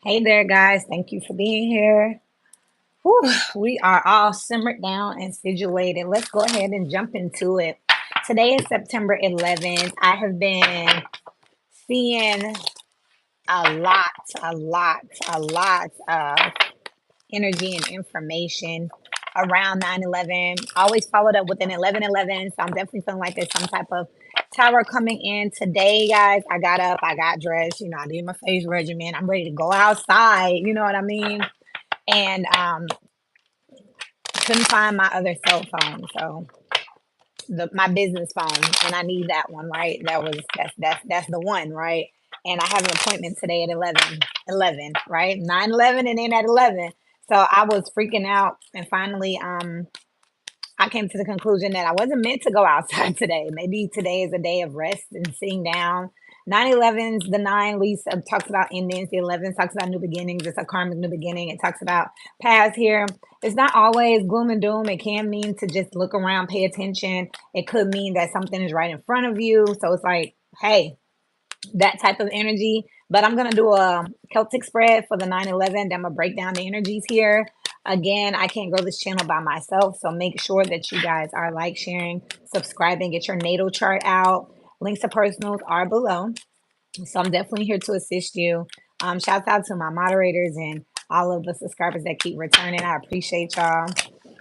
Hey there, guys. Thank you for being here. Whew, we are all simmered down and situated. Let's go ahead and jump into it. Today is September 11th. I have been seeing a lot, a lot of energy and information around 9/11. I always followed up with an 11/11. So I'm definitely feeling like there's some type of tower coming in today, guys. I got up, I got dressed, I did my face regimen. I'm ready to go outside. You know what I mean? And couldn't find my other cell phone, so my business phone, and I need that one, right? That's the one, right? And I have an appointment today at 11, right? 9/11, and then at 11. So I was freaking out, and finally I came to the conclusion that I wasn't meant to go outside today. Maybe today is a day of rest and sitting down. 9/11's the nine least talks about endings. The 11 talks about new beginnings. It's a karmic new beginning. It talks about past here. It's not always gloom and doom. It can mean to just look around, pay attention. It could mean that something is right in front of you. So it's like, hey, that type of energy. But I'm going to do a Celtic spread for the 9/11. I'm going to break down the energies here. Again, I can't grow this channel by myself. So make sure that you guys are like, sharing, subscribing, get your natal chart out. Links to personals are below. So I'm definitely here to assist you. Shouts out to my moderators and all of the subscribers that keep returning. I appreciate y'all.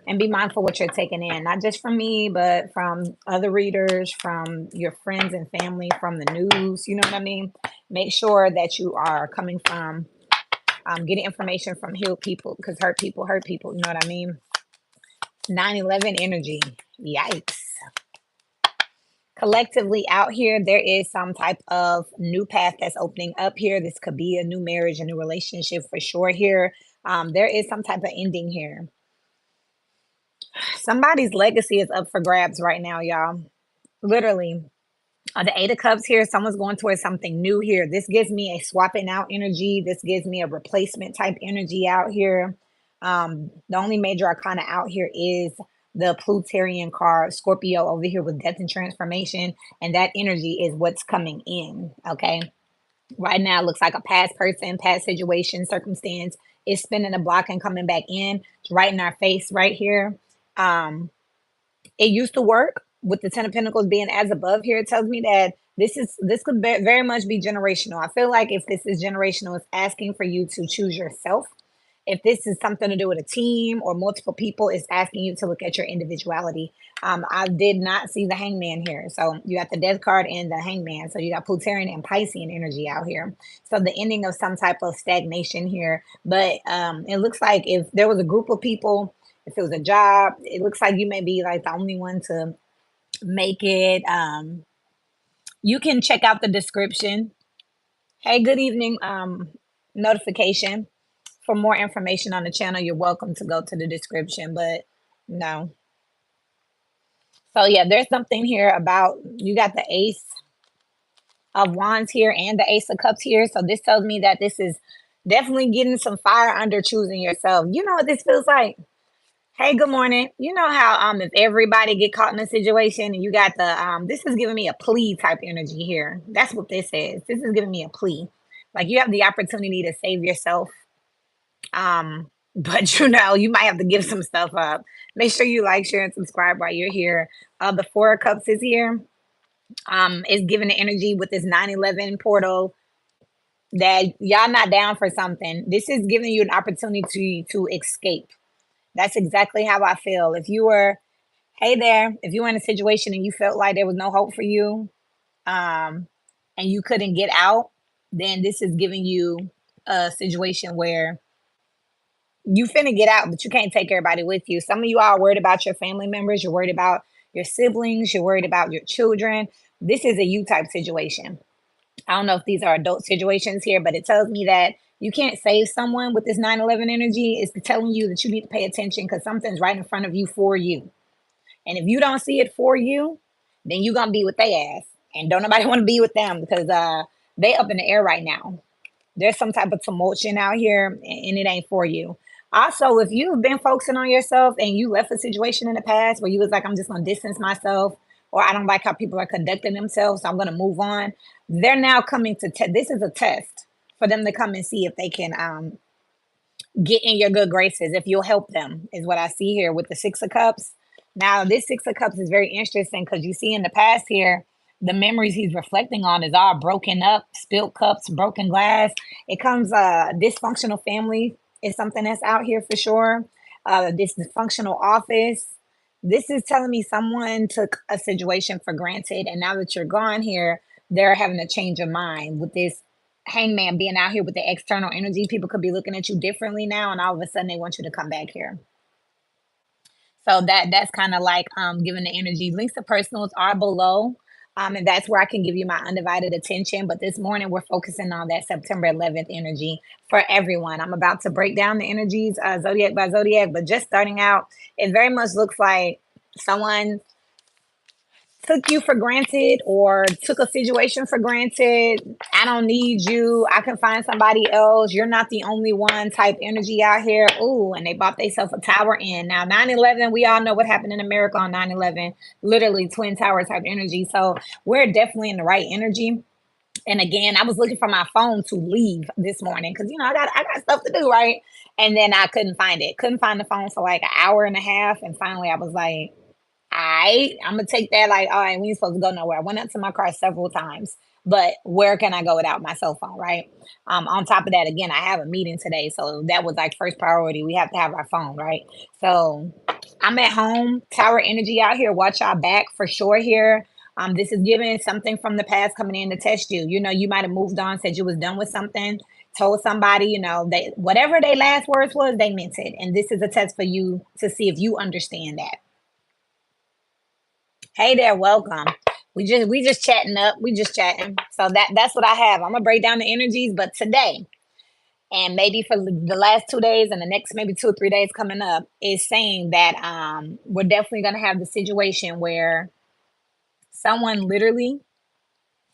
And be mindful what you're taking in, not just from me, but from other readers, from your friends and family, from the news. You know what I mean? Make sure that you are coming from getting information from healed people, because hurt people hurt people. You know what I mean? 9/11 energy. Yikes. Collectively out here, there is some type of new path that's opening up here. This could be a new marriage, a new relationship for sure here. There is some type of ending here. Somebody's legacy is up for grabs right now, y'all. Literally. The Eight of Cups here, someone's going towards something new here. This gives me a swapping out energy. This gives me a replacement type energy out here. The only major arcana out here is the Plutarian card, Scorpio over here with death and transformation. And that energy is what's coming in. Okay. Right now, it looks like a past person, past situation, circumstance is spinning the block and coming back in. It's right in our face right here. It used to work with the Ten of Pentacles being as above here. It tells me that this could very much be generational. I feel like if this is generational, it's asking for you to choose yourself. If this is something to do with a team or multiple people, it's asking you to look at your individuality. I did not see the Hangman here. So you got the Death card and the Hangman. So you got Plutarian and Piscean energy out here. So the ending of some type of stagnation here. But it looks like if there was a group of people, if it was a job, it looks like you may be like the only one to make it. You can check out the description. Hey, good evening. Notification. For more information on the channel, you're welcome to go to the description. But no. So yeah, there's something here about you got the Ace of Wands here and the Ace of Cups here. So this tells me that this is definitely getting some fire under choosing yourself. You know what this feels like? Hey, good morning. You know how if everybody get caught in a situation and you got the this is giving me a plea type energy here. That's what this is. This is giving me a plea. Like you have the opportunity to save yourself. But you might have to give some stuff up. Make sure you like, share, and subscribe while you're here. The Four of Cups is here. Is giving the energy with this 9/11 portal that y'all not down for something. This is giving you an opportunity to escape. That's exactly how I feel. If you were, hey there, if you were in a situation and you felt like there was no hope for you, and you couldn't get out, then this is giving you a situation where you finna get out, but you can't take everybody with you. Some of you are worried about your family members. You're worried about your siblings. You're worried about your children. This is a you type situation. I don't know if these are adult situations here, but it tells me that you can't save someone with this 9/11 energy. It's telling you that you need to pay attention because something's right in front of you for you. And if you don't see it for you, then you're going to be with their ass. And don't nobody want to be with them because they up in the air right now. There's some type of tumultuation out here and it ain't for you. Also, if you've been focusing on yourself and you left a situation in the past where you was like, I'm just going to distance myself, or I don't like how people are conducting themselves, so I'm going to move on. They're now coming to this is a test. for them to come and see if they can get in your good graces, if you'll help them, is what I see here with the Six of Cups. Now, this Six of Cups is very interesting because you see in the past here, the memories he's reflecting on is all broken up, spilled cups, broken glass. It comes, dysfunctional family is something that's out here for sure. This dysfunctional office. This is telling me someone took a situation for granted, and now that you're gone here, they're having a change of mind with this hangman being out here with the external energy. People could be looking at you differently now, and all of a sudden they want you to come back here. So that's kind of like giving the energy. Links to personals are below. And that's where I can give you my undivided attention. But this morning we're focusing on that September 11th energy for everyone. I'm about to break down the energies zodiac by zodiac, but just starting out, it very much looks like someone took you for granted or took a situation for granted. I don't need you. I can find somebody else. You're not the only one type energy out here. Ooh, and they bought themselves a tower in. Now, 9/11, we all know what happened in America on 9/11, literally Twin Tower type energy. So we're definitely in the right energy. And again, I was looking for my phone to leave this morning because I got stuff to do, right? And then I couldn't find it. Couldn't find the phone for like an hour and a half. And finally I was like, I'm gonna take that like, all right, we ain't supposed to go nowhere. I went up to my car several times, but where can I go without my cell phone, right? On top of that, again, I have a meeting today, so that was like first priority. We have to have our phone, right? So I'm at home. Tower energy out here. Watch our back for sure here. This is giving something from the past coming in to test you. You know, you might have moved on, said you was done with something, told somebody, they whatever their last words was, they meant it. And this is a test for you to see if you understand that. Hey there, welcome. We just chatting up. We just chatting. So that's what I have. I'm gonna break down the energies, but today and maybe for the last 2 days and the next maybe 2 or 3 days coming up is saying that we're definitely gonna have the situation where someone literally,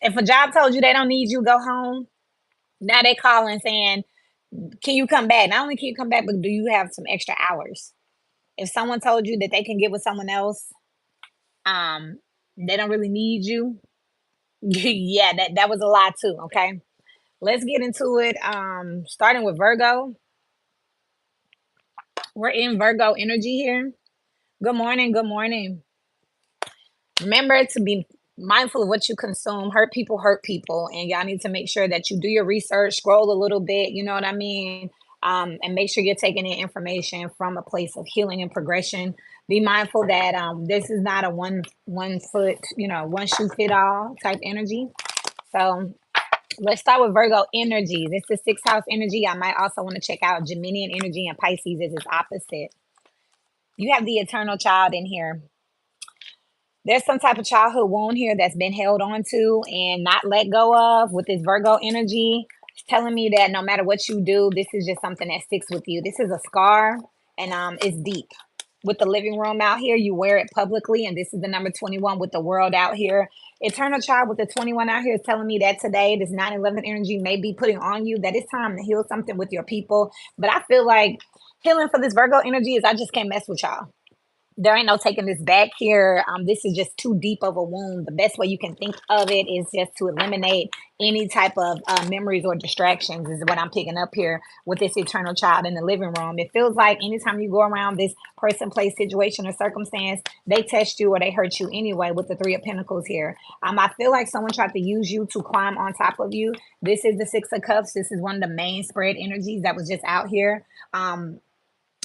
if a job told you they don't need you, go home. Now they calling saying, can you come back? Not only can you come back, but do you have some extra hours? If someone told you that they can get with someone else, um, they don't really need you. Yeah, that was a lie too. Okay, let's get into it. Starting with Virgo, we're in Virgo energy here. Good morning. Good morning. Remember to be mindful of what you consume. Hurt people, and y'all need to make sure that you do your research, scroll a little bit. You know what I mean. And make sure you're taking in information from a place of healing and progression. Be mindful that this is not a one foot, one shoe fit all type energy. So let's start with Virgo energy. This is sixth house energy. I might also want to check out Geminian energy and Pisces as its opposite. You have the eternal child in here. There's some type of childhood wound here that's been held on to and not let go of with this Virgo energy. It's telling me that no matter what you do, this is just something that sticks with you. This is a scar and it's deep. With the living room out here, you wear it publicly, and this is the number 21 with the world out here. Eternal child with the 21 out here is telling me that today, this 9/11 energy may be putting on you that it's time to heal something with your people. But I feel like healing for this Virgo energy is I just can't mess with y'all. There ain't no taking this back here. This is just too deep of a wound. The best way you can think of it is just to eliminate any type of memories or distractions, is what I'm picking up here with this eternal child in the living room. It feels like anytime you go around this person, place, situation, or circumstance, they test you or they hurt you anyway with the Three of Pentacles here. I feel like someone tried to use you to climb on top of you. This is the Six of Cups. This is one of the main spread energies that was just out here.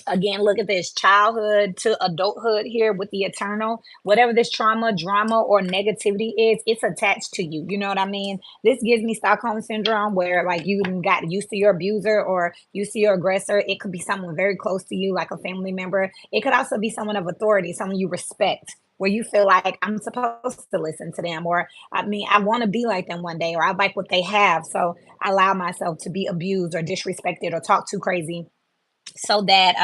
Again, look at this childhood to adulthood here with the eternal. Whatever this trauma, drama, or negativity is, it's attached to you. You know what I mean? This gives me Stockholm syndrome where like you got used to your abuser or used to your aggressor. It could be someone very close to you, like a family member. It could also be someone of authority, someone you respect, where you feel like I'm supposed to listen to them, or I want to be like them one day, or I like what they have. So I allow myself to be abused or disrespected or talk too crazy so that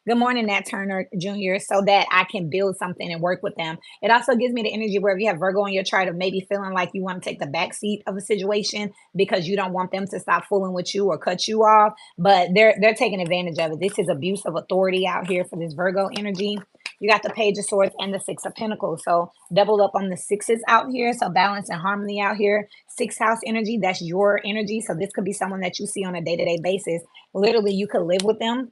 good morning, Nat Turner Jr., so that I can build something and work with them. It also gives me the energy where if you have Virgo on your chart of maybe feeling like you want to take the back seat of a situation because you don't want them to stop fooling with you or cut you off, but they're taking advantage of it. This is abuse of authority out here for this Virgo energy. You got the Page of Swords and the Six of Pentacles. So double up on the sixes out here. So balance and harmony out here. Sixth house energy, that's your energy. So this could be someone that you see on a day-to-day basis. Literally, you could live with them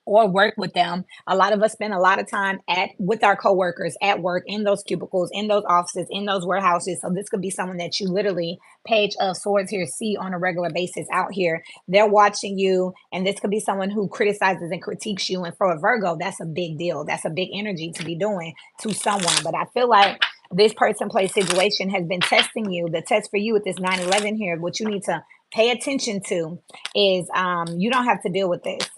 or work with them. A lot of us spend a lot of time at with our coworkers at work, in those cubicles, in those offices, in those warehouses. So this could be someone that you literally, Page of Swords here, see on a regular basis out here. They're watching you, and this could be someone who criticizes and critiques you. And for a Virgo, that's a big deal. That's a big energy to be doing to someone. But I feel like this person place situation has been testing you. The test for you with this 9/11 here, what you need to pay attention to is you don't have to deal with this.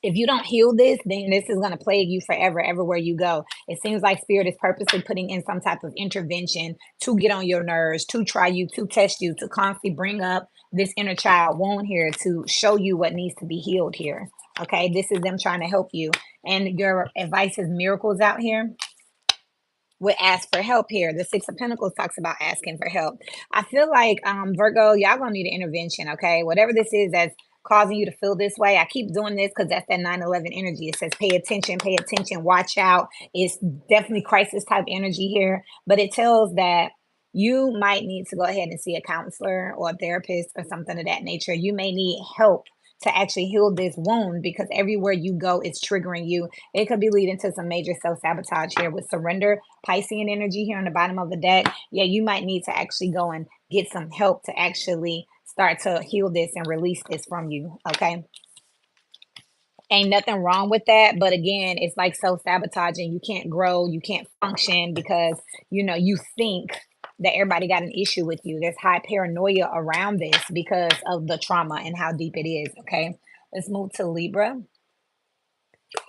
If you don't heal this, then this is going to plague you forever, everywhere you go. It seems like spirit is purposely putting in some type of intervention to get on your nerves, to try you, to test you, to constantly bring up this inner child wound here to show you what needs to be healed here. Okay, this is them trying to help you. And your advice is miracles out here. Would ask for help here. The Six of Pentacles talks about asking for help. I feel like Virgo, y'all gonna need an intervention, okay? Whatever this is that's causing you to feel this way. I keep doing this because that's that 9/11 energy. It says pay attention, watch out. It's definitely crisis type energy here, but it tells that you might need to go ahead and see a counselor or a therapist or something of that nature. You may need help to actually heal this wound because everywhere you go, it's triggering you. It could be leading to some major self-sabotage here with surrender, Piscean energy here on the bottom of the deck. Yeah, you might need to actually go and get some help to actually start to heal this and release this from you. Okay. Ain't nothing wrong with that. But again, it's like self-sabotaging. You can't grow, you can't function because you think that everybody got an issue with you. There's high paranoia around this because of the trauma and how deep it is. Okay. Let's move to Libra.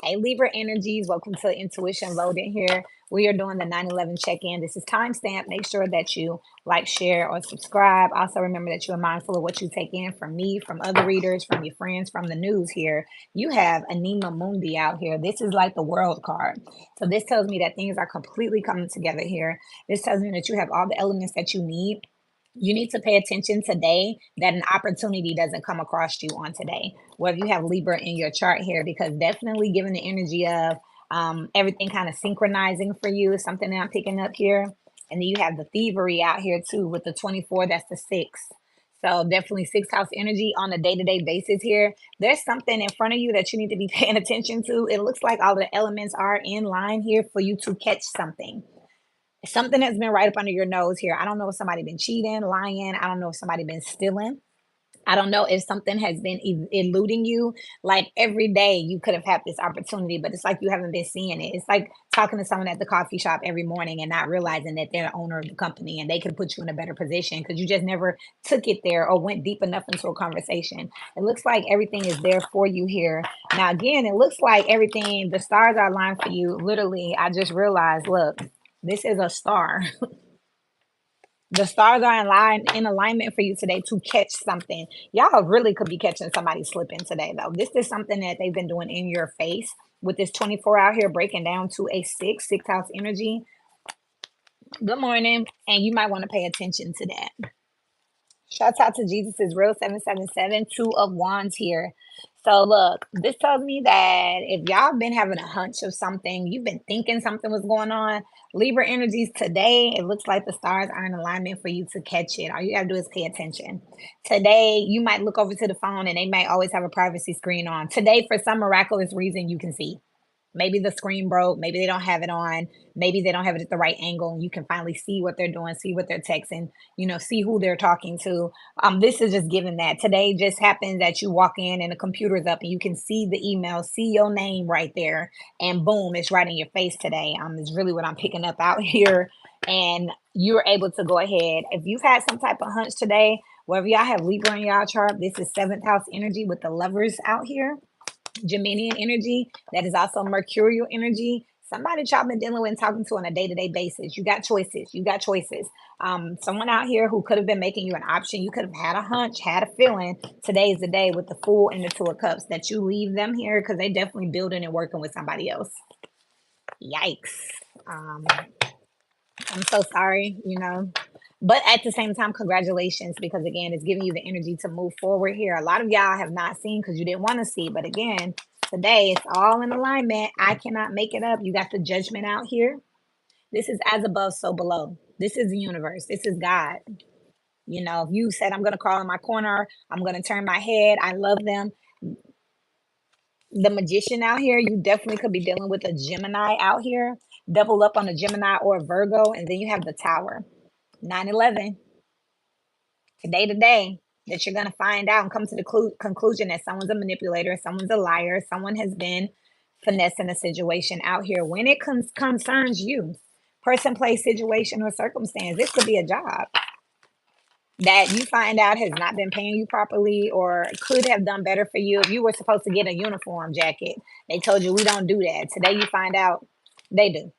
Hey, Libra energies, welcome to Intuition Loading here. We are doing the 9/11 check-in. This is timestamp. Make sure that you like, share, or subscribe. Also, remember that you are mindful of what you take in from me, from other readers, from your friends, from the news here. You have Anima Mundi out here. This is like the world card. So this tells me that things are completely coming together here. This tells me that you have all the elements that you need. You need to pay attention today that an opportunity doesn't come across you on today, whether you have Libra in your chart here, because definitely given the energy of everything kind of synchronizing for you is something that I'm picking up here. And then you have the thievery out here too with the 24, that's the six. So definitely sixth house energy on a day-to-day basis here. There's something in front of you that you need to be paying attention to. It looks like all the elements are in line here for you to catch something. Something has been right up under your nose here. I don't know if somebody been cheating, lying. I don't know if somebody been stealing. I don't know if something has been eluding you. Like every day you could have had this opportunity, but it's like you haven't been seeing it. It's like talking to someone at the coffee shop every morning and not realizing that they're the owner of the company and they can put you in a better position because you just never took it there or went deep enough into a conversation. It looks like everything is there for you here. Now, again, it looks like everything, the stars are aligned for you. Literally, I just realized, look, this is a star. The stars are in alignment for you today to catch something. Y'all really could be catching somebody slipping today, though. This is something that they've been doing in your face with this 24 out here breaking down to a six house energy. Good morning. And you might want to pay attention to that. Shouts out to Jesus is real 777, two of wands here. So look, this tells me that if y'all been having a hunch of something, you've been thinking something was going on, Libra energies today, it looks like the stars are in alignment for you to catch it. All you gotta do is pay attention. Today, you might look over to the phone and they might always have a privacy screen on. Today, for some miraculous reason, you can see. Maybe the screen broke. Maybe they don't have it on. Maybe they don't have it at the right angle. And you can finally see what they're doing, see what they're texting, see who they're talking to. This is just given that today just happens that you walk in and the computer's up and you can see the email, see your name right there, and boom, it's right in your face today. Is really what I'm picking up out here. And you're able to go ahead. If you've had some type of hunch today, whether y'all have Libra in y'all chart, this is seventh house energy with the lovers out here. Geminian energy, that is also Mercurial energy. Somebody y'all been dealing with and talking to on a day-to-day basis. You got choices. You got choices. Someone out here who could have been making you an option. You could have had a hunch, had a feeling. Today is the day with the Fool and the Two of Cups that you leave them here because they definitely building and working with somebody else. Yikes. I'm so sorry, But at the same time, congratulations, because again, it's giving you the energy to move forward here. A lot of y'all have not seen because you didn't want to see. But again, Today, it's all in alignment. I cannot make it up. You got the judgment out here. This is as above, so below. This is the universe. This is God. You know, if you said, I'm going to crawl in my corner, I'm going to turn my head, I love them. The magician out here, you definitely could be dealing with a Gemini out here. Double up on a Gemini or a Virgo. And then you have the tower. 9/11. Today, that you're going to find out and come to the conclusion that someone's a manipulator, someone's a liar, someone has been finessing a situation out here. When it concerns you, person, place, situation, or circumstance, this could be a job that you find out has not been paying you properly or could have done better for you. If you were supposed to get a uniform jacket, they told you we don't do that. Today you find out they do.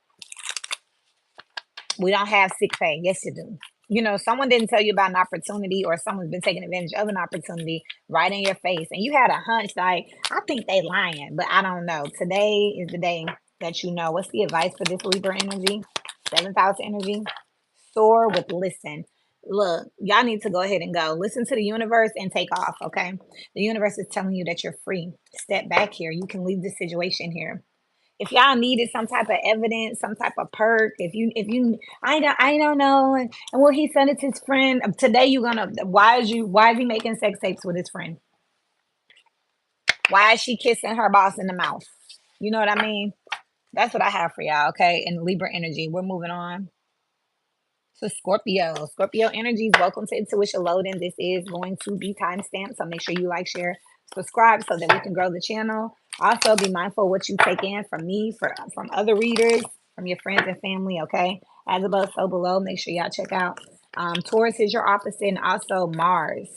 We don't have sick pay. Yes, you do. You know, someone didn't tell you about an opportunity or someone's been taking advantage of an opportunity right in your face. And you had a hunch like, I think they lying, but I don't know. Today is the day that you know. What's the advice for this Libra energy? Seventh house energy. Soar with listen. Look, y'all need to go ahead and go. Listen to the universe and take off, okay? The universe is telling you that you're free. Step back here. You can leave the situation here. If y'all needed some type of evidence, some type of perk, I don't know, and well, he sent it to his friend. Today, you're gonna. Why is he making sex tapes with his friend? Why is she kissing her boss in the mouth? You know what I mean? That's what I have for y'all, okay? And Libra energy. We're moving on. So Scorpio. Scorpio energies, welcome to Intuition Loading. This is going to be timestamped, so make sure you like, share, subscribe so that we can grow the channel. Also, be mindful of what you take in from me, from other readers, from your friends and family, okay? As above, so below. Make sure y'all check out. Taurus is your opposite, and also Mars,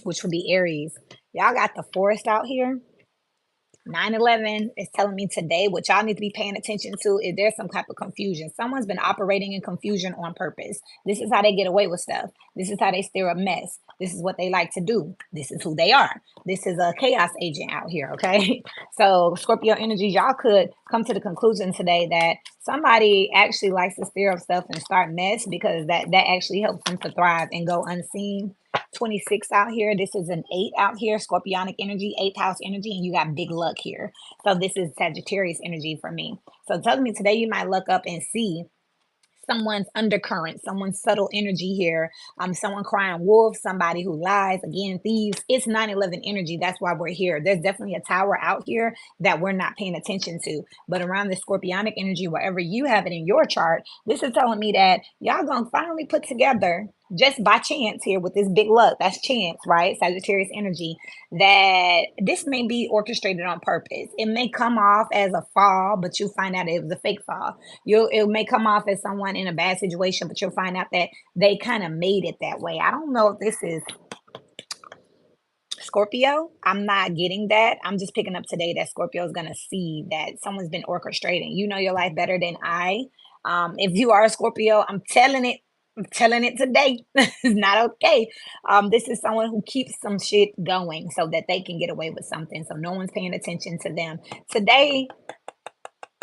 which would be Aries. Y'all got the forest out here. 9/11 is telling me today what y'all need to be paying attention to is there's some type of confusion. Someone's been operating in confusion on purpose. This is how they get away with stuff. This is how they stir a mess. This is what they like to do. This is who they are. This is a chaos agent out here, okay? So Scorpio energy, y'all could come to the conclusion today that somebody actually likes to stir up stuff and start mess because that actually helps them to thrive and go unseen. 26 out here. This is an 8 out here, Scorpionic energy, 8th house energy, and you got big luck here. So this is Sagittarius energy for me. So it tells me today you might look up and see someone's undercurrent, someone's subtle energy here. Someone crying wolf, somebody who lies, again, thieves. It's 9/11 energy. That's why we're here. There's definitely a tower out here that we're not paying attention to. But around the Scorpionic energy, wherever you have it in your chart, this is telling me that y'all gonna finally put together just by chance here with this big luck. That's chance, right? Sagittarius energy. That this may be orchestrated on purpose. It may come off as a fall, but you'll find out it was a fake fall. It may come off as someone in a bad situation, but you'll find out that they kind of made it that way. I don't know if this is Scorpio. I'm not getting that. I'm just picking up today that Scorpio is going to see that someone's been orchestrating. You know your life better than I. If you are a Scorpio, I'm telling it. I'm telling it today. It's not okay. This is someone who keeps some shit going so that they can get away with something. So no one's paying attention to them. Today,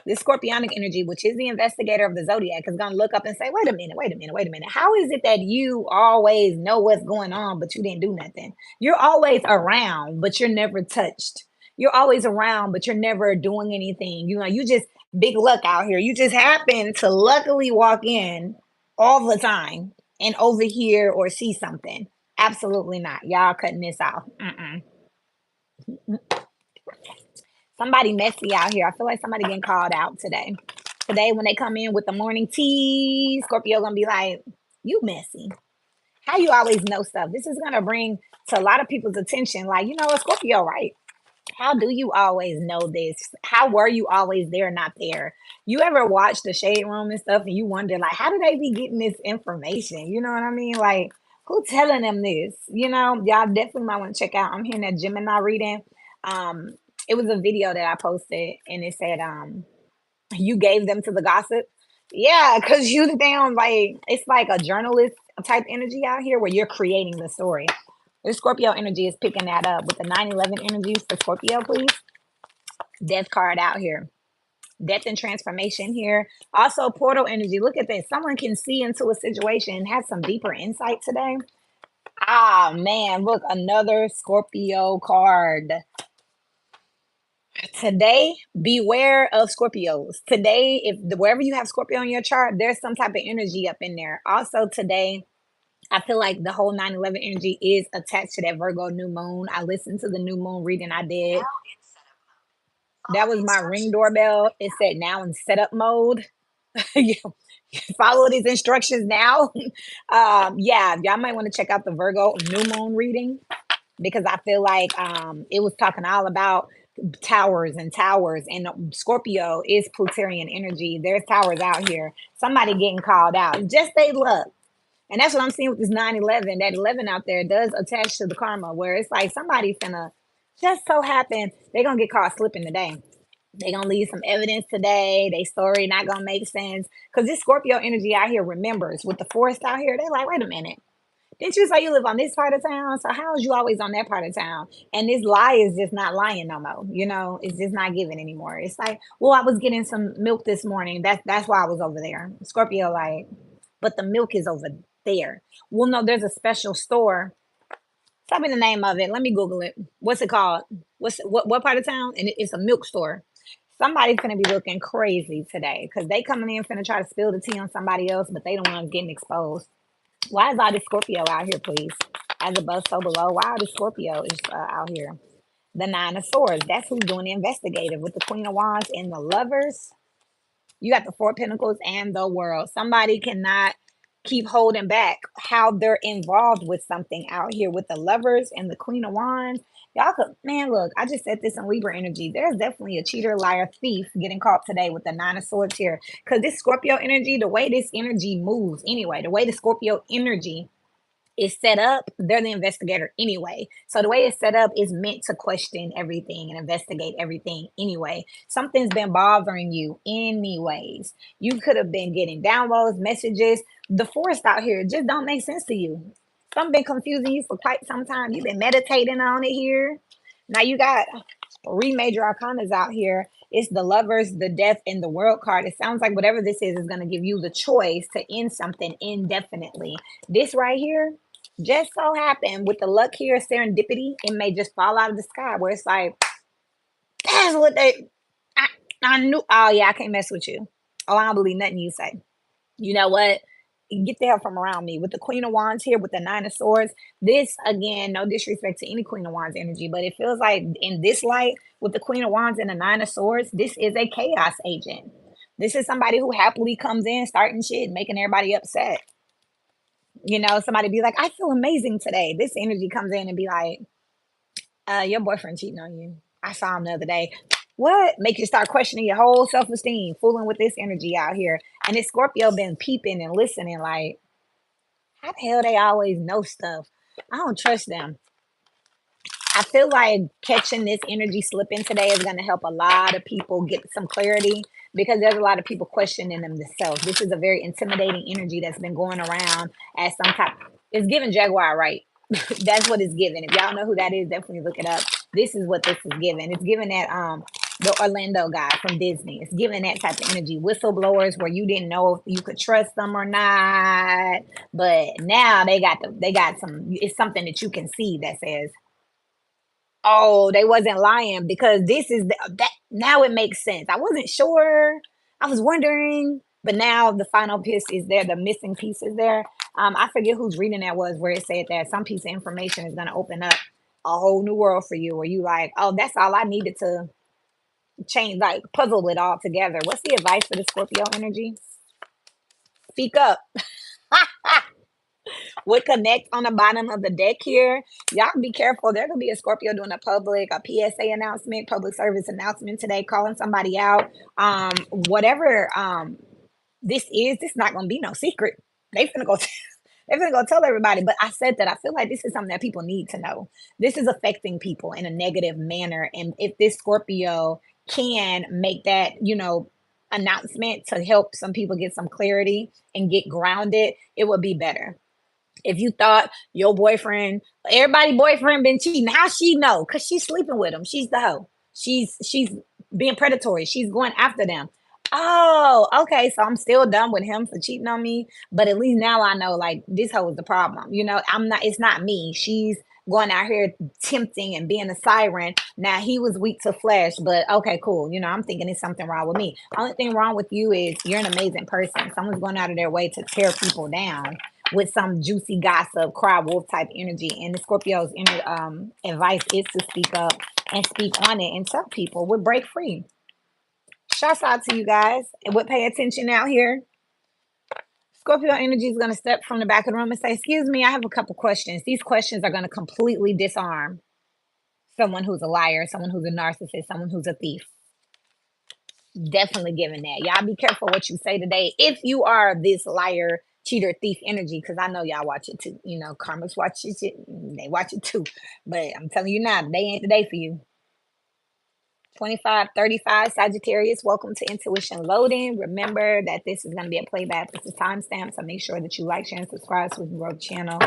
this Scorpionic energy, which is the investigator of the Zodiac, is going to look up and say, wait a minute, wait a minute, wait a minute. How is it that you always know what's going on, but you didn't do nothing? You're always around, but you're never touched. You're always around, but you're never doing anything. You know, you just big luck out here. You just happen to luckily walk in all the time and overhear or see something. Absolutely not. Y'all cutting this off. Somebody messy out here. I feel like somebody getting called out today. Today, when they come in with the morning tea, Scorpio gonna be like, "You messy. How you always know stuff?" This is gonna bring to a lot of people's attention. Like, you know what, Scorpio, right? How do you always know this? How were you always there, not there? You ever watch the Shade Room and stuff, and you wonder, like, how do they be getting this information? You know what I mean? Like, who telling them this? You know, y'all definitely might want to check out. I'm hearing that Gemini reading. Um, it was a video that I posted, and it said, you gave them to the gossip. Yeah, because you damn like it's like a journalist type energy out here where you're creating the story. The Scorpio energy is picking that up with the 9/11 energies for Scorpio, please. Death card out here. Death and transformation here. Also, portal energy. Look at this. Someone can see into a situation and have some deeper insight today. Ah, man. Look, another Scorpio card. Today, beware of Scorpios. Today, wherever you have Scorpio on your chart, there's some type of energy up in there. Also, today, I feel like the whole 9/11 energy is attached to that Virgo new moon. I listened to the new moon reading I did. That was my ring doorbell. It said now in setup mode. You follow these instructions now. Yeah, y'all might want to check out the Virgo new moon reading because I feel like it was talking all about towers and towers, and Scorpio is Plutonian energy. There's towers out here. Somebody getting called out. Just they luck. And that's what I'm seeing with this 9/11. That 11 out there does attach to the karma, where it's like somebody's gonna just so happen they're gonna get caught slipping today. They gonna leave some evidence today. They story not gonna make sense because this Scorpio energy out here remembers with the forest out here. They're like, wait a minute, didn't you say you live on this part of town? So how is you always on that part of town? And this lie is just not lying no more. You know, it's just not giving anymore. It's like, well, I was getting some milk this morning. That's why I was over there. Scorpio, like, but the milk is over there. Well, no, there's a special store. Tell me the name of it. Let me Google it. What's it called? What part of town? And it's a milk store. Somebody's gonna be looking crazy today because they coming in finna try to spill the tea on somebody else, but they don't want to getting exposed. Why is all this Scorpio out here, please? As above, so below. Why all this Scorpio is out here? The Nine of Swords. That's who's doing the investigative with the Queen of Wands and the Lovers. You got the Four of Pentacles and the World. Somebody cannot keep holding back how they're involved with something out here with the Lovers and the Queen of Wands. Y'all could, man, look, I just said this in Libra energy. There's definitely a cheater, liar, thief getting caught today with the Nine of Swords here. Because this Scorpio energy, the way this energy moves anyway, the way the Scorpio energy is set up, they're the investigator anyway. So the way it's set up is meant to question everything and investigate everything anyway. Something's been bothering you anyways. You could have been getting downloads, messages. The forest out here just don't make sense to you. Something been confusing you for quite some time. You've been meditating on it here. Now you got three major arcanas out here. It's the Lovers, the Death, and the World card. It sounds like whatever this is going to give you the choice to end something indefinitely. This right here, just so happened with the luck here, serendipity, it may just fall out of the sky where it's like, that's what I knew. Oh, yeah, I can't mess with you. Oh, I don't believe nothing you say. You know what? Get the hell from around me. With the Queen of Wands here, with the Nine of Swords, this, again, no disrespect to any Queen of Wands energy, but it feels like in this light, with the Queen of Wands and the Nine of Swords, this is a chaos agent. This is somebody who happily comes in, starting shit, making everybody upset. You know, somebody be like, I feel amazing today. This energy comes in and be like, your boyfriend cheating on you. I saw him the other day. What? Make you start questioning your whole self-esteem, fooling with this energy out here. And this Scorpio been peeping and listening like, how the hell they always know stuff? I don't trust them. I feel like catching this energy slipping today is going to help a lot of people get some clarity because there's a lot of people questioning themselves. This is a very intimidating energy that's been going around as some type. It's giving Jaguar, right? That's what it's giving. If y'all know who that is, definitely look it up. This is what this is giving. It's giving that the Orlando guy from Disney. It's giving that type of energy. Whistleblowers where you didn't know if you could trust them or not, but now they got some. It's something that you can see that says, oh, they wasn't lying because this is that now it makes sense. I wasn't sure. I was wondering, but now the final piece is there. The missing piece is there. I forget whose reading that was where it said that some piece of information is going to open up a whole new world for you where you like, oh, that's all I needed to change, like puzzle it all together. What's the advice for the Scorpio energy? Speak up. Would connect on the bottom of the deck here. Y'all be careful. There could be a Scorpio doing a PSA announcement, public service announcement today, calling somebody out. Whatever this is not gonna be no secret. They finna go they're gonna go tell everybody. But I said that I feel like this is something that people need to know. This is affecting people in a negative manner. And if this Scorpio can make that, announcement to help some people get some clarity and get grounded, it would be better. If you thought your boyfriend, everybody boyfriend been cheating, how she know? Because she's sleeping with him. She's the hoe. She's being predatory. She's going after them. Oh, okay. So I'm still done with him for cheating on me. But at least now I know like this hoe is the problem. I'm not, it's not me. She's going out here tempting and being a siren. Now he was weak to flesh, but okay, cool. I'm thinking it's something wrong with me. Only thing wrong with you is you're an amazing person. Someone's going out of their way to tear people down with some juicy gossip, cry wolf type energy. And the Scorpio's advice is to speak up and speak on it and tell people we'll break free. Shouts out to you guys and would pay attention out here. Scorpio energy is going to step from the back of the room and say, "Excuse me, I have a couple questions." These questions are going to completely disarm someone who's a liar, someone who's a narcissist, someone who's a thief. Definitely giving that. Y'all be careful what you say today. If you are this liar, cheater, thief energy, because I know y'all watch it too. Karmas watch it. They watch it too. But I'm telling you now, they ain't the day for you. 2535 Sagittarius, welcome to Intuition Loading. Remember that this is going to be a playback. This is timestamp, so make sure that you like, share, and subscribe so we can grow the channel.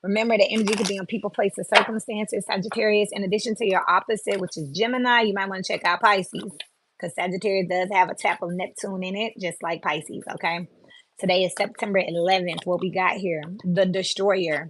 Remember that energy could be on people, places, circumstances. Sagittarius, in addition to your opposite, which is Gemini, you might want to check out Pisces, because Sagittarius does have a tap of Neptune in it, just like Pisces, okay? Today is September 11th. What we got here? The Destroyer.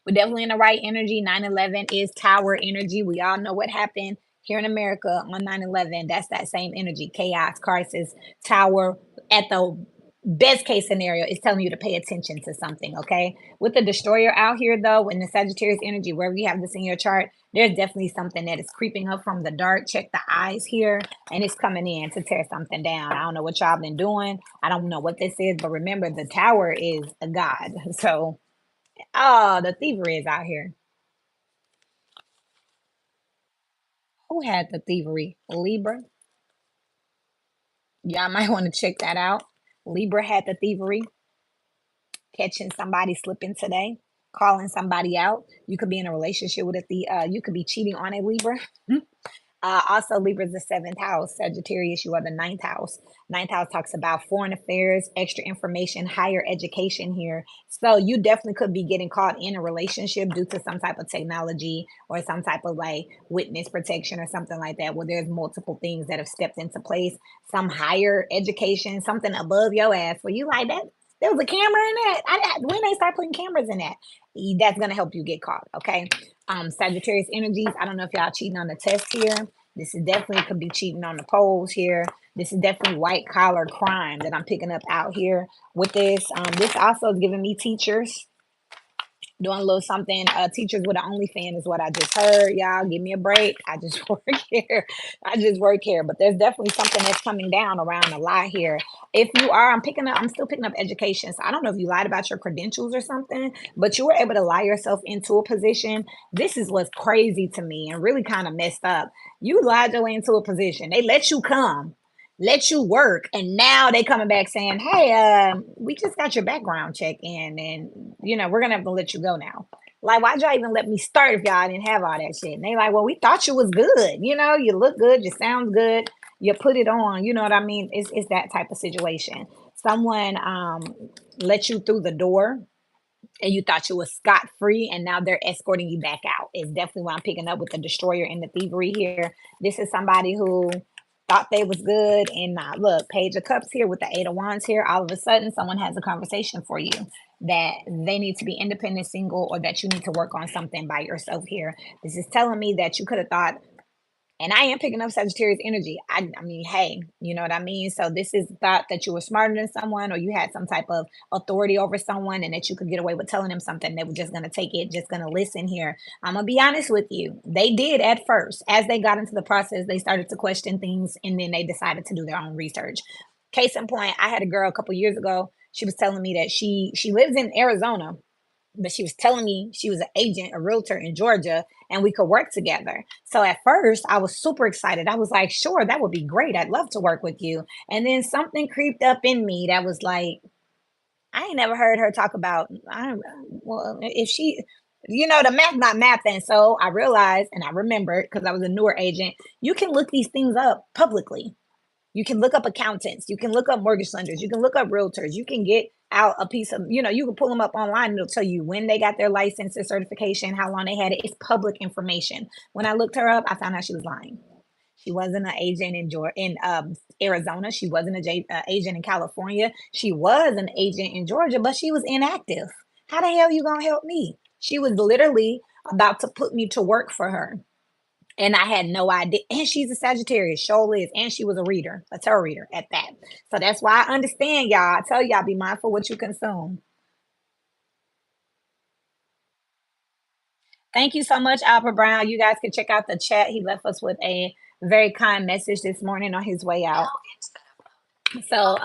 We're definitely in the right energy. 9/11 is Tower energy. We all know what happened here in America on 9/11. That's that same energy. Chaos, crisis, Tower. At the best case scenario, is telling you to pay attention to something, okay? With the Destroyer out here, though, in the Sagittarius energy, wherever you have this in your chart, there's definitely something that is creeping up from the dark. Check the eyes here, and it's coming in to tear something down. I don't know what y'all been doing. I don't know what this is, but remember, the Tower is a god. So, the thievery is out here. Who had the thievery? Libra? Y'all might want to check that out. Libra had the thievery. Catching somebody slipping today. Calling somebody out. You could be in a relationship with you could be cheating on a Libra. Also, Libra is the seventh house. Sagittarius, you are the ninth house. Ninth house talks about foreign affairs, extra information, higher education here. So you definitely could be getting caught in a relationship due to some type of technology or some type of like witness protection or something like that, where there's multiple things that have stepped into place. Some higher education, something above your ass, where you like that. There was a camera in that. When they start putting cameras in that, that's gonna help you get caught. Okay. Sagittarius energies. I don't know if y'all cheating on the test here. This is definitely could be cheating on the polls here. This is definitely white collar crime that I'm picking up out here with this. This also is giving me teachers doing a little something. Teachers with an OnlyFans is what I just heard. Y'all give me a break. I just work here. I just work here. But there's definitely something that's coming down around a lot here. If you are, I'm still picking up education. So I don't know if you lied about your credentials or something, but you were able to lie yourself into a position. This is what's crazy to me and really kind of messed up. You lied your way into a position. They let you come, let you work, and now they coming back saying, "Hey, we just got your background check in, and we're gonna have to let you go now." Like, why'd y'all even let me start if y'all didn't have all that shit? And they like, "Well, we thought you was good. You look good, you sound good, you put it on." You know what I mean? It's that type of situation. Someone let you through the door and you thought you was scot free, and now they're escorting you back out. It's definitely what I'm picking up with the Destroyer and the thievery here. This is somebody who thought they was good and not. Look, Page of Cups here with the Eight of Wands here. All of a sudden, someone has a conversation for you that they need to be independent, single, or that you need to work on something by yourself here. This is telling me that you could have thought, and I am picking up Sagittarius energy. I mean, hey, you know what I mean? So this is thought that you were smarter than someone, or you had some type of authority over someone, and that you could get away with telling them something. They were just going to take it, just going to listen here. I'm going to be honest with you. They did at first. As they got into the process, they started to question things, and then they decided to do their own research. Case in point, I had a girl a couple years ago. She was telling me that she lives in Arizona, but she was telling me she was an agent, a realtor in Georgia, and we could work together. So at first, I was super excited. I was like, sure, that would be great. I'd love to work with you. And then something creeped up in me that was like, I ain't never heard her talk about, well, if she, the math not math. And so I realized, and I remembered because I was a newer agent, you can look these things up publicly. You can look up accountants. You can look up mortgage lenders. You can look up realtors. You can get out a piece of, you can pull them up online. And it'll tell you when they got their license or certification, how long they had it. It's public information. When I looked her up, I found out she was lying. She wasn't an agent in Arizona. She wasn't an agent in California. She was an agent in Georgia, but she was inactive. How the hell you gonna help me? She was literally about to put me to work for her. And I had no idea. And she's a Sagittarius, surely is. And she was a reader, a tarot reader at that. So that's why I understand y'all. I tell y'all, be mindful what you consume. Thank you so much, Albert Brown. You guys can check out the chat. He left us with a very kind message this morning on his way out. So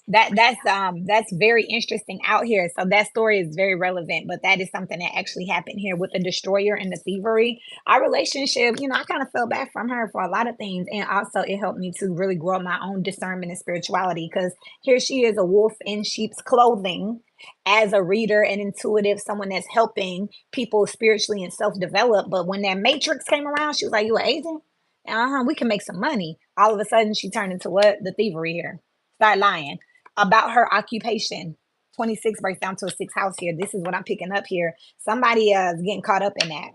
that's very interesting out here. So that story is very relevant, but that is something that actually happened here with the destroyer and the thievery. Our relationship, I kind of fell back from her for a lot of things, and also it helped me to really grow my own discernment and spirituality, because here she is, a wolf in sheep's clothing, as a reader and intuitive, someone that's helping people spiritually and self-develop. But when that matrix came around, she was like, "You an agent? Uh-huh, we can make some money." All of a sudden, she turned into what? The thievery here. Start lying about her occupation. 26 breaks down to a sixth house here. This is what I'm picking up here. Somebody is getting caught up in that.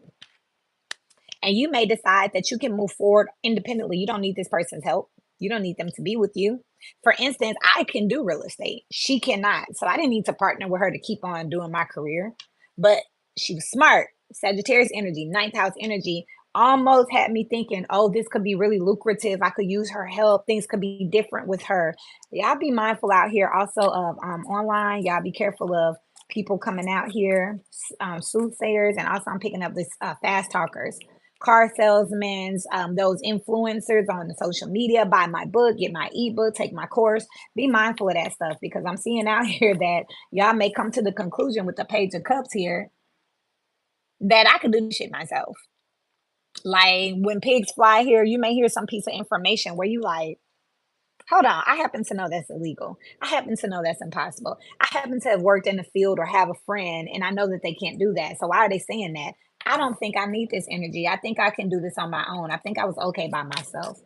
And you may decide that you can move forward independently. You don't need this person's help. You don't need them to be with you. For instance, I can do real estate. She cannot. So I didn't need to partner with her to keep on doing my career. But she was smart. Sagittarius energy, ninth house energy, almost had me thinking, oh, this could be really lucrative. I could use her help. Things could be different with her. Y'all be mindful out here also of online. Y'all be careful of people coming out here, soothsayers, and also I'm picking up this fast talkers, car salesmen, those influencers on the social media. Buy my book, get my ebook, take my course. Be mindful of that stuff, because I'm seeing out here that y'all may come to the conclusion with the page of cups here that I could do shit myself. Like when pigs fly here, you may hear some piece of information where you like, hold on, I happen to know that's illegal. I happen to know that's impossible. I happen to have worked in the field or have a friend and I know that they can't do that. So why are they saying that? I don't think I need this energy. I think I can do this on my own. I think I was okay by myself.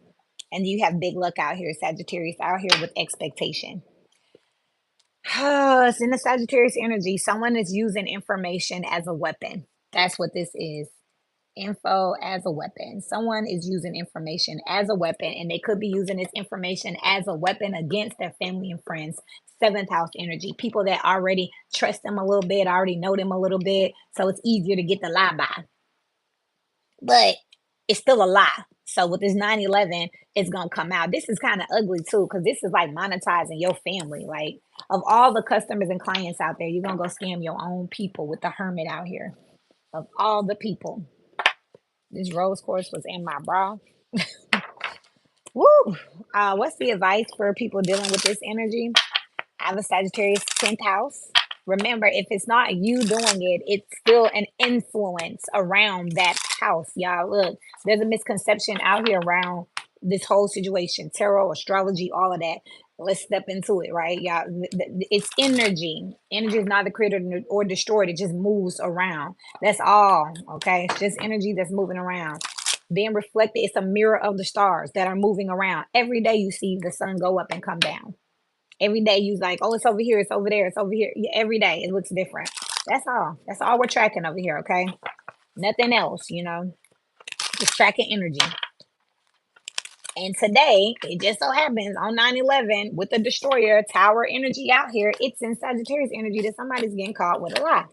And you have big luck out here, Sagittarius, out here with expectation. It's in the Sagittarius energy. Someone is using information as a weapon. That's what this is. Info as a weapon. Someone is using information as a weapon, and they could be using this information as a weapon against their family and friends. Seventh house energy. People that already trust them a little bit, already know them a little bit. So it's easier to get the lie by. But it's still a lie. So with this 9/11, it's gonna come out. This is kind of ugly too, because this is like monetizing your family. Like, of all the customers and clients out there, you're gonna go scam your own people with the hermit out here. Of all the people. This rose quartz was in my bra. Woo! What's the advice for people dealing with this energy? I have a Sagittarius 10th house. Remember, if it's not you doing it, it's still an influence around that house. Y'all, look, there's a misconception out here around this whole situation, tarot, astrology, all of that. Let's step into it, right? Y'all, it's energy. Energy is neither created or destroyed. It just moves around. That's all, okay? It's just energy that's moving around. Being reflected, it's a mirror of the stars that are moving around. Every day you see the sun go up and come down. Every day you like, oh, it's over here, it's over there, it's over here. Yeah, every day it looks different. That's all. That's all we're tracking over here, okay? Nothing else. Just tracking energy. And today, it just so happens on 9/11 with the destroyer tower energy out here, it's in Sagittarius energy that somebody's getting caught with a lie.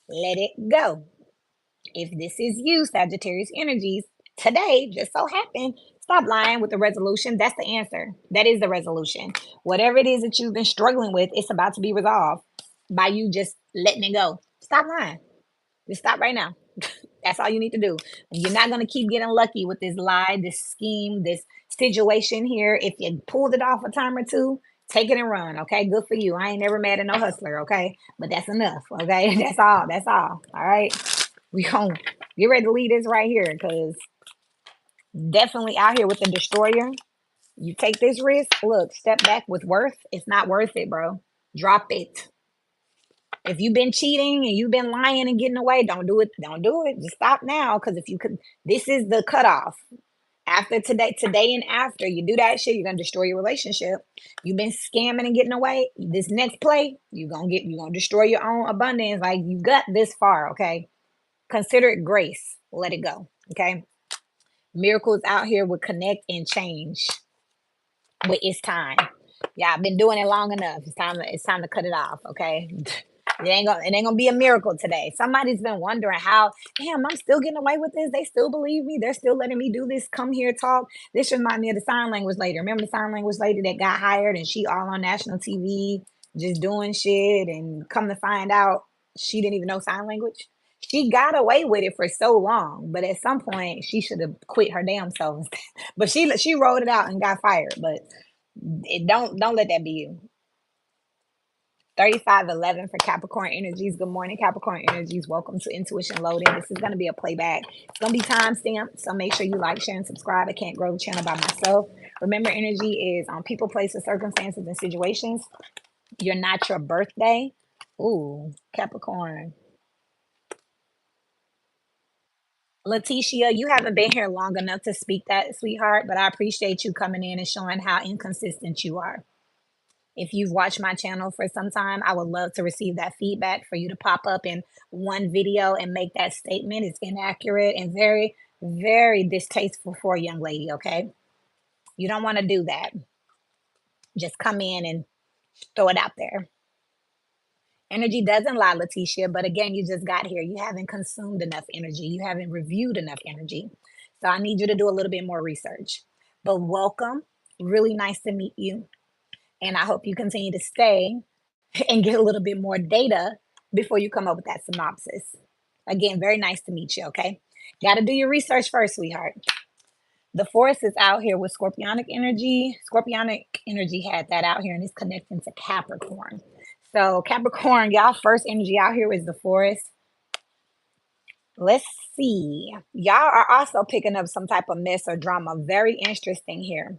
Let it go. If this is you, Sagittarius energies, today just so happened, stop lying with the resolution. That's the answer. That is the resolution. Whatever it is that you've been struggling with, it's about to be resolved by you just letting it go. Stop lying. Just stop right now. That's all you need to do. You're not going to keep getting lucky with this lie, this scheme, this situation here. If you pulled it off a time or two, take it and run. Okay. Good for you. I ain't never mad at no hustler. Okay. But that's enough. Okay. That's all. That's all. All right. We gonna get ready to leave this right here, because definitely out here with the destroyer. You take this risk. Look, step back with worth. It's not worth it, bro. Drop it. If you've been cheating and you've been lying and getting away, don't do it. Don't do it. Just stop now. Because if you could, this is the cutoff. After today and after you do that shit, you're gonna destroy your relationship. You've been scamming and getting away. This next play, you're gonna destroy your own abundance. Like, you got this far, okay? Consider it grace. Let it go, okay? Miracles out here will connect and change. But it's time. Yeah, I've been doing it long enough. It's time to cut it off, okay? It ain't gonna be a miracle today. Somebody's been wondering how, damn, I'm still getting away with this. They still believe me. They're still letting me do this. Come here, talk. This reminds me of the sign language lady. Remember the sign language lady that got hired and she all on national TV just doing shit and come to find out she didn't even know sign language. She got away with it for so long, but at some point she should have quit her damn self. But she rolled it out and got fired. But don't let that be you. 3511 for Capricorn Energies. Good morning, Capricorn Energies. Welcome to Intuition Loading. This is going to be a playback. It's going to be time stamped, so make sure you like, share, and subscribe. I can't grow the channel by myself. Remember, energy is on people, places, circumstances, and situations. You're not your birthday. Ooh, Capricorn. Letitia, you haven't been here long enough to speak that, sweetheart, but I appreciate you coming in and showing how inconsistent you are. If you've watched my channel for some time, I would love to receive that feedback for you to pop up in one video and make that statement. It's inaccurate and very, very distasteful for a young lady, okay? You don't want to do that. Just come in and throw it out there. Energy doesn't lie, Letitia, but again, you just got here. You haven't consumed enough energy. You haven't reviewed enough energy. So I need you to do a little bit more research. But welcome. Really nice to meet you. And I hope you continue to stay and get a little bit more data before you come up with that synopsis. Again, very nice to meet you, okay? Got to do your research first, sweetheart. The forest is out here with scorpionic energy. Scorpionic energy had that out here and it's connecting to Capricorn. So Capricorn, y'all first energy out here is the forest. Let's see. Y'all are also picking up some type of mess or drama. Very interesting here.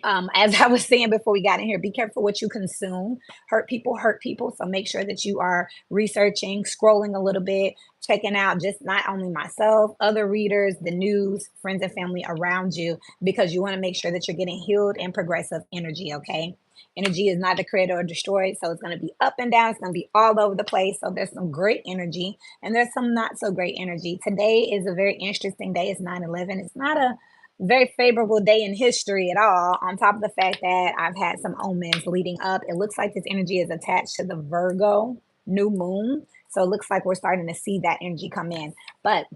As I was saying before we got in here, be careful what you consume. Hurt people hurt people. So make sure that you are researching, scrolling a little bit, checking out just not only myself, other readers, the news, friends and family around you, because you want to make sure that you're getting healed and progressive energy, okay? Energy is neither created or destroyed. So it's going to be up and down. It's going to be all over the place. So there's some great energy and there's some not so great energy. Today is a very interesting day. It's 9/11. It's not a very favorable day in history at all. On top of the fact that I've had some omens leading up, it looks like this energy is attached to the Virgo new moon. So it looks like we're starting to see that energy come in. But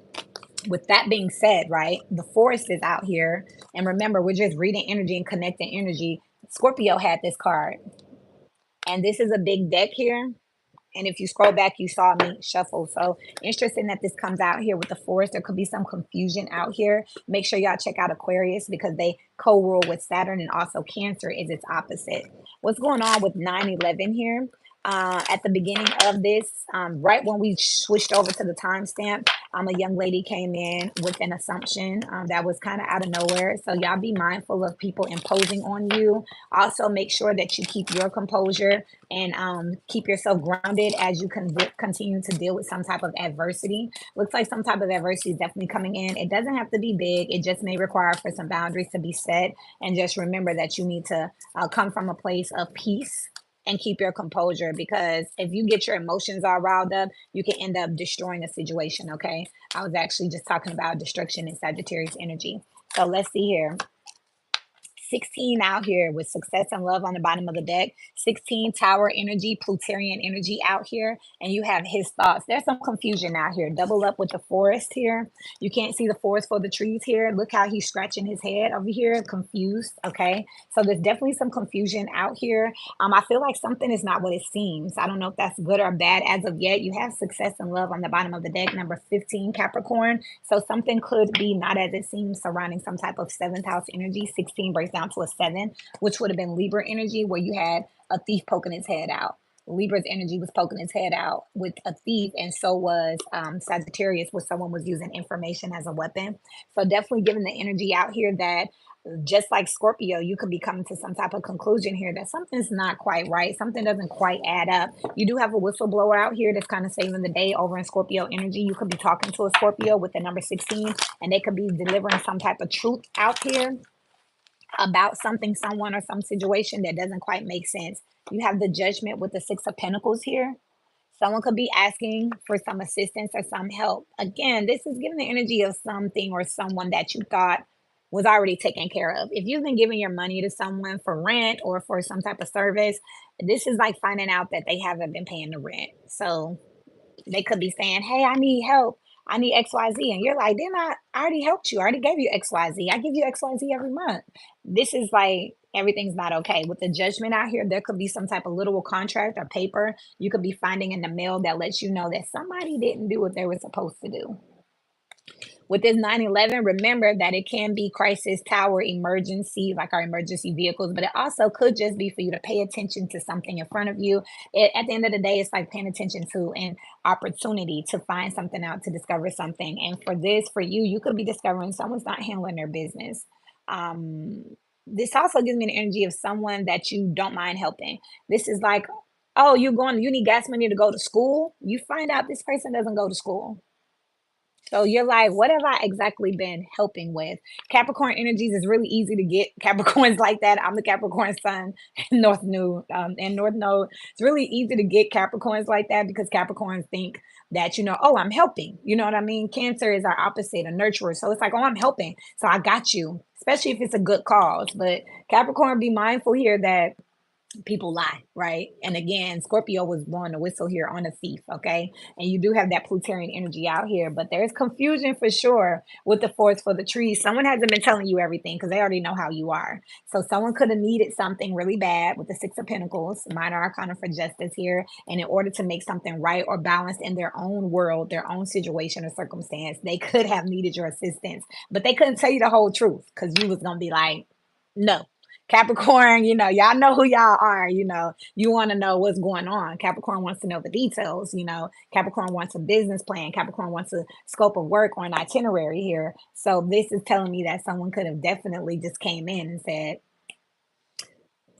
with that being said, right, the forest is out here. And remember, we're just reading energy and connecting energy. Scorpio had this card. And this is a big deck here. And if you scroll back, you saw me shuffle. So interesting that this comes out here with the forest. There could be some confusion out here. Make sure y'all check out Aquarius because they co-rule with Saturn, and also Cancer is its opposite. What's going on with 9/11 here? At the beginning of this, right when we switched over to the timestamp, a young lady came in with an assumption that was kind of out of nowhere. So y'all be mindful of people imposing on you. Also, make sure that you keep your composure and keep yourself grounded as you continue to deal with some type of adversity. Looks like some type of adversity is definitely coming in. It doesn't have to be big. It just may require for some boundaries to be set. And just remember that you need to come from a place of peace and keep your composure, because if you get your emotions all riled up, you can end up destroying a situation, okay? I was actually just talking about destruction in Sagittarius energy. So let's see here. 16 out here with success and love on the bottom of the deck. 16 tower energy, Plutonian energy out here. And you have his thoughts. There's some confusion out here. Double up with the forest here. You can't see the forest for the trees here. Look how he's scratching his head over here, confused. Okay. So there's definitely some confusion out here. I feel like something is not what it seems. I don't know if that's good or bad as of yet. You have success and love on the bottom of the deck, number 15, Capricorn. So something could be not as it seems surrounding some type of seventh house energy. 16 breaks down to a 7, which would have been Libra energy, where you had a thief poking his head out. Libra's energy was poking his head out with a thief, and so was Sagittarius, where someone was using information as a weapon. So definitely giving the energy out here that just like Scorpio, you could be coming to some type of conclusion here that something's not quite right. Something doesn't quite add up. You do have a whistleblower out here that's kind of saving the day over in Scorpio energy. You could be talking to a Scorpio with the number 16, and they could be delivering some type of truth out here about something, someone, or some situation that doesn't quite make sense. You have the Judgment with the 6 of Pentacles here. Someone could be asking for some assistance or some help. Again, this is giving the energy of something or someone that you thought was already taken care of. If you've been giving your money to someone for rent or for some type of service, this is like finding out that they haven't been paying the rent. So they could be saying, "Hey, I need help. I need XYZ." And you're like, "Didn't I already helped you? I already gave you XYZ. I give you XYZ every month." This is like everything's not okay. With the judgment out here, there could be some type of literal contract or paper you could be finding in the mail that lets you know that somebody didn't do what they were supposed to do. With this 911, remember that it can be crisis tower emergency, like our emergency vehicles, but it also could just be for you to pay attention to something in front of you. At the end of the day, it's like paying attention to an opportunity to find something out, to discover something. And for this, for you, you could be discovering someone's not handling their business. Um, this also gives me the energy of someone that you don't mind helping. This is like, oh, you need gas money to go to school. You find out this person doesn't go to school, so you're like, what have I exactly been helping with? Capricorn energies is really easy to get Capricorns like that. I'm the Capricorn sun in North New and North Node. It's really easy to get Capricorns like that because Capricorns think that, oh, I'm helping. You know what I mean? Cancer is our opposite, a nurturer. So it's like, oh, I'm helping. So I got you, especially if it's a good cause. But Capricorn, be mindful here that people lie, right? And again, Scorpio was blowing the whistle here on a thief, okay? And you do have that Plutonian energy out here, but there's confusion for sure with the forest for the trees. Someone hasn't been telling you everything because they already know how you are. So someone could have needed something really bad with the Six of Pentacles, minor arcana for justice here. And in order to make something right or balanced in their own world, their own situation or circumstance, they could have needed your assistance, but they couldn't tell you the whole truth because you was going to be like, no, Capricorn, y'all know who y'all are, you want to know what's going on. Capricorn wants to know the details, Capricorn wants a business plan. Capricorn wants a scope of work or an itinerary here. So this is telling me that someone could have definitely just came in and said,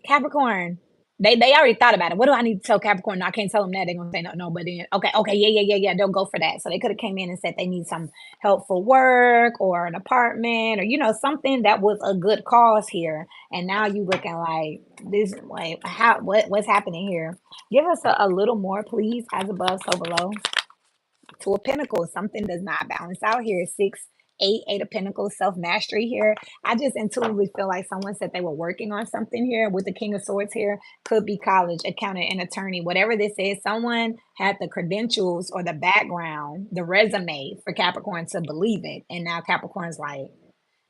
Capricorn. They already thought about it. What do I need to tell Capricorn? No, I can't tell them that. They're gonna say no, no. But then okay, yeah. They'll go for that. So they could have came in and said they need some help for work or an apartment or something that was a good cause here. And now you looking like this, like what's happening here? Give us a little more, please. As above, so below. Two of Pentacles. Something does not balance out here. Six, eight of Pentacles, self mastery here. I just intuitively feel like someone said they were working on something here with the King of Swords here. Could be college, accountant, and attorney. Whatever this is, someone had the credentials or the background, the resume for Capricorn to believe it. And now Capricorn's like,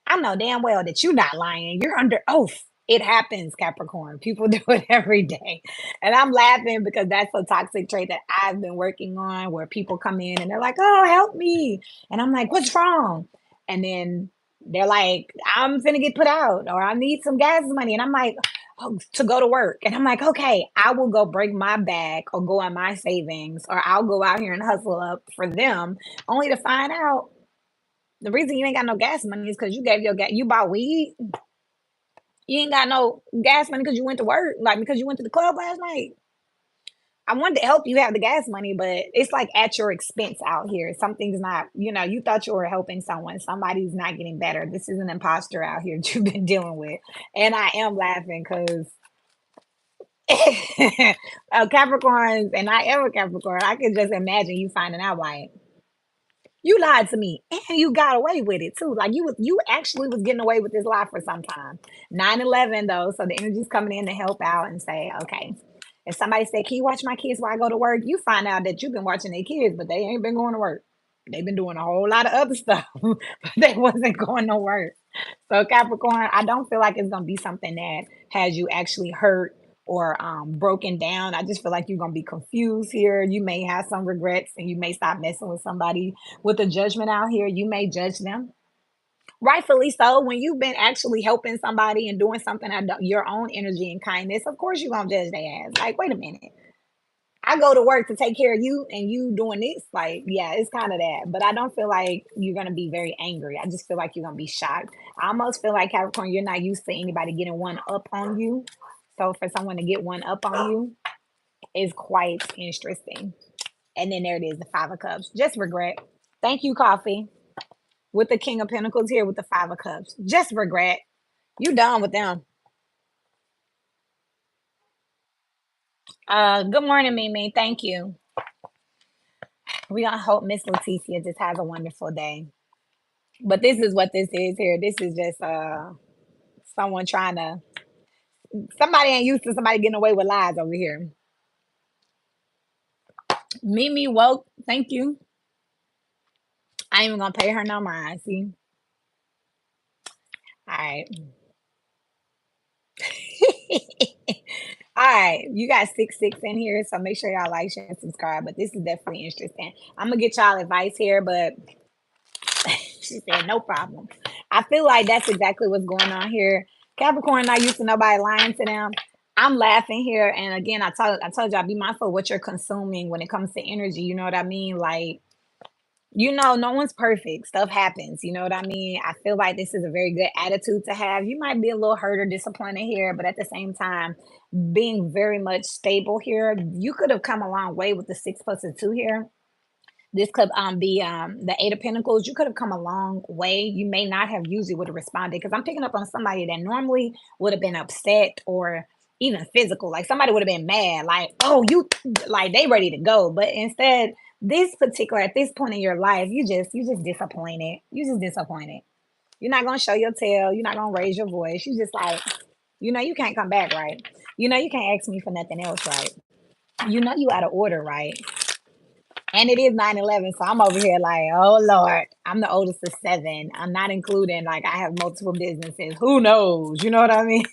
I know damn well that you're not lying. You're under oath. It happens, Capricorn. People do it every day. And I'm laughing because that's a toxic trait that I've been working on where people come in and they're like, oh, help me. And I'm like, what's wrong? And then they're like, I'm finna get put out or I need some gas money. And I'm like, oh, to go to work. And I'm like, okay, I will go break my back or go on my savings or I'll go out here and hustle up for them only to find out the reason you ain't got no gas money is because you gave your gas. You bought weed. You ain't got no gas money because you went to work, like because you went to the club last night. I wanted to help you have the gas money, but it's like at your expense out here. Something's not, you thought you were helping someone. Somebody's not getting better. This is an imposter out here that you've been dealing with. And I am laughing because Capricorns, and I am a Capricorn. I can just imagine you finding out like, you lied to me and you got away with it too. Like you actually was getting away with this lie for some time. 9/11 though, so the energy's coming in to help out and say, okay. If somebody said, can you watch my kids while I go to work? You find out that you've been watching their kids, but they ain't been going to work. They've been doing a whole lot of other stuff, but they wasn't going to work. So Capricorn, I don't feel like it's gonna be something that has you actually hurt or broken down. I just feel like you're gonna be confused here. You may have some regrets and you may stop messing with somebody with a judgment out here. You may judge them. Rightfully so. When you've been actually helping somebody and doing something out of your own energy and kindness, of course you're gonna judge their ass. Like, wait a minute. I go to work to take care of you and you doing this. Like, yeah, it's kind of that. But I don't feel like you're going to be very angry. I just feel like you're going to be shocked. I almost feel like Capricorn, you're not used to anybody getting one up on you. So for someone to get one up on you is quite interesting. And then there it is, the Five of Cups. Just regret. Thank you, Coffee. With the King of Pentacles here with the Five of Cups. Just regret. You done with them. Good morning, Mimi. Thank you. We gonna hope Miss Leticia just has a wonderful day. But this is what this is here. This is just someone trying to, somebody ain't used to somebody getting away with lies over here. Mimi woke, thank you. I ain't even gonna pay her no mind. See, all right. All right, you got 6 in here, so make sure y'all like, share, and subscribe. But this is definitely interesting. I'm gonna get y'all advice here, but she said no problem. I feel like that's exactly what's going on here. Capricorn not used to nobody lying to them. I'm laughing here, and again, I told y'all be mindful of what you're consuming when it comes to energy. You know what I mean? Like, no one's perfect. Stuff happens. You know what I mean? I feel like this is a very good attitude to have. You might be a little hurt or disappointed here, but at the same time, being very much stable here, you could have come a long way with the 6 plus a 2 here. This could be the 8 of Pentacles. You could have come a long way. You may not have usually would have responded because I'm picking up on somebody that normally would have been upset or even physical. Like somebody would have been mad, like, oh, you like they ready to go. But instead, this particular at this point in your life, you just disappointed. You just disappointed. You're not gonna show your tail. You're not gonna raise your voice. You just like, you can't come back, right? You can't ask me for nothing else, right? You out of order, right? And it is 9/11, so I'm over here like, oh Lord, I'm the oldest of seven. I'm not including like I have multiple businesses. Who knows? You know what I mean?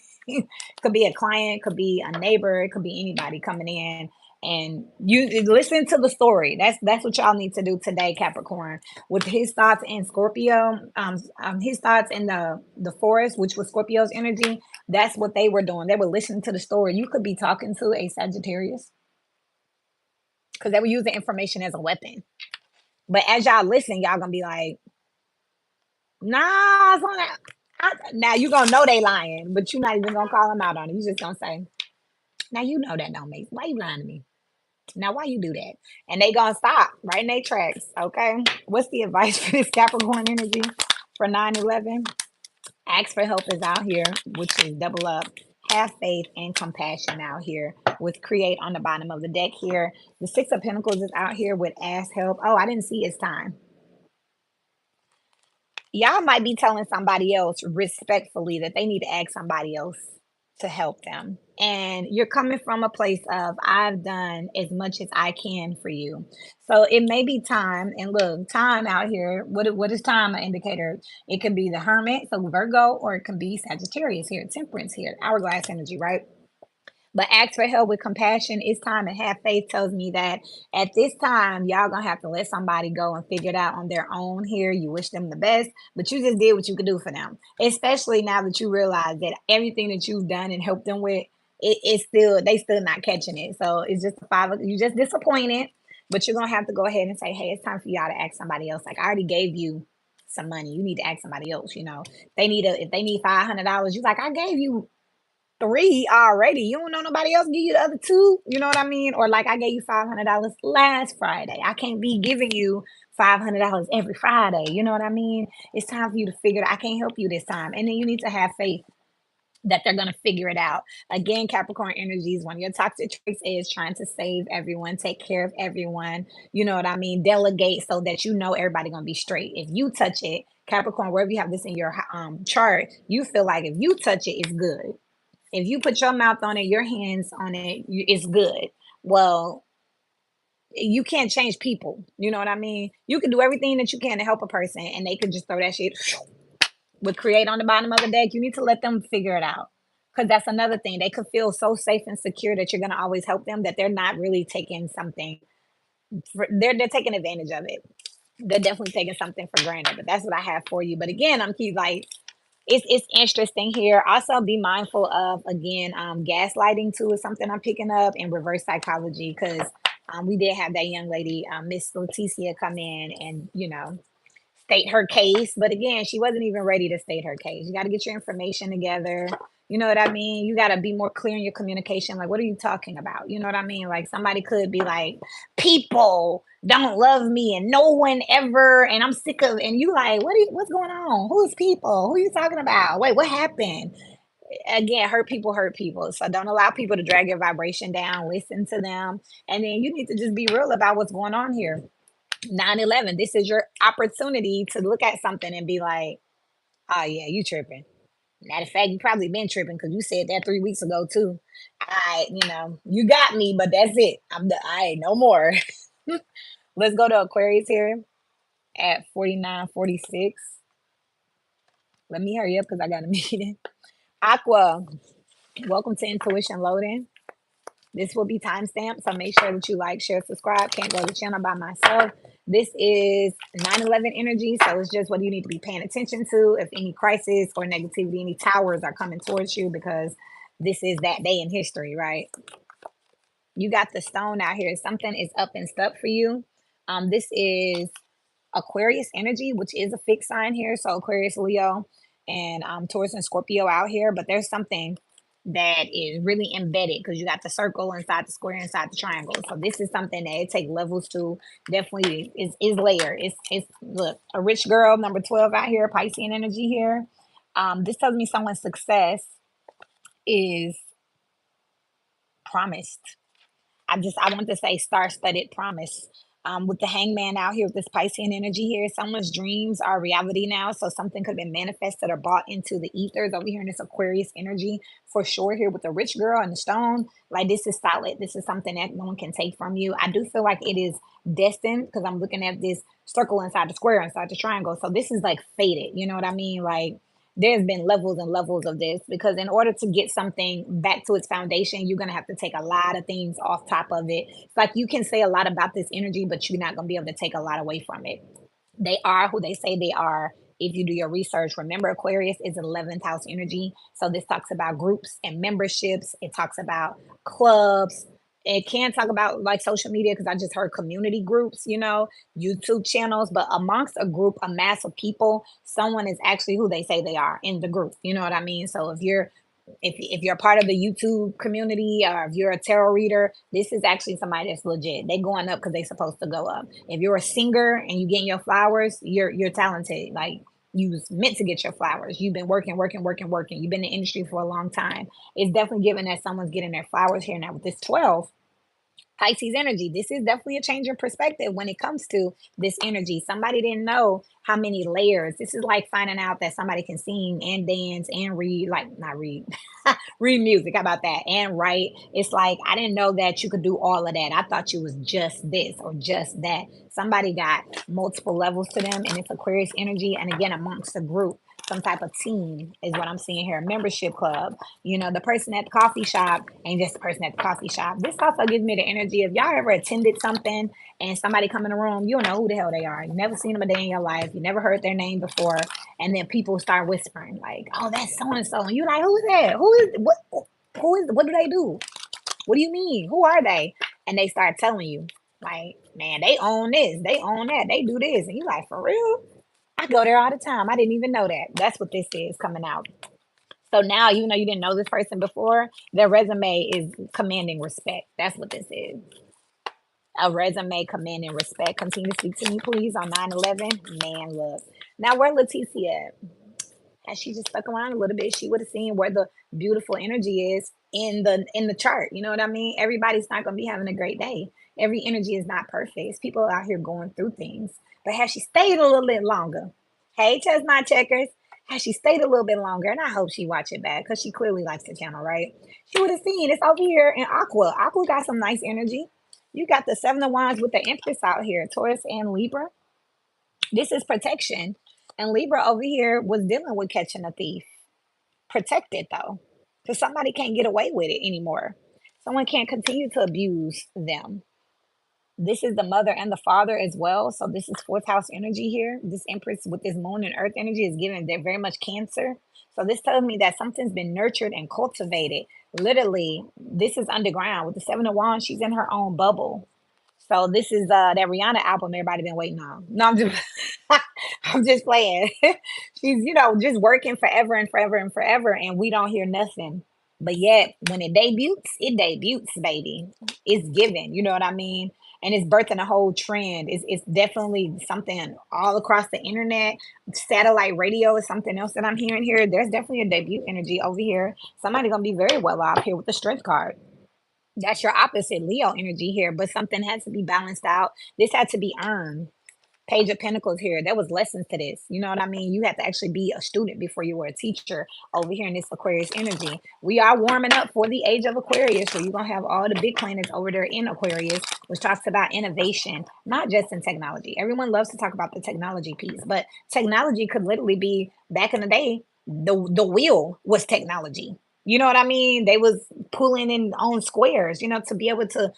Could be a client, could be a neighbor, it could be anybody coming in. And you listen to the story. That's what y'all need to do today, Capricorn. With his thoughts in Scorpio, his thoughts in the forest, which was Scorpio's energy. That's what they were doing. They were listening to the story. You could be talking to a Sagittarius because they were using information as a weapon. But as y'all listen, y'all gonna be like, nah, it's not now you gonna know they lying, but you're not even gonna call them out on it. You just gonna say, now you know that don't make, why you lying to me? Now why you do that? And they gonna stop right in their tracks. Okay. What's the advice for this Capricorn energy for 9/11? Ask for help is out here, which is double up. Have faith and compassion out here with create on the bottom of the deck here. The 6 of Pentacles is out here with ask help. Oh, I didn't see it's time. Y'all might be telling somebody else respectfully that they need to ask somebody else to help them. And you're coming from a place of, I've done as much as I can for you. So it may be time. And look, time out here, what is time an indicator? It can be the Hermit, so Virgo, or it can be Sagittarius here, Temperance here, hourglass energy, right? But ask for help with compassion. It's time, and have faith tells me that at this time, y'all gonna have to let somebody go and figure it out on their own here. You wish them the best, but you just did what you could do for them. Especially now that you realize that everything that you've done and helped them with, it's still they still not catching it. So it's just a five. You just disappointed, but you're gonna have to go ahead and say, hey, it's time for y'all to ask somebody else. Like I already gave you some money. You need to ask somebody else. If they need $500, you like I gave you three already. You don't know nobody else give you the other two. You know what I mean? Or like I gave you $500 last Friday. I can't be giving you $500 every Friday. You know what I mean? It's time for you to figure it out. I can't help you this time. And then you need to have faith that they're going to figure it out. Again, Capricorn energies, one of your toxic traits is trying to save everyone, take care of everyone. You know what I mean? Delegate so that you know everybody going to be straight. If you touch it, Capricorn, wherever you have this in your chart, you feel like if you touch it, it's good. If you put your mouth on it, your hands on it, it's good. Well, you can't change people. You know what I mean? You can do everything that you can to help a person, and they could just throw that shit with create on the bottom of the deck. You need to let them figure it out. Because that's another thing. They could feel so safe and secure that you're going to always help them that they're not really taking something. They're taking advantage of it. They're definitely taking something for granted. But that's what I have for you. But again, I'm keep like it's interesting here. Also, be mindful of again, gaslighting too is something I'm picking up in reverse psychology because we did have that young lady, Miss Leticia, come in and state her case, but again, she wasn't even ready to state her case. You got to get your information together. You know what I mean? You got to be more clear in your communication. Like, what are you talking about? You know what I mean? Like, somebody could be like, people don't love me and no one ever, and I'm sick of, and you like, what's going on? Who's people? Who are you talking about? Wait, what happened? Again, hurt people hurt people. So don't allow people to drag your vibration down. Listen to them. And then you need to just be real about what's going on here. 9/11. This is your opportunity to look at something and be like, oh yeah, you tripping. Matter of fact, you probably been tripping because you said that 3 weeks ago too. You got me, but that's it. I ain't no more. Let's go to Aquarius here at 49:46. Let me hurry up because I got a meeting. Aqua, welcome to Intuition Loading. This will be timestamped, so make sure that you like, share, subscribe. Can't grow the channel by myself. This is 9/11 energy, so it's just what you need to be paying attention to. If any crisis or negativity, any towers are coming towards you, because this is that day in history, right? You got the stone out here. Something is up and stuck for you. This is Aquarius energy, which is a fixed sign here. So Aquarius, Leo, and Taurus and Scorpio out here. But there's something that is really embedded because you got the circle inside the square, inside the triangle. So this is something that it takes levels to. Definitely is layered. It's look, a rich girl, number 12 out here, Piscean energy here. This tells me someone's success is promised. I want to say star-studded promise. With the hangman out here with this Piscean energy here, someone's dreams are reality now. So something could have been manifested or brought into the ethers over here in this Aquarius energy for sure here with the rich girl and the stone. Like this is solid. This is something that no one can take from you. I do feel like it is destined because I'm looking at this circle inside the square, inside the triangle. So this is like fated. You know what I mean? Like there's been levels and levels of this because in order to get something back to its foundation, you're going to have to take a lot of things off top of it. It's like you can say a lot about this energy, but you're not going to be able to take a lot away from it. They are who they say they are. If you do your research, remember Aquarius is 11th house energy. So this talks about groups and memberships. It talks about clubs. It can talk about like social media because I just heard community groups, YouTube channels, but amongst a group, a mass of people, someone is actually who they say they are in the group. You know what I mean? So if you're part of the YouTube community or if you're a tarot reader, this is actually somebody that's legit. They going up because they're supposed to go up. If you're a singer and you getting your flowers, you're talented. Like you was meant to get your flowers. You've been working, working, working, working. You've been in the industry for a long time. It's definitely given that someone's getting their flowers here now with this 12. Pisces energy. This is definitely a change in perspective when it comes to this energy. Somebody didn't know how many layers. This is like finding out that somebody can sing and dance and read, like not read, read music. How about that? And write. It's like I didn't know that you could do all of that. I thought you was just this or just that. Somebody got multiple levels to them, and it's Aquarius energy. And again, amongst a group, some type of team is what I'm seeing here. Membership club. The person at the coffee shop ain't just the person at the coffee shop. This also gives me the energy of y'all ever attended something and somebody come in the room, you don't know who the hell they are. You never seen them a day in your life. You never heard their name before. And then people start whispering like, oh, that's so-and-so. And you're like, who is that? What do they do? What do you mean? Who are they? And they start telling you like, man, they own this. They own that. They do this. And you like, for real? I go there all the time. I didn't even know that. That's what this is coming out. So now, even though you didn't know this person before, their resume is commanding respect. That's what this is. A resume commanding respect. Continue to speak to me, please, on 9/11. Man, look. Now, where Leticia at? Had she just stuck around a little bit, she would have seen where the beautiful energy is in the chart. You know what I mean? Everybody's not going to be having a great day. Every energy is not perfect. It's people out here going through things. But has she stayed a little bit longer? Hey, Chestnut Checkers. Has she stayed a little bit longer? And I hope she watch it back because she clearly likes the channel, right? She would have seen it's over here in Aqua. Aqua got some nice energy. You got the Seven of Wands with the Empress out here, Taurus and Libra. This is protection. And Libra over here was dealing with catching a thief. Protected though. Because somebody can't get away with it anymore. Someone can't continue to abuse them. This is the mother and the father as well. So this is fourth house energy here. This Empress with this moon and earth energy is giving they're very much Cancer. So this tells me that something's been nurtured and cultivated. Literally, this is underground. With the Seven of Wands, she's in her own bubble. So this is that Rihanna album everybody been waiting on. No, I'm just I'm just playing. She's, just working forever and forever and forever, and we don't hear nothing. But yet, when it debuts, baby. It's given. You know what I mean? And it's birthing a whole trend. It's definitely something all across the internet. Satellite radio is something else that I'm hearing here. There's definitely a debut energy over here. Somebody gonna be very well off here with the strength card. That's your opposite Leo energy here, but something has to be balanced out. This had to be earned. Page of Pentacles here. There was lessons to this. You know what I mean? You had to actually be a student before you were a teacher over here in this Aquarius energy. We are warming up for the age of Aquarius, where you're going to have all the big planets over there in Aquarius, which talks about innovation, not just in technology. Everyone loves to talk about the technology piece, but technology could literally be back in the day, the wheel was technology. You know what I mean? They was pulling in on squares, to be able to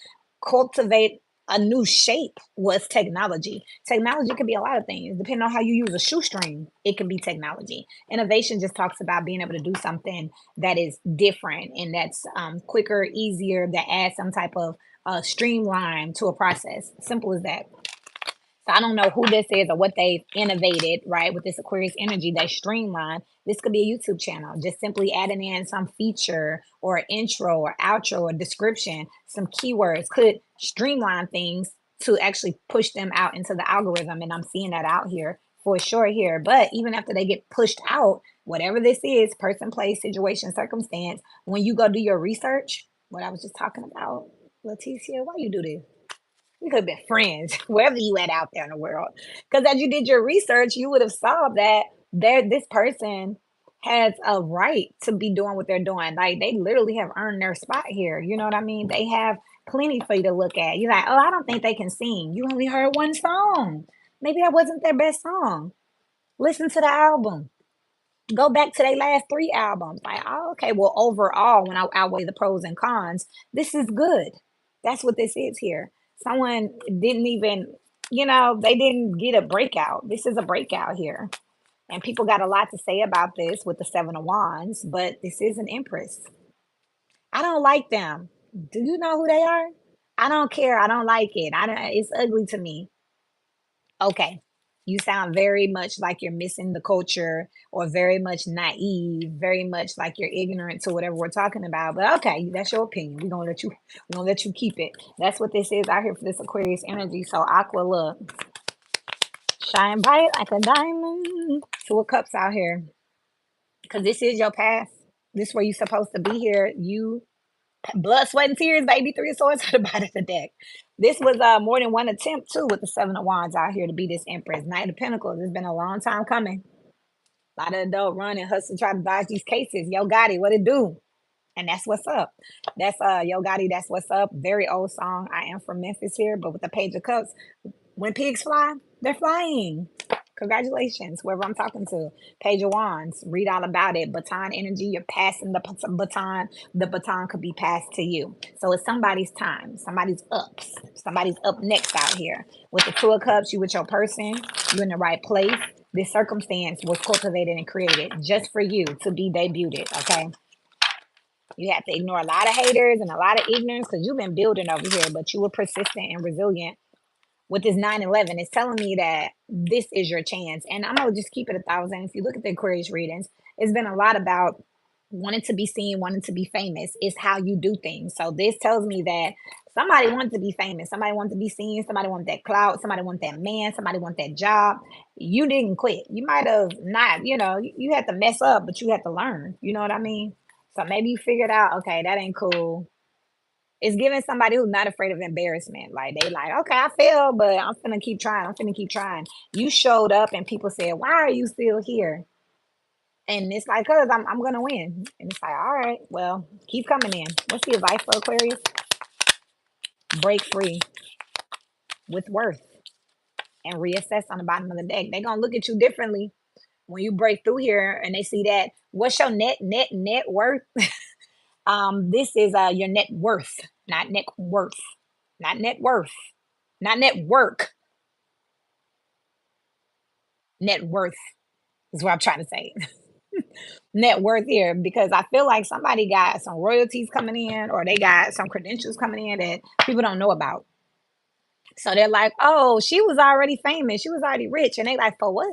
cultivate a new shape was technology. Technology can be a lot of things. Depending on how you use a shoestring, it can be technology. Innovation just talks about being able to do something that is different and that's quicker, easier, that adds some type of streamline to a process. Simple as that. So I don't know who this is or what they've innovated, right, with this Aquarius energy, they streamlined. This could be a YouTube channel, just simply adding in some feature or intro or outro or description, some keywords could streamline things to actually push them out into the algorithm. And I'm seeing that out here for sure here. But even after they get pushed out, whatever this is, person, place, situation, circumstance, when you go do your research, what I was just talking about, Leticia, why you do this? We could have been friends wherever you at out there in the world. Because as you did your research, you would have saw that this person has a right to be doing what they're doing. Like they literally have earned their spot here. You know what I mean? They have plenty for you to look at. You're like, oh, I don't think they can sing. You only heard one song. Maybe that wasn't their best song. Listen to the album. Go back to their last three albums. Like, oh, okay. Well, overall, when I outweigh the pros and cons, this is good. That's what this is here. Someone didn't even, they didn't get a breakout. This is a breakout here. And people got a lot to say about this with the Seven of Wands, but this is an Empress. I don't like them. Do you know who they are? I don't care. I don't like it. I don't. It's ugly to me. Okay. You sound very much like you're missing the culture or very much naive, very much like you're ignorant to whatever we're talking about. But okay, that's your opinion. We're gonna let you keep it. That's what this is out here for this Aquarius energy. So Aqua, look, shine bright like a diamond. Two of Cups out here. Cause this is your path. This is where you're supposed to be here. You blood, sweat, and tears, baby. Three of Swords at the bottom of the deck. This was more than one attempt too with the Seven of Wands out here to be this Empress. Knight of Pentacles. It's been a long time coming. A lot of adult run and hustle try to dodge these cases. Yo Gotti, what it do? And that's what's up. That's Yo Gotti, that's what's up. Very old song. I am from Memphis here, but with the Page of Cups, when pigs fly, they're flying. Congratulations, whoever I'm talking to. Page of Wands, read all about it. Baton energy, you're passing the baton. The baton could be passed to you. So it's somebody's time. Somebody's up. Somebody's up next out here. With the Two of Cups, you with your person. You're in the right place. This circumstance was cultivated and created just for you to be debuted, okay? You have to ignore a lot of haters and a lot of ignorance because you've been building over here, but you were persistent and resilient with this 9/11. It's telling me that this is your chance. And I'm gonna just keep it 1,000. If you look at the Aquarius readings, it's been a lot about wanting to be seen, wanting to be famous. It's how you do things. So this tells me that somebody wanted to be famous, somebody wanted to be seen, somebody wanted that clout, somebody wanted that man, somebody wanted that job. You didn't quit. You might have not, you had to mess up, but you had to learn. You know what I mean? So maybe you figured out, okay, that ain't cool. It's giving somebody who's not afraid of embarrassment. Like they like, okay, I failed, but I'm gonna keep trying. I'm gonna keep trying. You showed up and people said, why are you still here? And it's like, cause I'm gonna win. And it's like, all right, well, keep coming in. What's the advice for Aquarius? Break free with worth and reassess on the bottom of the deck. They're gonna look at you differently when you break through here and they see that. What's your net worth? This is your net worth, not net worth, not net worth, not network. Net worth is what I'm trying to say. Net worth here because I feel like somebody got some royalties coming in or they got some credentials coming in that people don't know about. So they're like, oh, she was already famous. She was already rich. And they like, for what?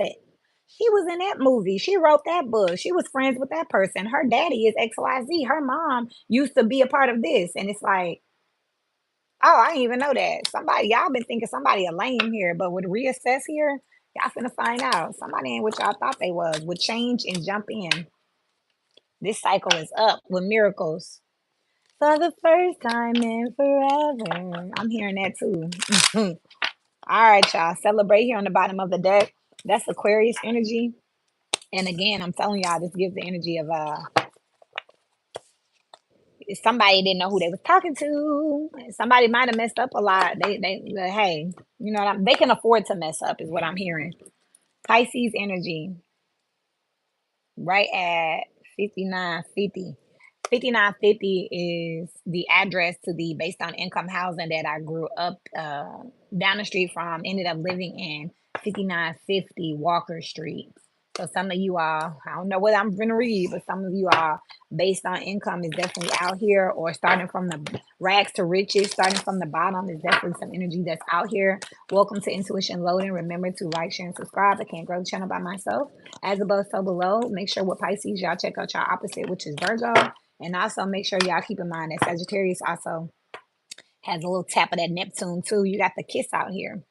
She was in that movie. She wrote that book. She was friends with that person. Her daddy is XYZ. Her mom used to be a part of this. And it's like, oh, I didn't even know that. Somebody, y'all been thinking somebody a lame here, but with reassess here, y'all finna find out. Somebody ain't what y'all thought they was. Would change and jump in. This cycle is up with miracles. For the first time in forever. I'm hearing that too. All right, y'all. Celebrate here on the bottom of the deck. That's Aquarius energy. And again, I'm telling y'all, this gives the energy of somebody didn't know who they was talking to. Somebody might have messed up a lot. Hey, you know what they can afford to mess up is what I'm hearing. Pisces energy, right at 5950. 5950 is the address to the based on income housing that I grew up down the street from, ended up living in 5950 Walker Street. So some of you are, I don't know what I'm going to read, but some of you are based on income is definitely out here, or starting from the rags to riches, starting from the bottom is definitely some energy that's out here. Welcome to Intuition Loading. Remember to like, share, and subscribe. I can't grow the channel by myself. As above, so below. Make sure with Pisces, y'all check out y'all opposite, which is Virgo. And also make sure y'all keep in mind that Sagittarius also has a little tap of that Neptune too. You got the kiss out here.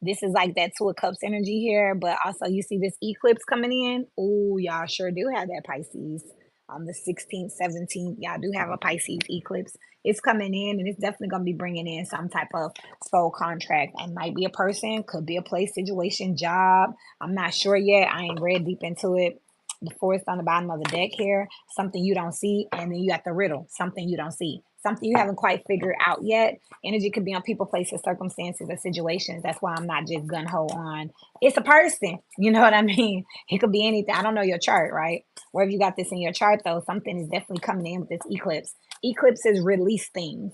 This is like that Two of Cups energy here, but also you see this eclipse coming in. Oh, y'all sure do have that Pisces. On the 16th, 17th, y'all do have a Pisces eclipse. It's coming in, and it's definitely going to be bringing in some type of soul contract. It might be a person, could be a place, situation, job. I'm not sure yet. I ain't read deep into it. The forest on the bottom of the deck here, something you don't see, and then you got the riddle, something you don't see, something you haven't quite figured out yet. Energy could be on people, places, circumstances, or situations. That's why I'm not just gun ho on it's a person. You know what I mean? It could be anything. I don't know your chart, right? Wherever you got this in your chart, though, something is definitely coming in with this eclipse. Eclipses release things.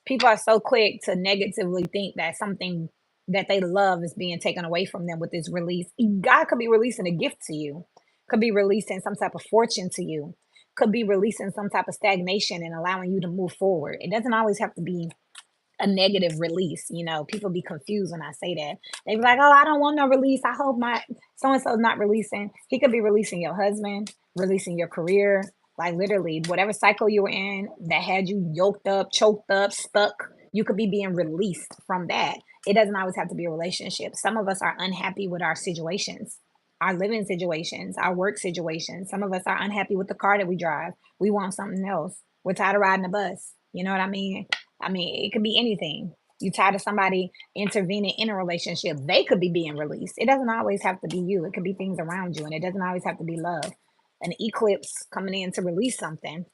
People are so quick to negatively think that something that they love is being taken away from them with this release. God could be releasing a gift to you, could be releasing some type of fortune to you, could be releasing some type of stagnation and allowing you to move forward. It doesn't always have to be a negative release. You know, people be confused when I say that. They be like, oh, I don't want no release. I hope my so and so's not releasing. He could be releasing your husband, releasing your career, like literally whatever cycle you were in that had you yoked up, choked up, stuck. You could be being released from that. It doesn't always have to be a relationship. Some of us are unhappy with our situations, our living situations, our work situations. Some of us are unhappy with the car that we drive. We want something else. We're tired of riding the bus. You know what I mean? I mean, it could be anything. You tired of somebody intervening in a relationship, they could be being released. It doesn't always have to be you. It could be things around you, and it doesn't always have to be love. An eclipse coming in to release something,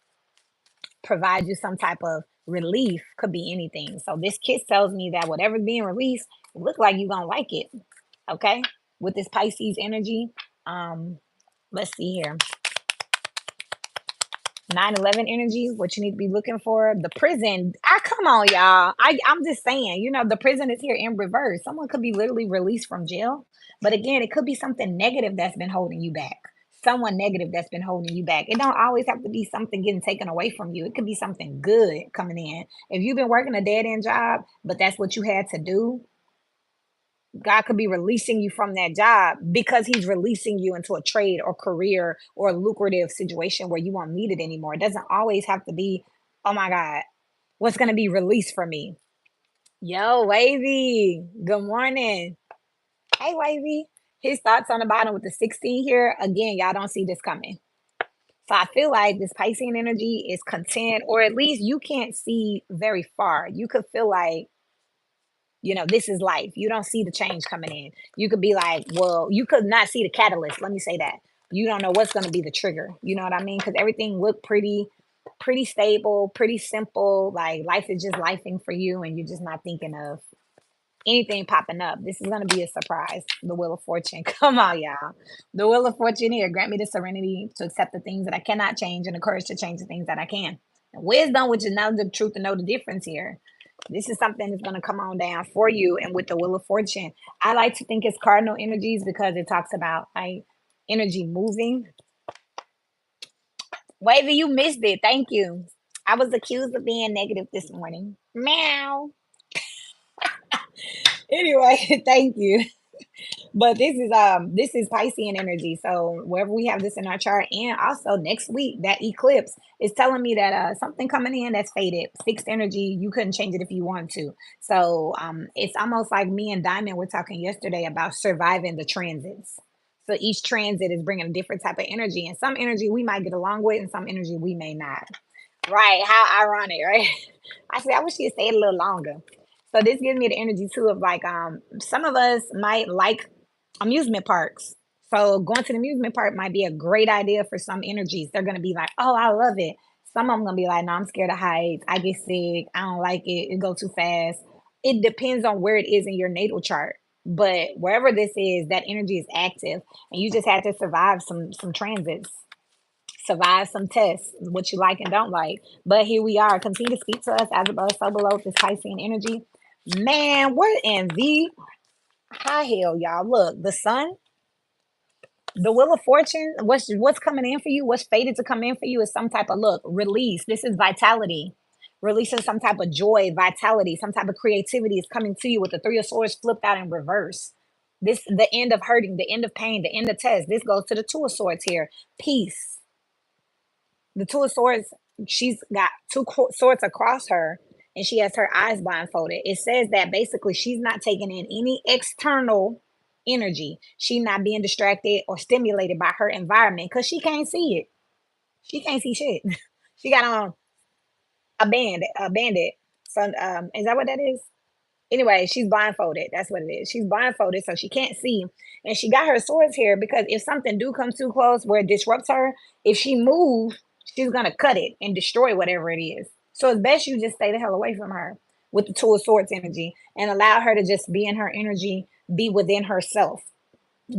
provide you some type of relief, could be anything. So this kiss tells me that whatever's being released, it looks like you're gonna like it. Okay, with this Pisces energy. Let's see here. 9/11 energy, what you need to be looking for. The prison. Come on, y'all. I'm just saying, you know, the prison is here in reverse. Someone could be literally released from jail. But again, it could be something negative that's been holding you back. Someone negative that's been holding you back. It don't always have to be something getting taken away from you. It could be something good coming in. If you've been working a dead end job, but that's what you had to do, God could be releasing you from that job because he's releasing you into a trade or career or a lucrative situation where you won't need it anymore. It doesn't always have to be, oh my God, what's going to be released for me? Yo, Wavy, good morning. Hey, Wavy. His thoughts on the bottom with the 16 here. Again, y'all don't see this coming. So I feel like this Piscean energy is content, or at least you can't see very far. You could feel like, you know, this is life. You don't see the change coming in. You could be like, well, you could not see the catalyst. Let me say that. You don't know what's going to be the trigger. You know what I mean? Because everything looked pretty stable, pretty simple. Like life is just lifing for you, and you're just not thinking of anything popping up. This is going to be a surprise. The Wheel of Fortune. Come on, y'all. The Wheel of Fortune here. Grant me the serenity to accept the things that I cannot change and the courage to change the things that I can. And wisdom, which is knowing the truth and know the difference here. This is something that's going to come on down for you. And with the Wheel of Fortune, I like to think it's cardinal energies because it talks about like energy moving. Wavy, you missed it. Thank you. I was accused of being negative this morning. Meow. Anyway, thank you. But this is Piscean energy. So wherever we have this in our chart, and also next week that eclipse is telling me that something coming in that's faded, fixed energy. You couldn't change it if you want to. So it's almost like me and Diamond were talking yesterday about surviving the transits. So each transit is bringing a different type of energy, and some energy we might get along with, and some energy we may not. Right. How ironic, right? I said, I wish you stayed a little longer. So this gives me the energy too of like some of us might like amusement parks. So going to the amusement park might be a great idea for some energies. They're gonna be like, oh, I love it. Some of them gonna be like, no, I'm scared of heights. I get sick. I don't like it. It goes too fast. It depends on where it is in your natal chart. But wherever this is, that energy is active, and you just have to survive some transits, survive some tests, what you like and don't like. But here we are. Continue to speak to us as above, so below with this Piscean energy. Man, what in the high hell, y'all? Look, the sun, the wheel of fortune, what's coming in for you, what's fated to come in for you is some type of look, release. This is vitality. Releasing some type of joy, vitality, some type of creativity is coming to you with the three of swords flipped out in reverse. This the end of hurting, the end of pain, the end of test. This goes to the two of swords here. Peace. The two of swords, she's got two swords across her and she has her eyes blindfolded. It says that basically she's not taking in any external energy. She's not being distracted or stimulated by her environment because she can't see it. She can't see shit. She got on a bandit. So is that what that is? Anyway, she's blindfolded. That's what it is. She's blindfolded, so she can't see. And she got her swords here because if something do come too close where it disrupts her, if she moves, she's gonna cut it and destroy whatever it is. So it's best you just stay the hell away from her with the two of swords energy and allow her to just be in her energy, be within herself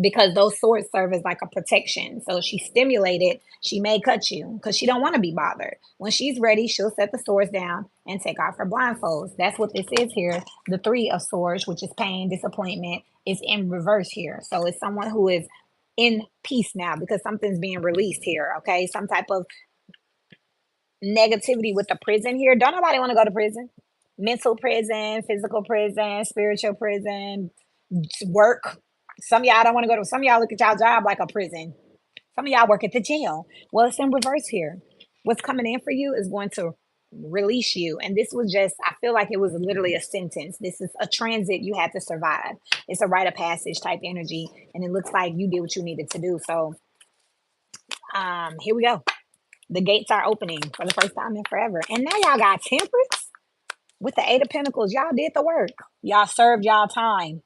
because those swords serve as like a protection. So she's stimulated, she may cut you because she don't want to be bothered. When she's ready, she'll set the swords down and take off her blindfolds. That's what this is here. The three of swords, which is pain, disappointment, is in reverse here. So it's someone who is in peace now because something's being released here. Okay, some type of negativity with the prison here. Don't nobody want to go to prison. Mental prison, physical prison, spiritual prison, work. Some of y'all don't want to go to, some of y'all look at y'all job like a prison. Some of y'all work at the jail. Well, it's in reverse here. What's coming in for you is going to release you. And this was just, I feel like it was literally a sentence. This is a transit you had to survive. It's a rite of passage type energy. And it looks like you did what you needed to do. So here we go. The gates are opening for the first time in forever. And now y'all got temperance with the Eight of Pentacles. Y'all did the work. Y'all served y'all time.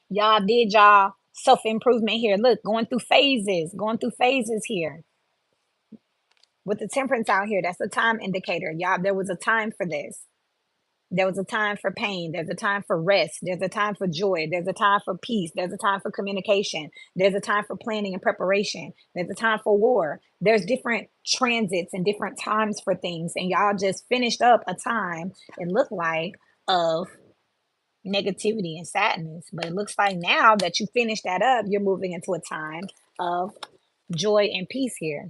Y'all did y'all self improvement here. Look, going through phases here. With the temperance out here, that's a time indicator. Y'all, there was a time for this. There was a time for pain. There's a time for rest. There's a time for joy. There's a time for peace. There's a time for communication. There's a time for planning and preparation. There's a time for war. There's different transits and different times for things. And y'all just finished up a time, it looked like, of negativity and sadness. But it looks like now that you finished that up, you're moving into a time of joy and peace here.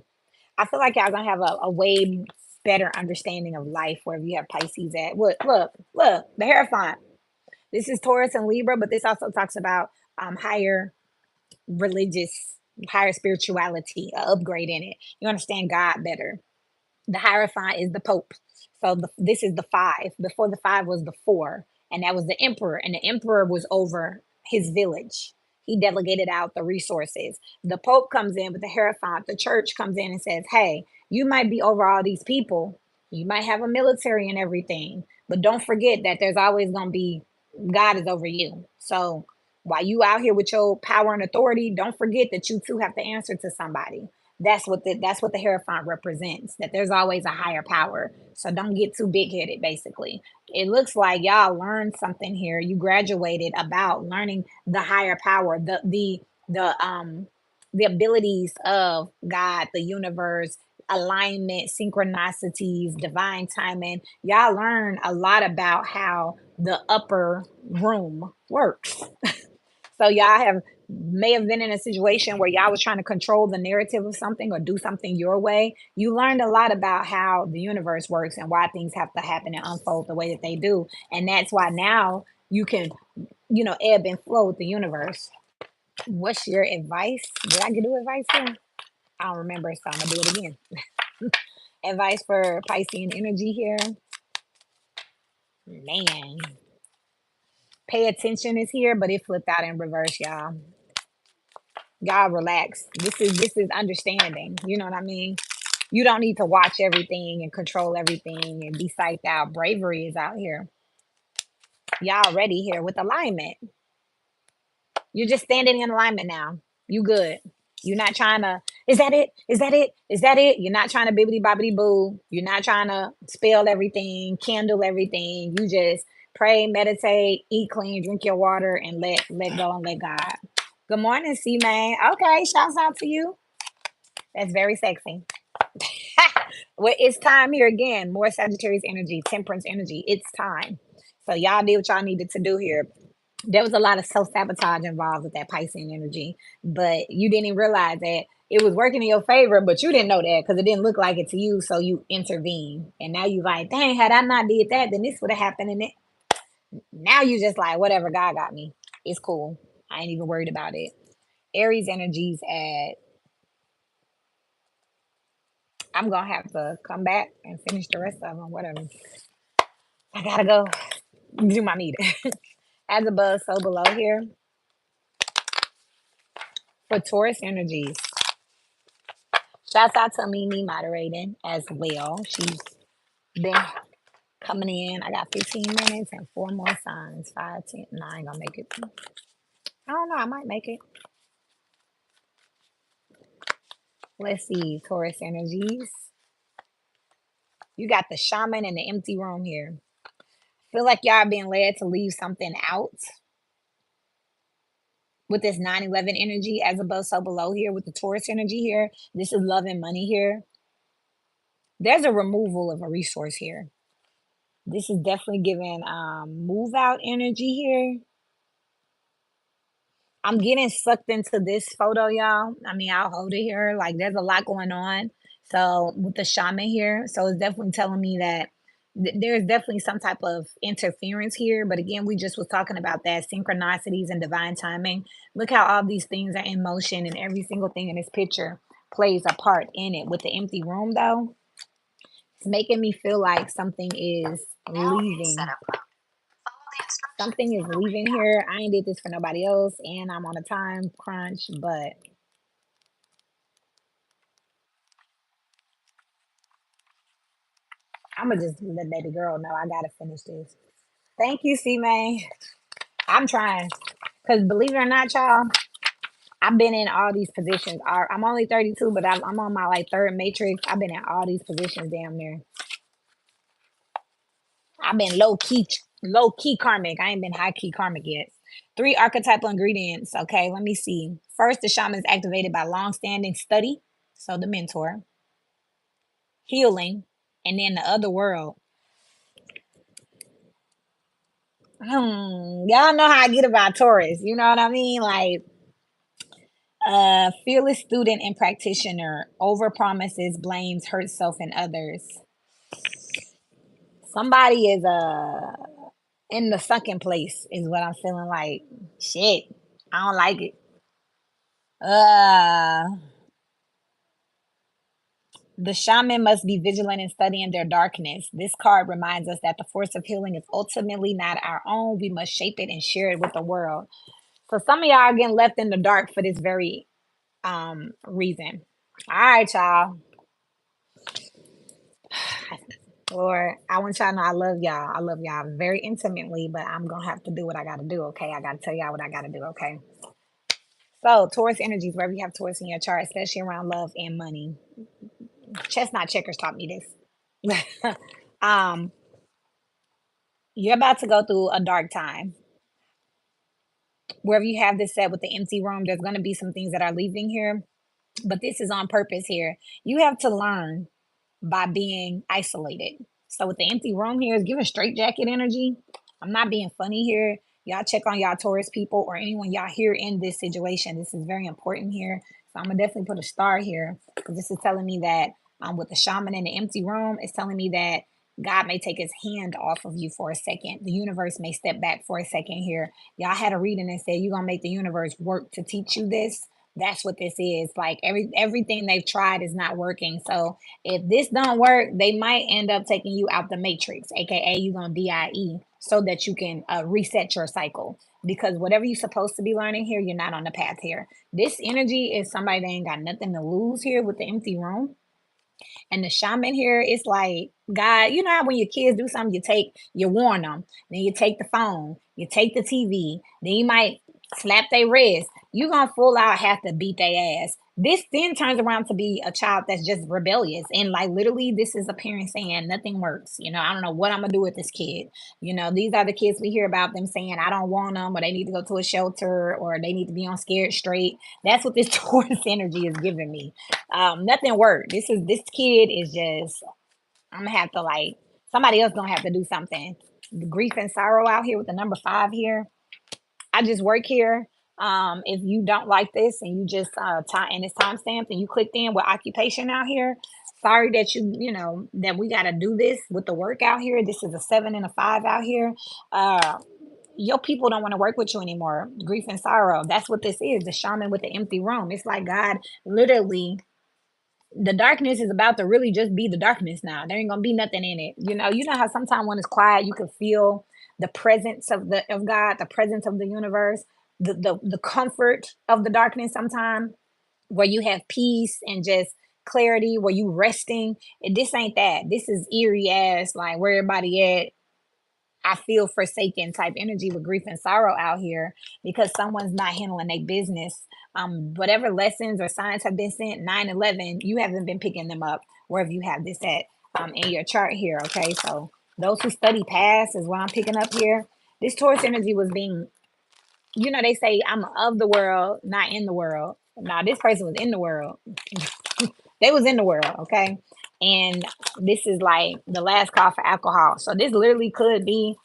I feel like y'all gonna have a way better understanding of life wherever you have Pisces at. Look, the Hierophant. This is Taurus and Libra, but this also talks about higher religious, higher spirituality, upgrade in it. You understand God better. The Hierophant is the Pope. So this is the five. Before the five was the four, and that was the Emperor, and the Emperor was over his village. He delegated out the resources. The Pope comes in with the Hierophant. The church comes in and says, hey, you might be over all these people. You might have a military and everything, but don't forget that there's always going to be God is over you. So while you out here with your power and authority, don't forget that you too have to answer to somebody. That's what the Hierophant represents. That there's always a higher power. So don't get too big headed. Basically, it looks like y'all learned something here. You graduated about learning the higher power, the abilities of God, the universe, alignment, synchronicities, divine timing. Y'all learn a lot about how the upper room works. So y'all may have been in a situation where y'all was trying to control the narrative of something or do something your way. You learned a lot about how the universe works and why things have to happen and unfold the way that they do. And that's why now you can, ebb and flow with the universe. What's your advice? Did I give you advice here? I don't remember, so I'm gonna do it again. Advice for Piscean energy here. Man, pay attention is here, but it flipped out in reverse, y'all. Y'all relax. This is understanding. You know what I mean? You don't need to watch everything and control everything and be psyched out. Bravery is out here. Y'all ready here with alignment. You're just standing in alignment now. You good. You're not trying to, is that it? Is that it? Is that it? You're not trying to bibbity bobbity boo. You're not trying to spell everything, candle everything. You just pray, meditate, eat clean, drink your water, and let go and let God. Good morning, C man. Okay, shouts out to you. That's very sexy. Well, it's time here again. More Sagittarius energy, temperance energy. It's time. So y'all did what y'all needed to do here. There was a lot of self sabotage involved with that Piscean energy, but you didn't even realize that it was working in your favor, but you didn't know that because it didn't look like it to you. So you intervene, and now you like, dang, had I not did that, then this would have happened. And it now you just like, whatever, God got me. It's cool. I ain't even worried about it. Aries energies at. I'm gonna have to come back and finish the rest of them. Whatever. I gotta go do my meeting. As above, so below here for Taurus energies. Shouts out to Mimi moderating as well. She's been coming in. I got 15 minutes and four more signs. 5, 10. No, I ain't gonna make it. I don't know. I might make it. Let's see. Taurus energies. You got the shaman and the empty room here. Feel like y'all being led to leave something out with this 9/11 energy as above, so below here with the Taurus energy here. This is love and money here. There's a removal of a resource here. This is definitely giving move out energy here. I'm getting sucked into this photo, y'all. I mean, I'll hold it here. Like, there's a lot going on. So, with the shaman here, so it's definitely telling me that there's definitely some type of interference here. But again, we just was talking about that synchronicities and divine timing. Look how all these things are in motion, and every single thing in this picture plays a part in it. With the empty room, though, it's making me feel like something is leaving. Something is leaving here. I ain't did this for nobody else, and I'm on a time crunch, but I'm gonna just let baby girl know I gotta finish this. Thank you, C man. I'm trying, cause believe it or not, y'all, I've been in all these positions. I'm only 32, but I'm on my like third matrix. I've been in all these positions damn near. I've been low key karmic. I ain't been high key karmic yet. 3 archetypal ingredients. Okay, let me see. First, the shaman is activated by long-standing study, so the mentor, healing, and then the other world. Y'all know how I get about Taurus. You know what I mean? Like, fearless student and practitioner, over promises, blames, hurts self and others. Somebody is in the sunken place is what I'm feeling like. Shit. I don't like it. Uh the shaman must be vigilant in studying their darkness. This card reminds us that the force of healing is ultimately not our own. We must shape it and share it with the world. So some of y'all are getting left in the dark for this very reason. All right, y'all. Lord, I want y'all to know I love y'all. I love y'all very intimately, but I'm gonna have to do what I gotta do, okay? I gotta tell y'all what I gotta do, okay? So Taurus energies, wherever you have Taurus in your chart, especially around love and money. Chestnut checkers taught me this. um, you're about to go through a dark time. Wherever you have this set with the empty room, there's gonna be some things that are leaving here, but this is on purpose here. You have to learn by being isolated. So with the empty room here is giving straight jacket energy. I'm not being funny here. Y'all check on y'all Taurus people or anyone y'all here in this situation. This is very important here. So I'm gonna definitely put a star here because this is telling me that with the shaman in the empty room, it's telling me that God may take his hand off of you for a second. The universe may step back for a second here. Y'all had a reading and said you're gonna make the universe work to teach you this. That's what this is. Like everything they've tried is not working. So if this don't work, they might end up taking you out the matrix, aka you gonna DIE, so that you can reset your cycle. Because whatever you're supposed to be learning here, you're not on the path here. This energy is somebody that ain't got nothing to lose here with the empty room. And the shaman here is like, God, you know how when your kids do something, you warn them, then you take the phone, you take the TV, then you might slap their wrist. You gonna full out have to beat their ass. This then turns around to be a child that's just rebellious. And like literally, this is a parent saying nothing works. I don't know what I'm gonna do with this kid. These are the kids we hear about them saying, I don't want them, or they need to go to a shelter, or they need to be on Scared Straight. That's what this Taurus energy is giving me. Nothing worked. This kid is just, I'm gonna have to like, somebody else gonna have to do something. The grief and sorrow out here with the number 5 here. I just work here. If you don't like this and you just time and it's time stamped and you clicked in with occupation out here, sorry that that we got to do this with the work out here. This is a 7 and a 5 out here. Uh, your people don't want to work with you anymore. Grief and sorrow. That's what this is. The shaman with the empty room. It's like God literally, the darkness is about to really just be the darkness now. There ain't gonna be nothing in it. You know how sometimes when it's quiet, you can feel the presence of God, the presence of the universe, the comfort of the darkness sometimes, where you have peace and just clarity, where you resting. And this ain't that. This is eerie ass, like where everybody at. I feel forsaken type energy with grief and sorrow out here because someone's not handling their business. Whatever lessons or signs have been sent, 9/11, you haven't been picking them up wherever you have this at in your chart here. Okay, so those who study past is what I'm picking up here. This Taurus energy was being, they say I'm of the world, not in the world. Now this person was in the world. They was in the world, okay? And this is like the last call for alcohol. So this literally could be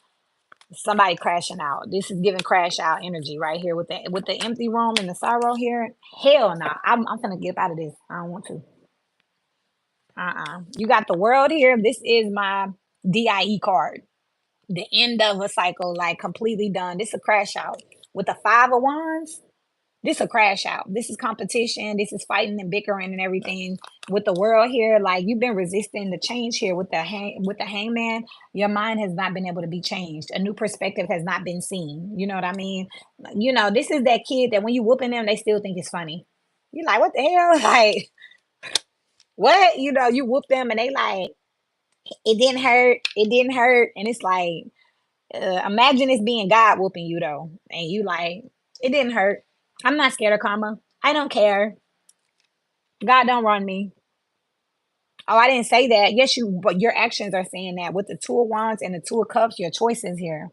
somebody crashing out. This is giving crash out energy right here with the empty room and the sorrow here. Hell no. I'm gonna get out of this. I don't want to. You got the world here. This is my DIE card. The end of a cycle, like completely done. This is a crash out. With the 5 of Wands, this a crash out. This is competition. This is fighting and bickering and everything with the world here. Like you've been resisting the change here with the hangman. Your mind has not been able to be changed. A new perspective has not been seen. You know what I mean? This is that kid that when you whooping them, they still think it's funny. You're like, what the hell? Like, what? You whoop them and they like, it didn't hurt. It didn't hurt. And it's like, imagine it's being God whooping you though. And you like, it didn't hurt. I'm not scared of karma. I don't care. God don't run me. Oh, I didn't say that. Yes, but your actions are saying that. With the 2 of Wands and the 2 of Cups, your choices here.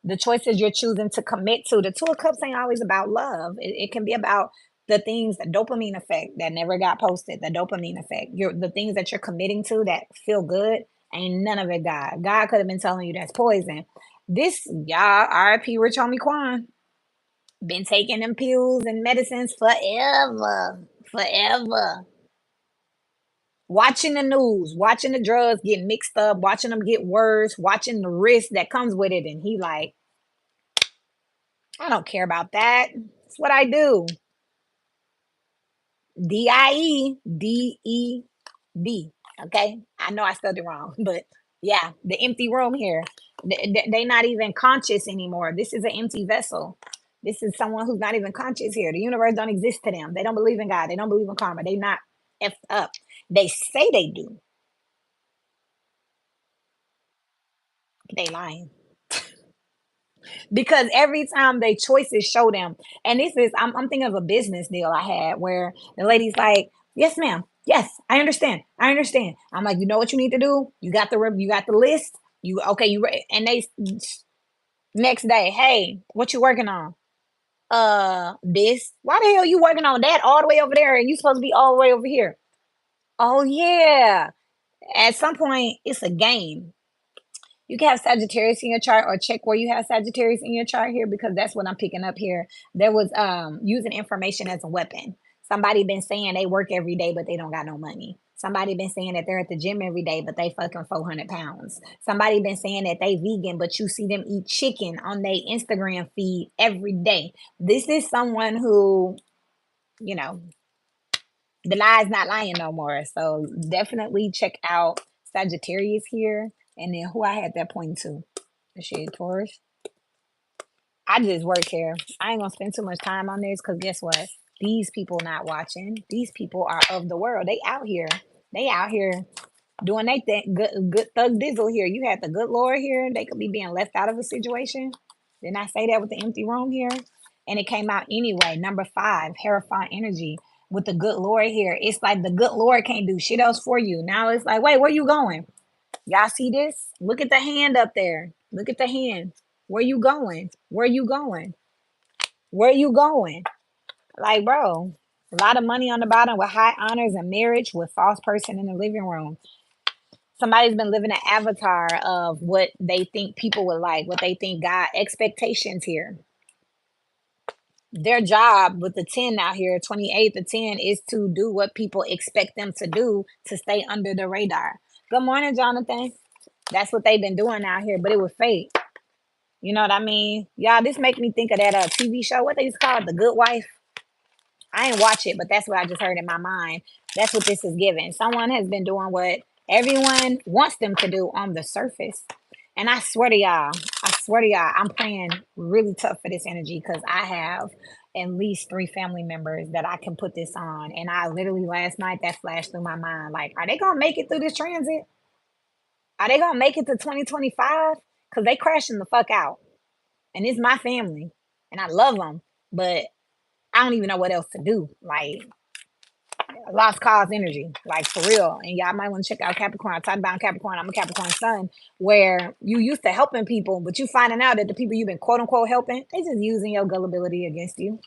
The choices you're choosing to commit to. The 2 of Cups ain't always about love. It can be about the things, the dopamine effect that never got posted, the dopamine effect. The things that you're committing to that feel good, ain't none of it God. God could have been telling you that's poison. This, y'all, RIP Rich Homie Quan. Been taking them pills and medicines forever. Forever. Watching the news, watching the drugs get mixed up, watching them get worse, watching the risk that comes with it. And he like, I don't care about that. It's what I do. DIE, DED. Okay. I know I spelled it wrong, but yeah, the empty room here. They not even conscious anymore. This is an empty vessel. This is someone who's not even conscious here. The universe don't exist to them. They don't believe in God. They don't believe in karma. They not effed up. They say they do. They lying. Because every time they choices show them, and this is, I'm thinking of a business deal I had where the lady's like, yes, ma'am. Yes, I understand. I understand. I'm like, you know what you need to do? You got the list. You okay? And they next day, hey, what you working on? This. Why the hell you working on that all the way over there, and you supposed to be all the way over here? Oh yeah. At some point, it's a game. You can have Sagittarius in your chart or check where you have Sagittarius in your chart here because that's what I'm picking up here. There was using information as a weapon. Somebody been saying they work every day, but they don't got no money. Somebody been saying that they're at the gym every day, but they fucking 400 pounds. Somebody been saying that they vegan, but you see them eat chicken on their Instagram feed every day. This is someone who, you know, the lie's not lying no more. So definitely check out Sagittarius here. And then who I had that point to. Shit, Taurus. I just work here. I ain't gonna spend too much time on this because guess what? These people not watching. These people are of the world. They out here. They out here doing they thing. Good thug dizzle here. You had the good Lord here. They could be being left out of a situation. Didn't I say that with the empty room here? And it came out anyway. Number five, Hierophant energy with the good Lord here. It's like the good Lord can't do shit else for you. Now it's like, wait, where you going? Y'all see this? Look at the hand up there. Look at the hand. Where you going? Where you going? Where you going? Like, bro, a lot of money on the bottom with high honors and marriage with false person in the living room. Somebody's been living an avatar of what they think people would like, what they think God expectations here. Their job with the 10 out here, 28 to 10, is to do what people expect them to do to stay under the radar. Good morning, Jonathan. That's what they've been doing out here, but it was fake. You know what I mean? Y'all, this make me think of that TV show. What they used to call it? The Good Wife. I ain't watch it, but that's what I just heard in my mind. That's what this is giving. Someone has been doing what everyone wants them to do on the surface. And I swear to y'all, I'm playing really tough for this energy because I have at least three family members that I can put this on. And I literally last night that flashed through my mind. Like, are they gonna make it through this transit? Are they gonna make it to 2025? Because they crashing the fuck out. And it's my family. And I love them. But I don't even know what else to do. Like, lost cause energy, like for real. And y'all might want to check out Capricorn. I talked about Capricorn. I'm a Capricorn sun, where you used to helping people, but you finding out that the people you've been quote unquote helping, they just using your gullibility against you.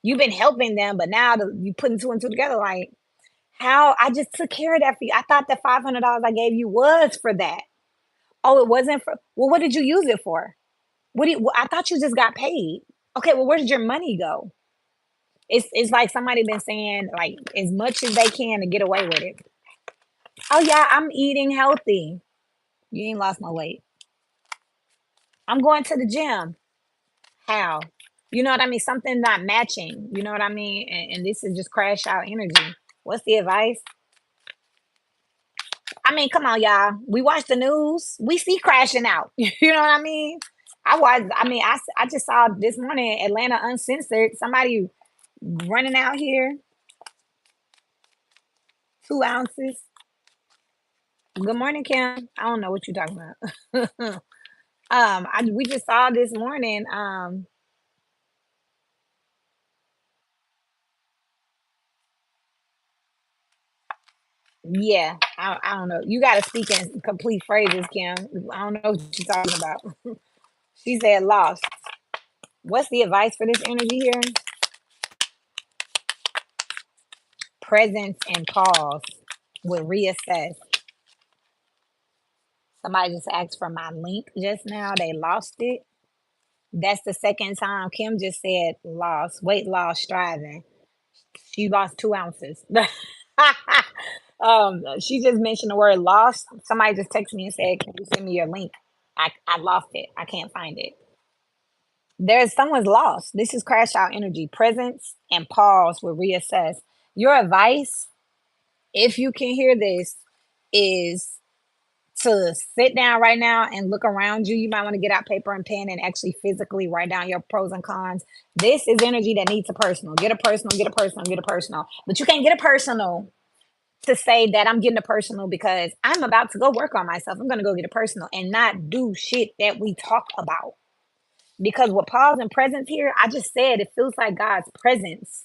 You've been helping them, but now you putting two and two together. Like, how I just took care of that for you. I thought the $500 I gave you was for that. Oh, it wasn't for. Well, what did you use it for? I thought you just got paid. Okay, well, where did your money go? It's like somebody been saying like as much as they can to get away with it. Oh yeah, I'm eating healthy. You ain't lost my weight. I'm going to the gym. How? You know what I mean? Something not matching. You know what I mean? And this is just crash out energy. What's the advice? I mean, come on, y'all. We watch the news. We see crashing out. You know what I mean? I just saw this morning Atlanta Uncensored. Somebody running out here, 2 ounces. Good morning, Kim. I don't know what you're talking about. We just saw this morning. Yeah, I don't know. You got to speak in complete phrases, Kim. I don't know what you're talking about. She said lost. What's the advice for this energy here? Presence and pause with reassess. Somebody just asked for my link just now. They lost it. That's the second time Kim just said lost, weight loss, striving. She lost 2 ounces. She just mentioned the word lost. Somebody just texted me and said, "Can you send me your link?" I lost it. I can't find it. There's someone's lost. This is crash out energy. Presence and pause will reassess. Your advice, if you can hear this, is to sit down right now and look around you. You might want to get out paper and pen and actually physically write down your pros and cons. This is energy that needs a personal. Get a personal, get a personal, get a personal. But you can't get a personal to say that I'm getting a personal because I'm about to go work on myself. I'm going to go get a personal and not do shit that we talk about. Because with pause and presence here, I just said it feels like God's presence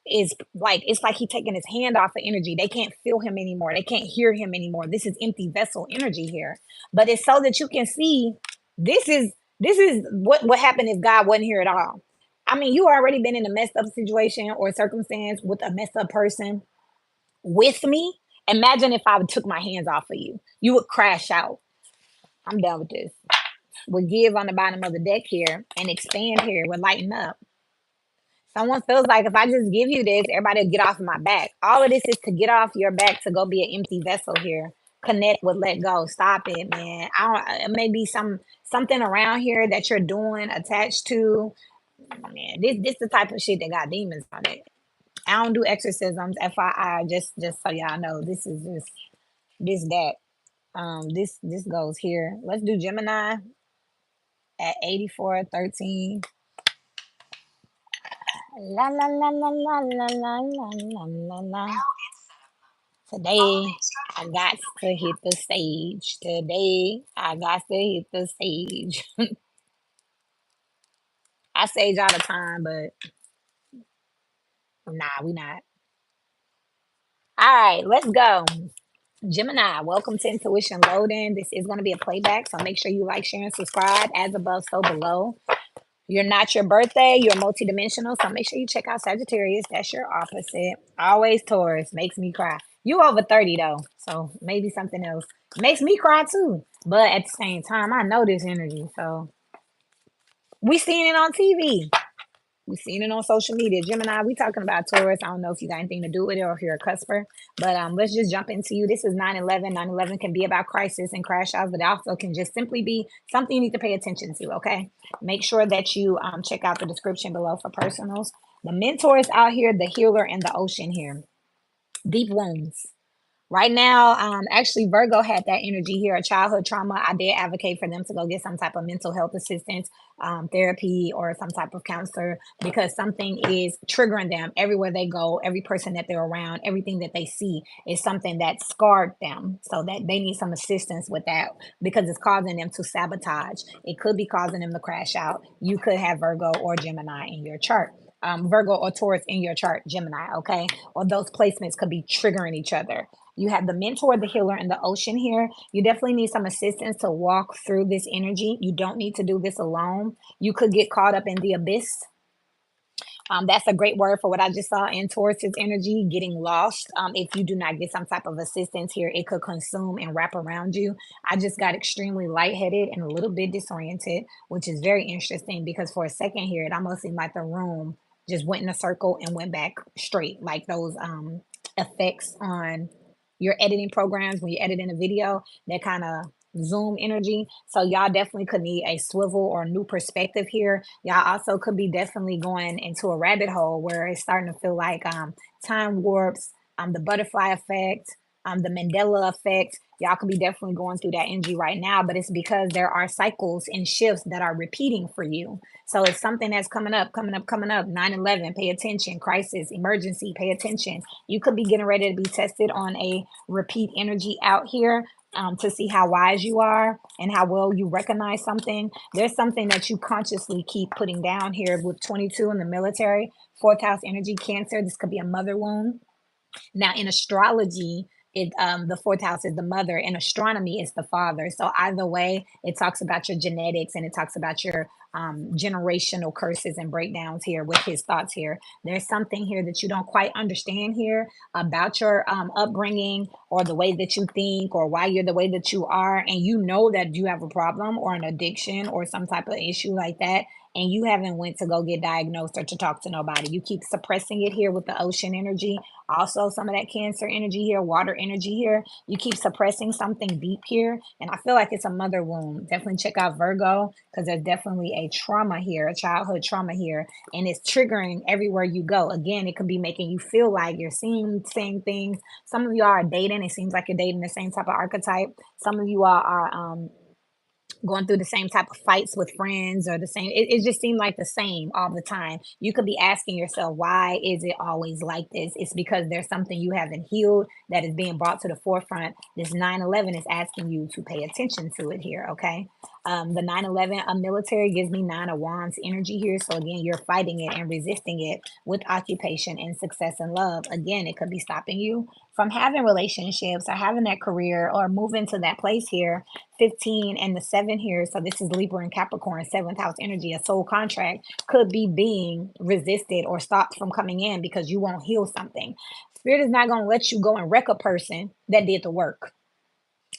is like it's like he taking his hand off of energy. They can't feel him anymore. They can't hear him anymore. This is empty vessel energy here. But it's so that you can see this is what happened if God wasn't here at all. I mean, you already been in a messed up situation or circumstance with a messed up person with me. Imagine if I took my hands off of you. You would crash out. I'm done with this. We'll give on the bottom of the deck here and expand here. We'll lighten up. Someone feels like if I just give you this, everybody will get off of my back. All of this is to get off your back to go be an empty vessel here. Connect with let go. Stop it, man. I don't it may be something around here that you're doing attached to. Man, this the type of shit that got demons on it. I don't do exorcisms, FYI, just so y'all know. This is just this that. This goes here. Let's do Gemini at 8413. La la la la la la la la la la la. Today I got to hit the stage. Today I got to hit the stage. I stage all the time, but nah, we not. All right, let's go. Gemini, welcome to Intuition Loading. This is going to be a playback, so make sure you like, share, and subscribe. As above, so below. You're not your birthday. You're multidimensional. So make sure you check out Sagittarius. That's your opposite. Always Taurus. Makes me cry. You over 30 though. So maybe something else. Makes me cry too. But at the same time, I know this energy. So we seen it on TV. We seen it on social media. Gemini, we talking about Taurus. I don't know if you got anything to do with it or if you're a cusper. But let's just jump into you. This is 9/11. 9/11 can be about crisis and crash outs, but it also can just simply be something you need to pay attention to, okay? Make sure that you check out the description below for personals. The mentor is out here, the healer, and the ocean here. Deep wounds. Right now, actually, Virgo had that energy here, a childhood trauma. I did advocate for them to go get some type of mental health assistance, therapy, or some type of counselor because something is triggering them everywhere they go. Every person that they're around, everything that they see is something that scarred them. So that they need some assistance with that because it's causing them to sabotage. It could be causing them to crash out. You could have Virgo or Gemini in your chart. Virgo or Taurus in your chart, Gemini, okay? Or those placements could be triggering each other. You have the mentor, the healer, and the ocean here. You definitely need some assistance to walk through this energy. You don't need to do this alone. You could get caught up in the abyss. That's a great word for what I just saw in Taurus's energy, getting lost. If you do not get some type of assistance here, it could consume and wrap around you. I just got extremely lightheaded and a little bit disoriented, which is very interesting because for a second here, it almost seemed like the room just went in a circle and went back straight, like those effects on your editing programs when you're editing a video, that kind of zoom energy. So y'all definitely could need a swivel or a new perspective here. Y'all also could be definitely going into a rabbit hole where it's starting to feel like time warps, the butterfly effect, the Mandela effect. Y'all could be definitely going through that energy right now, but it's because there are cycles and shifts that are repeating for you. So it's something that's coming up, coming up, coming up. 9/11, pay attention. Crisis, emergency, pay attention. You could be getting ready to be tested on a repeat energy out here to see how wise you are and how well you recognize something. There's something that you consciously keep putting down here with 22 in the military, fourth house energy, Cancer. This could be a mother wound. Now, in astrology, the fourth house is the mother, and astronomy is the father. So either way, it talks about your genetics and it talks about your generational curses and breakdowns here with his thoughts here. There's something here that you don't quite understand here about your upbringing or the way that you think or why you're the way that you are, and you know that you have a problem or an addiction or some type of issue like that, and you haven't went to go get diagnosed or to talk to nobody. You keep suppressing it here with the ocean energy. Also, some of that Cancer energy here, water energy here. You keep suppressing something deep here. And I feel like it's a mother wound. Definitely check out Virgo because there's definitely a trauma here, a childhood trauma here. And it's triggering everywhere you go. Again, it could be making you feel like you're seeing the same things. Some of you are dating. It seems like you're dating the same type of archetype. Some of you are going through the same type of fights with friends or the same, it just seemed like the same all the time. You could be asking yourself, why is it always like this? It's because there's something you haven't healed that is being brought to the forefront. This 9/11 is asking you to pay attention to it here, okay? The 9/11 military gives me 9 of Wands energy here. So again, you're fighting it and resisting it with occupation and success and love. Again, it could be stopping you from having relationships or having that career or moving to that place here. 15 and the 7 here. So this is Libra and Capricorn, seventh house energy. A soul contract could be being resisted or stopped from coming in because you won't heal something. Spirit is not going to let you go and wreck a person that did the work.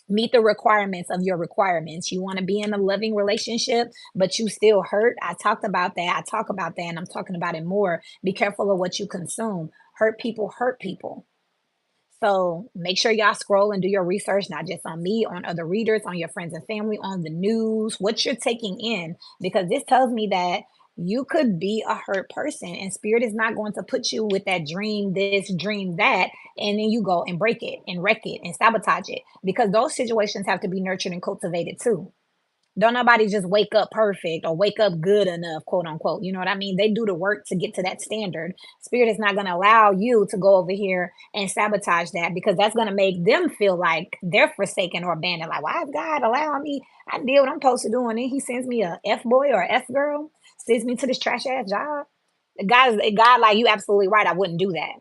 Meet the requirements of your requirements. You want to be in a loving relationship, but you still hurt. I talked about that. I talk about that, and I'm talking about it more. Be careful of what you consume. Hurt people hurt people. So make sure y'all scroll and do your research, not just on me, on other readers, on your friends and family, on the news, what you're taking in, because this tells me that you could be a hurt person and spirit is not going to put you with that dream, this, dream, that, and then you go and break it and wreck it and sabotage it because those situations have to be nurtured and cultivated too. Don't nobody just wake up perfect or wake up good enough, quote unquote. You know what I mean? They do the work to get to that standard. Spirit is not going to allow you to go over here and sabotage that, because that's going to make them feel like they're forsaken or abandoned. Like, why is God allowing me? I did what I'm supposed to do, and then He sends me a F boy or a F girl, sends me to this trash ass job. God, like, you absolutely right. I wouldn't do that.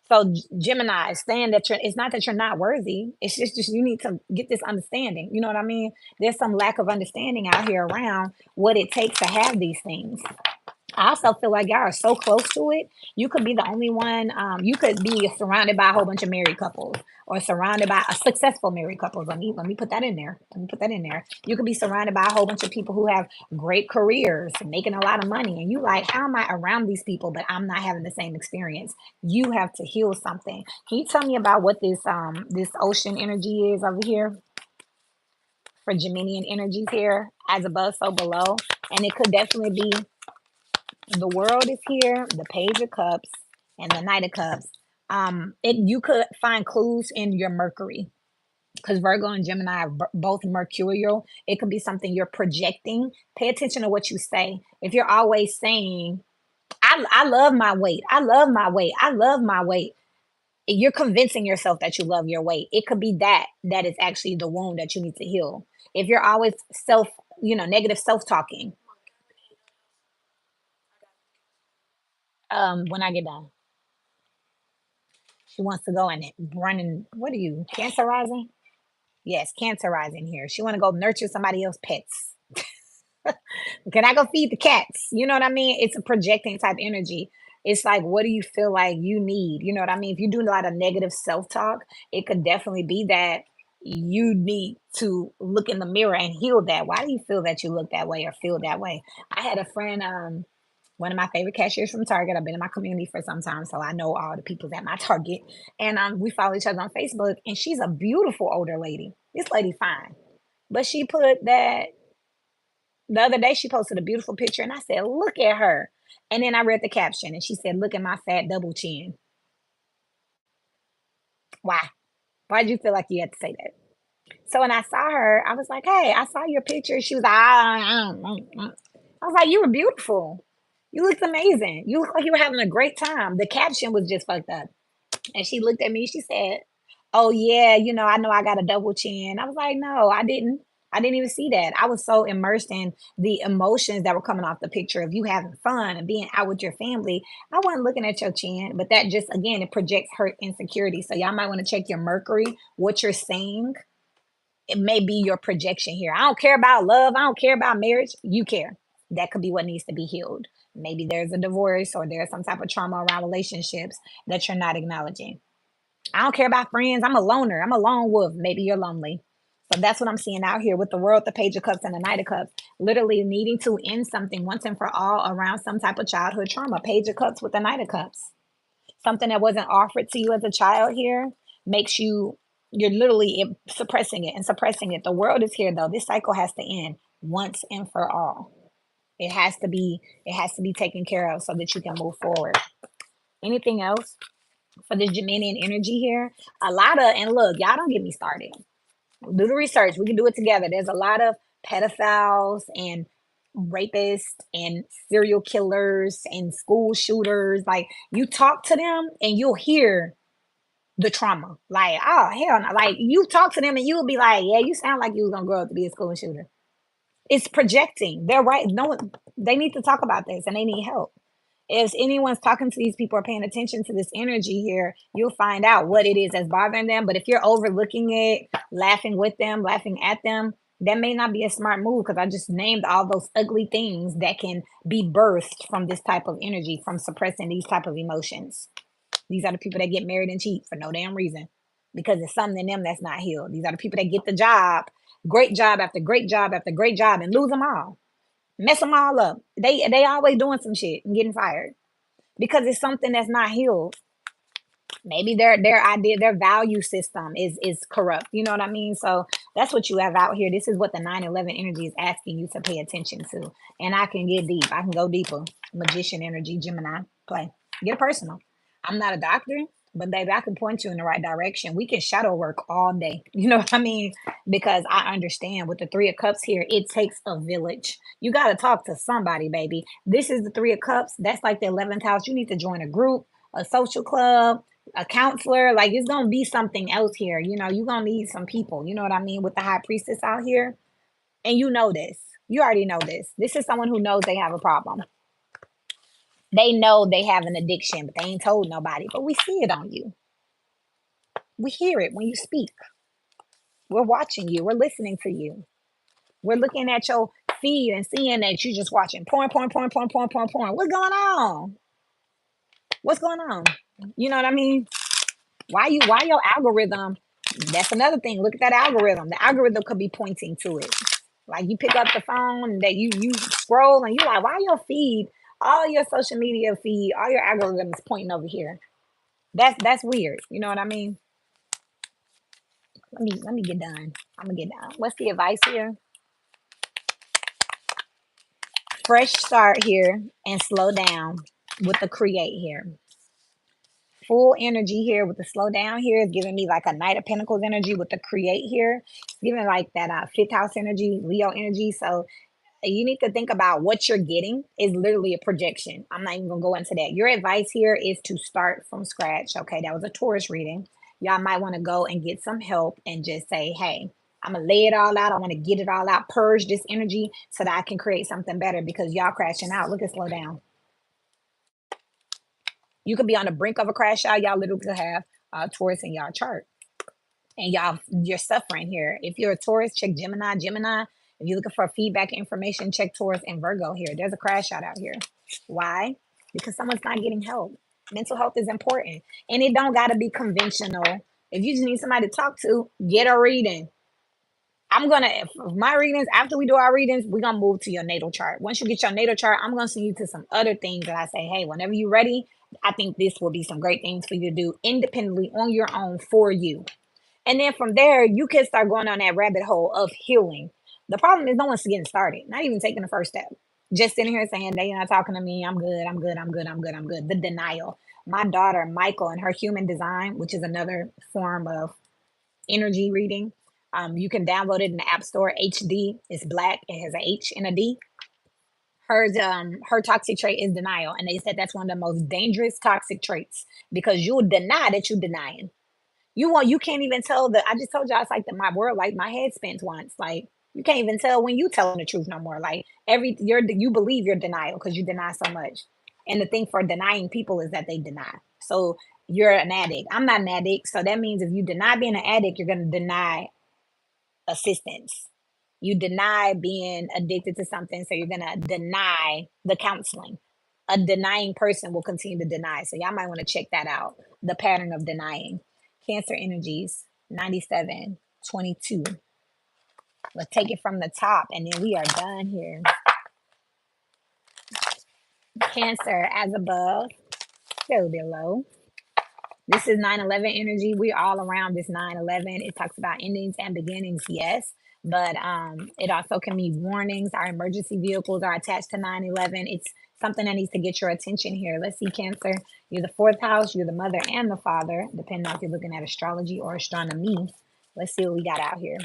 So Gemini, stand that it's not that you're not worthy. It's just you need to get this understanding. You know what I mean? There's some lack of understanding out here around what it takes to have these things. I also feel like y'all are so close to it. You could be the only one. You could be surrounded by a whole bunch of married couples, or surrounded by a successful married couples. Let me put that in there. Let me put that in there. You could be surrounded by a whole bunch of people who have great careers, making a lot of money, and you like, how am I around these people, but I'm not having the same experience? You have to heal something. Can you tell me about what this ocean energy is over here for Geminian energies here? As above, so below, and it could definitely be the world is here, the page of cups, and the knight of cups. It you could find clues in your Mercury, because Virgo and Gemini are both mercurial. It could be something you're projecting. Pay attention to what you say. If you're always saying, I love my weight, I love my weight, I love my weight, you're convincing yourself that you love your weight. It could be that is actually the wound that you need to heal. If you're always negative self talking, when I get done, she wants to go and run and, what are you, Cancer rising? Yes, Cancer rising here. She want to go nurture somebody else's pets. Can I go feed the cats? You know what I mean? It's a projecting type energy. It's like, what do you feel like you need? You know what I mean? If you do a lot of negative self talk, it could definitely be that you need to look in the mirror and heal that. Why do you feel that you look that way or feel that way? I had a friend, one of my favorite cashiers from Target. I've been in my community for some time, so I know all the people at my Target. And we follow each other on Facebook. And she's a beautiful older lady. This lady fine, but she put that the other day. She posted a beautiful picture, and I said, "Look at her." And then I read the caption, and she said, "Look at my fat double chin." Why? Why did you feel like you had to say that? So when I saw her, I was like, "Hey, I saw your picture." She was like, I was like, "You were beautiful. You looked amazing. You look like you were having a great time." The caption was just fucked up. And she looked at me, she said, "Oh yeah, I know I got a double chin." I was like, "No, I didn't. I didn't even see that." I was so immersed in the emotions that were coming off the picture of you having fun and being out with your family. I wasn't looking at your chin, but that just, again, it projects hurt, insecurity. So y'all might want to check your Mercury, what you're saying. It may be your projection here. I don't care about love. I don't care about marriage. You care. That could be what needs to be healed. Maybe there's a divorce, or there's some type of trauma around relationships that you're not acknowledging. I don't care about friends. I'm a loner. I'm a lone wolf. Maybe you're lonely. So that's what I'm seeing out here with the world, the page of cups and the knight of cups, literally needing to end something once and for all around some type of childhood trauma. Page of cups with the knight of cups. Something that wasn't offered to you as a child here makes you're literally suppressing it and suppressing it. The world is here though. This cycle has to end once and for all. It has to be taken care of so that you can move forward. Anything else for this Geminian energy here? And look, y'all don't get me started. Do the research. We can do it together. There's a lot of pedophiles and rapists and serial killers and school shooters. Like, you talk to them and you'll hear the trauma. Like, oh hell no. Like, you talk to them and you'll be like, yeah, you sound like you was gonna grow up to be a school shooter. It's projecting. They're right. No one, they need to talk about this, and they need help. If anyone's talking to these people or paying attention to this energy here, you'll find out what it is that's bothering them. But if you're overlooking it, laughing with them, laughing at them, that may not be a smart move, because I just named all those ugly things that can be birthed from this type of energy, from suppressing these type of emotions. These are the people that get married and cheat for no damn reason, because it's something in them that's not healed. These are the people that get the job, great job after great job after great job, and lose them all, mess them all up. They always doing some shit and getting fired because it's something that's not healed. Maybe their idea, their value system is corrupt. You know what I mean? So that's what you have out here. This is what the 9/11 energy is asking you to pay attention to. And I can get deep. I can go deeper. Magician energy, Gemini, play. Get personal. I'm not a doctor. But baby, I can point you in the right direction. We can shadow work all day. You know what I mean? Because I understand with the Three of Cups here, it takes a village. You got to talk to somebody, baby. This is the Three of Cups. That's like the 11th house. You need to join a group, a social club, a counselor. Like it's going to be something else here. You know, you're going to need some people. You know what I mean? With the High Priestess out here. And you know this. You already know this. This is someone who knows they have a problem. They know they have an addiction, but they ain't told nobody. But we see it on you. We hear it when you speak. We're watching you. We're listening to you. We're looking at your feed and seeing that you just watching porn, porn, porn, porn, porn, porn, porn. What's going on? What's going on? You know what I mean? Why your algorithm? That's another thing. Look at that algorithm. The algorithm could be pointing to it. Like you pick up the phone and that you scroll and you like, why your feed, all your social media feed, all your algorithm is pointing over here. That's weird. You know what I mean? Let me get done. I'm gonna get done. What's the advice here? Fresh start here and slow down with the create here. Full energy here with the slow down here is giving me like a Knight of Pentacles energy with the create here. It's giving like that fifth house energy, Leo energy. So you need to think about what you're getting is literally a projection. I'm not even gonna go into that. Your advice here is to start from scratch. Okay, that was a Taurus reading. Y'all might want to go and get some help and just say, hey, I'm gonna lay it all out. I want to get it all out, purge this energy so that I can create something better because y'all crashing out. Look at slow down. You could be on the brink of a crash out. Y'all literally could have Taurus in y'all chart. And you're suffering here. If you're a Taurus, check Gemini. Gemini, if you're looking for feedback information, check Taurus and Virgo here. There's a crash out here. Why? Because someone's not getting help. Mental health is important. And it don't got to be conventional. If you just need somebody to talk to, get a reading. I'm gonna my readings after we do our readings, we're gonna move to your natal chart. Once you get your natal chart, I'm gonna send you to some other things that I say, hey, whenever you're ready, I think this will be some great things for you to do independently on your own for you. And then from there, you can start going on that rabbit hole of healing. The problem is no one's getting started, not even taking the first step. Just sitting here saying, they're not talking to me. I'm good. I'm good. I'm good. I'm good. I'm good. The denial. My daughter, Michael, and her human design, which is another form of energy reading. You can download it in the App Store. HD. It's black. It has an H and a D. Her toxic trait is denial. And they said that's one of the most dangerous toxic traits because you'll deny that you're denying. You can't even tell I just told y'all it's like my world, like my head spins once. Like you can't even tell when you telling the truth no more. Like you believe your denial because you deny so much. And the thing for denying people is that they deny. So you're an addict. I'm not an addict. So that means if you deny being an addict, you're gonna deny assistance. You deny being addicted to something, so you're gonna deny the counseling. A denying person will continue to deny. So y'all might want to check that out. The pattern of denying. Cancer energies, 97, 22. Let's take it from the top and then we are done here. Cancer as above, so below. This is 9/11 energy. We're all around this 9/11. It talks about endings and beginnings, yes. But it also can be warnings. Our emergency vehicles are attached to 9/11. It's something that needs to get your attention here. Let's see, Cancer. You're the fourth house. You're the mother and the father, depending on if you're looking at astrology or astronomy. Let's see what we got out here.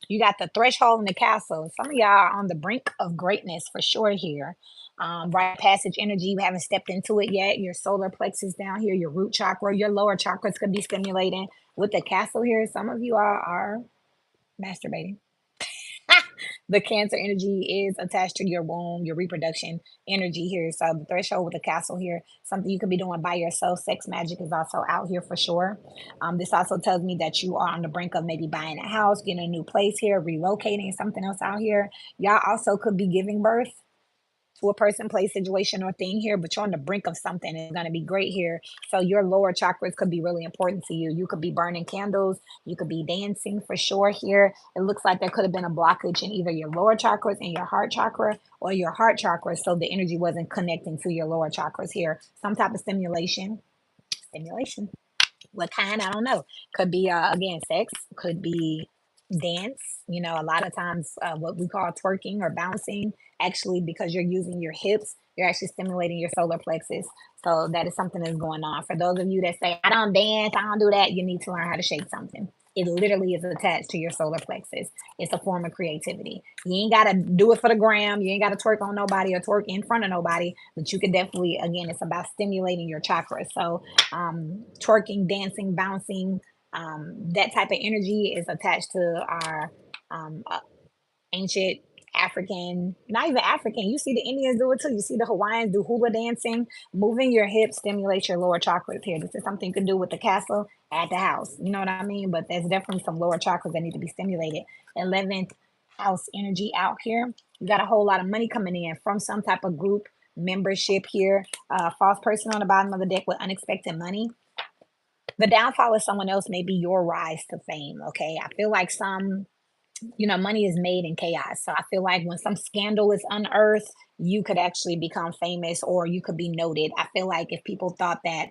You got the threshold and the castle. Some of y'all are on the brink of greatness for sure here. Right passage energy, you haven't stepped into it yet. Your solar plexus down here, your root chakra, your lower chakras could be stimulating. With the castle here, some of you are masturbating. The Cancer energy is attached to your womb, your reproduction energy here. So the threshold with the castle here, something you could be doing by yourself. Sex magic is also out here for sure. This also tells me that you are on the brink of maybe buying a house, getting a new place here, relocating, something else out here. Y'all also could be giving birth to a person, place, situation, or thing here, but you're on the brink of something. It's going to be great here. So your lower chakras could be really important to you. You could be burning candles. You could be dancing for sure here. It looks like there could have been a blockage in either your lower chakras and your heart chakra or your heart chakra. So the energy wasn't connecting to your lower chakras here. Some type of stimulation. What kind? I don't know. Could be, again, sex. Could be dance. A lot of times what we call twerking or bouncing, actually, because you're using your hips, you're actually stimulating your solar plexus. So that is something that's going on. For those of you that say, I don't dance, I don't do that, you need to learn how to shake something. It literally is attached to your solar plexus. It's a form of creativity. You ain't got to do it for the gram. You ain't got to twerk on nobody or twerk in front of nobody, but you can definitely, again, it's about stimulating your chakras. So, twerking, dancing, bouncing, that type of energy is attached to our ancient African, not even African. You see the Indians do it too. You see the Hawaiians do hula dancing. Moving your hips stimulates your lower chakras here. This is something you can do with the castle at the house. You know what I mean? But there's definitely some lower chakras that need to be stimulated. 11th house energy out here. You got a whole lot of money coming in from some type of group membership here. False person on the bottom of the deck with unexpected money. The downfall of someone else may be your rise to fame. Okay. I feel like money is made in chaos. So I feel like when some scandal is unearthed, you could actually become famous or you could be noted. I feel like if people thought that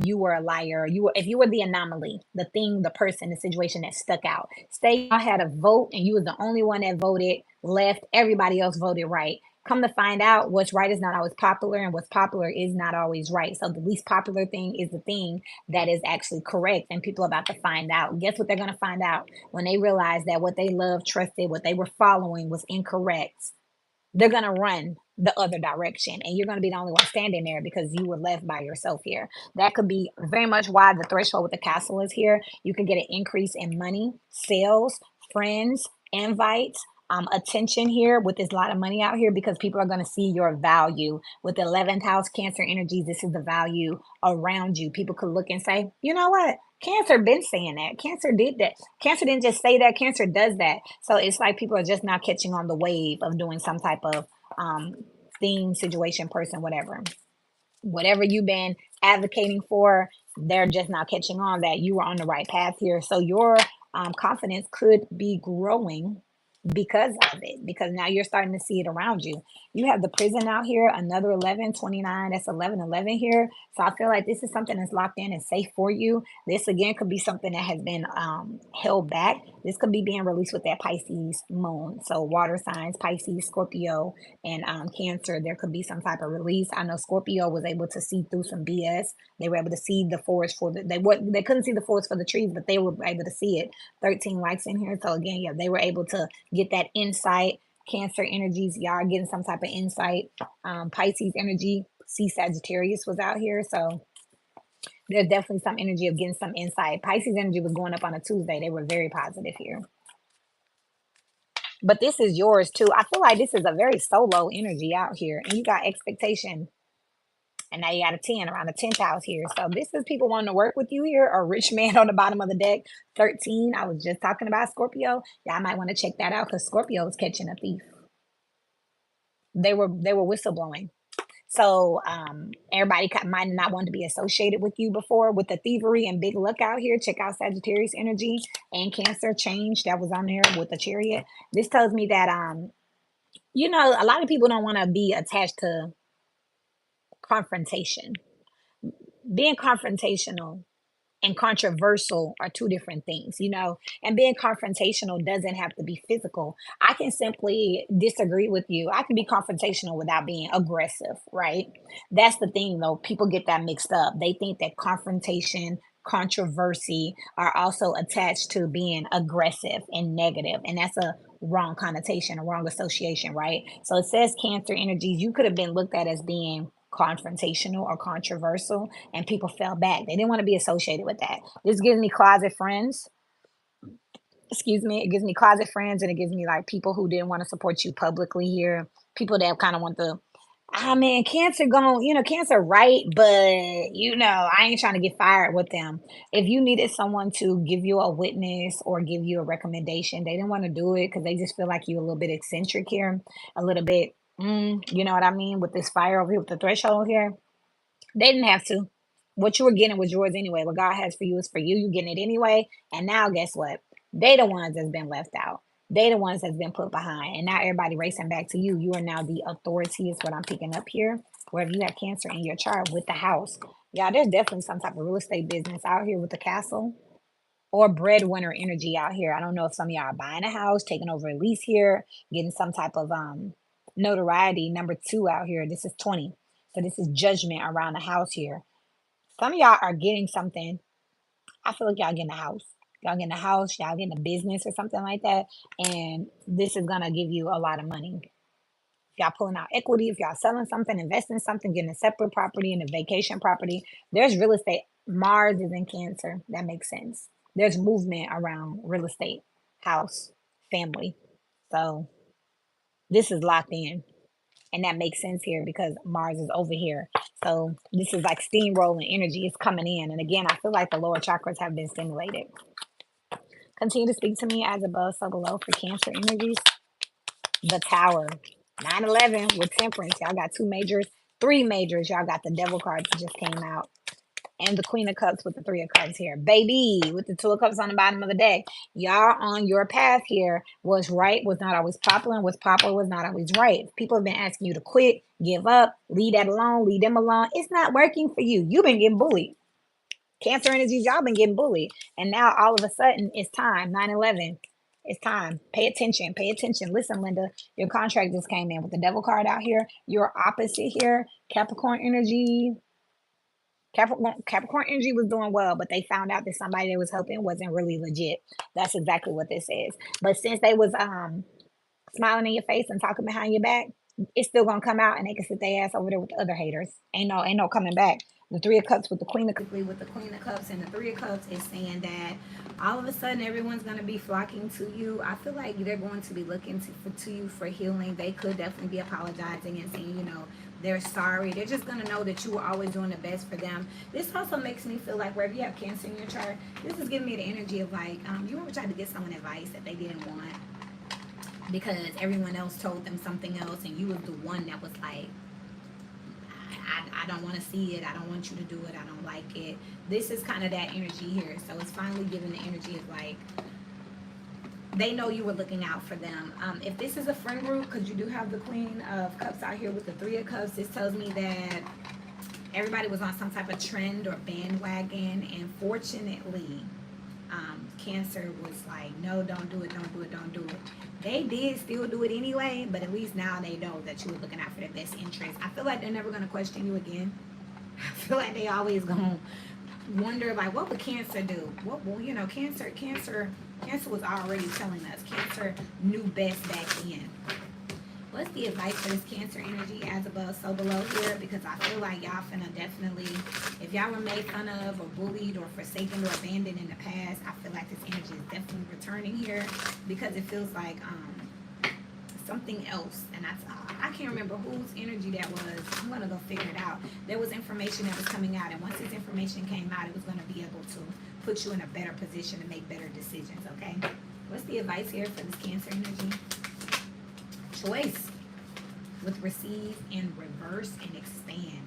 you were a liar, if you were the anomaly, the thing, the person, the situation that stuck out. Say I had a vote and you was the only one that voted left, everybody else voted right. Come to find out, what's right is not always popular, and what's popular is not always right. So the least popular thing is the thing that is actually correct, and people are about to find out. Guess what they're going to find out when they realize that what they loved, trusted, what they were following was incorrect? They're going to run the other direction, and you're going to be the only one standing there because you were left by yourself here. That could be very much why the threshold with the castle is here. You could get an increase in money, sales, friends, invites, attention here with this lot of money out here, because people are going to see your value. With the 11th house Cancer energies, this is the value around you. People could look and say, you know what? Cancer been saying that. Cancer did that. Cancer didn't just say that. Cancer does that. So it's like people are just now catching on the wave of doing some type of um, thing, situation, person, whatever you've been advocating for. They're just now catching on that you were on the right path here. So your confidence could be growing because of it, because now you're starting to see it around you. You have the prison out here, another 11 29. That's 11 11 here. So I feel like this is something that's locked in and safe for you. This again could be something that has been held back. This could be being released with that Pisces moon. So water signs, Pisces, Scorpio, and Cancer, there could be some type of release. I know Scorpio was able to see through some BS. They were able to see the forest for they couldn't see the forest for the trees, but they were able to see it. 13 likes in here. So again, yeah, they were able to get that insight. Cancer energies, y'all are getting some type of insight. Pisces energy, see Sagittarius was out here. So there's definitely some energy of getting some insight. Pisces energy was going up on a Tuesday. They were very positive here. But this is yours too. I feel like this is a very solo energy out here. And you got expectation. And now you got a 10 around the 10th house here. So this is people wanting to work with you here. A rich man on the bottom of the deck. 13. I was just talking about Scorpio. Y'all might want to check that out because Scorpio is catching a thief. They were whistleblowing. So everybody might not want to be associated with you before. With the thievery and big luck out here, check out Sagittarius energy and Cancer change that was on there with the Chariot. This tells me that a lot of people don't want to be attached to confrontation. Being confrontational and controversial are two different things, and being confrontational doesn't have to be physical. I can simply disagree with you. I can be confrontational without being aggressive, right? That's the thing, though. People get that mixed up. They think that confrontation, controversy are also attached to being aggressive and negative, and that's a wrong connotation, a wrong association, right? So it says Cancer energies, you could have been looked at as being confrontational or controversial, and people fell back. They didn't want to be associated with that. This gives me closet friends. Excuse me. It gives me closet friends, and it gives me like people who didn't want to support you publicly here. People that kind of want to, man, Cancer Cancer right, but I ain't trying to get fired with them. If you needed someone to give you a witness or give you a recommendation, they didn't want to do it because they just feel like you're a little bit eccentric here, a little bit, you know what I mean, with this fire over here with the threshold here. They didn't have to. What you were getting was yours anyway. What God has for you is for you. You getting it anyway. And now guess what? They the ones that's been left out. They the ones that's been put behind. And now everybody racing back to you. You are now the authority is what I'm picking up here. Wherever you have Cancer in your chart with the house. Yeah, there's definitely some type of real estate business out here with the castle or breadwinner energy out here. I don't know if some of y'all are buying a house, taking over a lease here, getting some type of Notoriety, number 2 out here. This is 20. So this is judgment around the house here. Some of y'all are getting something. I feel like y'all getting a house. Y'all getting a house, y'all getting a business or something like that. And this is gonna give you a lot of money. If y'all pulling out equity, if y'all selling something, investing in something, getting a separate property and a vacation property, there's real estate. Mars is in Cancer. That makes sense. There's movement around real estate, house, family. So this is locked in. And that makes sense here because Mars is over here. So this is like steamrolling energy. It's coming in. And again, I feel like the lower chakras have been stimulated. Continue to speak to me as above, so below for Cancer energies. The Tower. 9/11 with Temperance. Y'all got two majors, three majors. Y'all got the Devil card that just came out. And the Queen of Cups with the Three of Cups here. Baby, with the Two of Cups on the bottom of the deck. Y'all on your path here. Was right was not always popular, and was popular was not always right. People have been asking you to quit, give up, leave that alone, leave them alone. It's not working for you. You've been getting bullied. Cancer energies, y'all been getting bullied. And now all of a sudden, it's time. 9/11. It's time. Pay attention. Pay attention. Listen, Linda, your contract just came in with the Devil card out here. You're opposite here. Capricorn energy. Capricorn energy was doing well, but they found out that somebody they was helping wasn't really legit. That's exactly what this is. But since they was smiling in your face and talking behind your back, it's still gonna come out and they can sit their ass over there with the other haters. Ain't no coming back. The Three of Cups with the Queen of Cups. With the Queen of Cups and the Three of Cups is saying that all of a sudden everyone's gonna be flocking to you. I feel like they're going to be looking to you for healing. They could definitely be apologizing and saying, they're sorry. They're just gonna know that you were always doing the best for them. This also makes me feel like wherever you have Cancer in your chart, this is giving me the energy of like, you ever tried to get someone advice that they didn't want because everyone else told them something else and you was the one that was like, I don't want to see it. I don't want you to do it. I don't like it. This is kind of that energy here. So it's finally giving the energy of like, they know you were looking out for them. If this is a friend group, because you do have the Queen of Cups out here with the Three of Cups, this tells me that everybody was on some type of trend or bandwagon. And fortunately, Cancer was like, no, don't do it, don't do it, don't do it. They did still do it anyway, but at least now they know that you were looking out for their best interest. I feel like they're never going to question you again. I feel like they always going to wonder, like, what would Cancer do? Cancer was already telling us. Cancer knew best back then. What's the advice for this Cancer energy as above, so below here? Because I feel like y'all finna definitely, if y'all were made fun of or bullied or forsaken or abandoned in the past, I feel like this energy is definitely returning here because it feels like something else. And I can't remember whose energy that was. I'm gonna go figure it out. There was information that was coming out, and once this information came out, it was gonna be able to put you in a better position to make better decisions, okay? What's the advice here for this Cancer energy? Choice with receive and reverse and expand.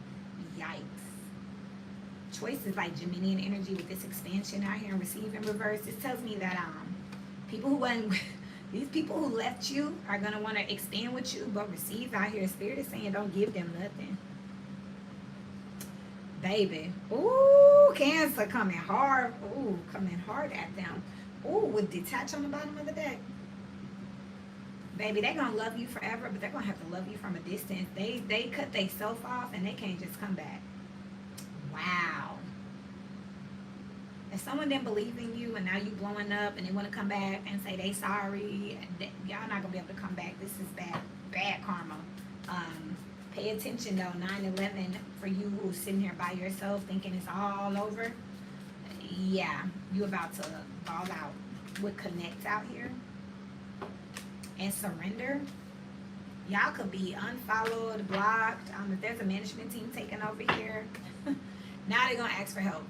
Yikes. Choice is like Geminian energy with this expansion out here and receive and reverse. This tells me that people who wasn't these people who left you are gonna want to expand with you, but receive out here. Spirit is saying don't give them nothing. Baby. Ooh, Cancer coming hard. Ooh, coming hard at them. Ooh, with detach on the bottom of the deck. Baby, they're going to love you forever, but they're going to have to love you from a distance. They cut themselves off, and they can't just come back. Wow. If someone didn't believe in you, and now you blowing up, and they want to come back and say they sorry, y'all not going to be able to come back. This is bad karma. Pay attention, though. 9/11, for you who's sitting here by yourself thinking it's all over. Yeah, you about to ball out. With connect out here. And surrender. Y'all could be unfollowed, blocked. If there's a management team taking over here, now they're gonna ask for help.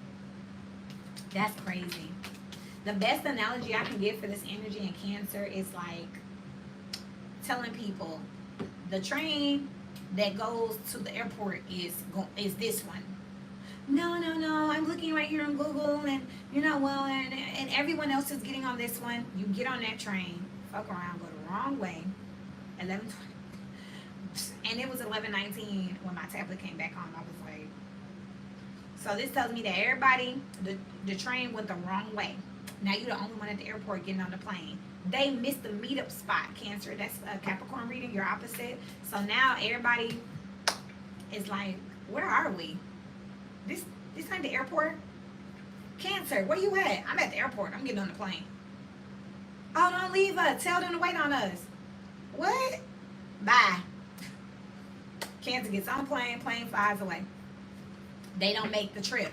That's crazy. The best analogy I can give for this energy in Cancer is like telling people the train that goes to the airport is this one. No, I'm looking right here on Google, and and everyone else is getting on this one. You get on that train, fuck around, go the wrong way. 11:20, and it was 11:19 when my tablet came back on. I was like, so this tells me that everybody, the train went the wrong way. Now you're the only one at the airport getting on the plane. They missed the meetup spot, Cancer. That's a Capricorn reading, your opposite. So now everybody is like, where are we? This this ain't the airport. Cancer, where you at? I'm at the airport. I'm getting on the plane. Oh, don't leave us. Tell them to wait on us. What? Bye. Cancer gets on plane, plane flies away. They don't make the trip.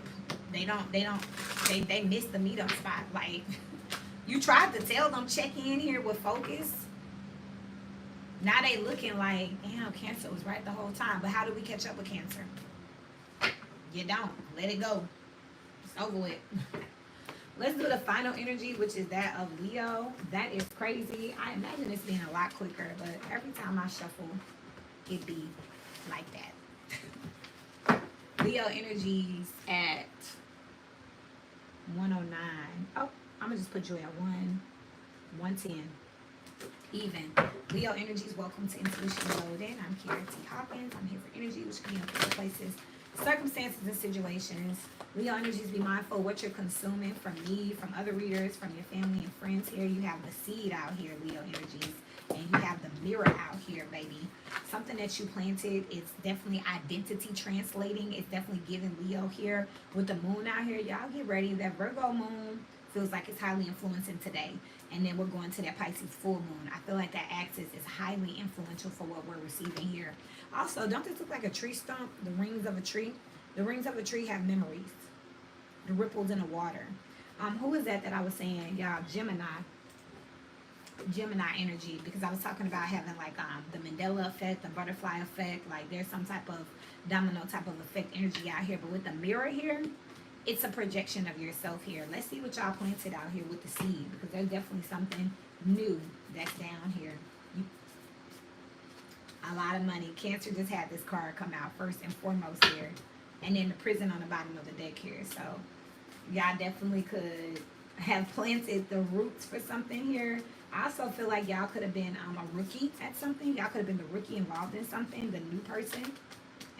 They miss the meetup spot. Like, you tried to tell them check in here with focus. Now they looking like, damn, Cancer was right the whole time. But how do we catch up with Cancer? You don't. Let it go. It's over with. Let's do the final energy, which is that of Leo. That is crazy. I imagine it's being a lot quicker, but every time I shuffle, it be like that. Leo energies at 109. Oh, I'm going to just put you at 110. Even. Leo energies, welcome to Intuition Loaded. I'm Kira T. Hawkins. I'm here for energy, which can be in places, circumstances, and situations. Leo energies, be mindful of what you're consuming from me, from other readers, from your family and friends here. You have the seed out here, Leo energies, and you have the mirror out here, baby. Something that you planted is definitely identity translating. It's definitely giving Leo here with the moon out here. Y'all get ready. That Virgo moon feels like it's highly influencing today. And then we're going to that Pisces full moon. I feel like that axis is highly influential for what we're receiving here. Also, don't this look like a tree stump? The rings of a tree? The rings of a tree have memories. The ripples in the water. Who is that I was saying? Y'all, Gemini energy, because I was talking about having like the Mandela effect, the butterfly effect, like there's some type of domino type of effect energy out here. But with the mirror here, it's a projection of yourself here. Let's see what y'all planted out here with the seed, because there's definitely something new that's down here. A lot of money. Cancer just had this card come out first and foremost here, and then the prison on the bottom of the deck here. So y'all definitely could have planted the roots for something here. I also feel like y'all could have been a rookie at something. Y'all could have been the rookie involved in something, the new person.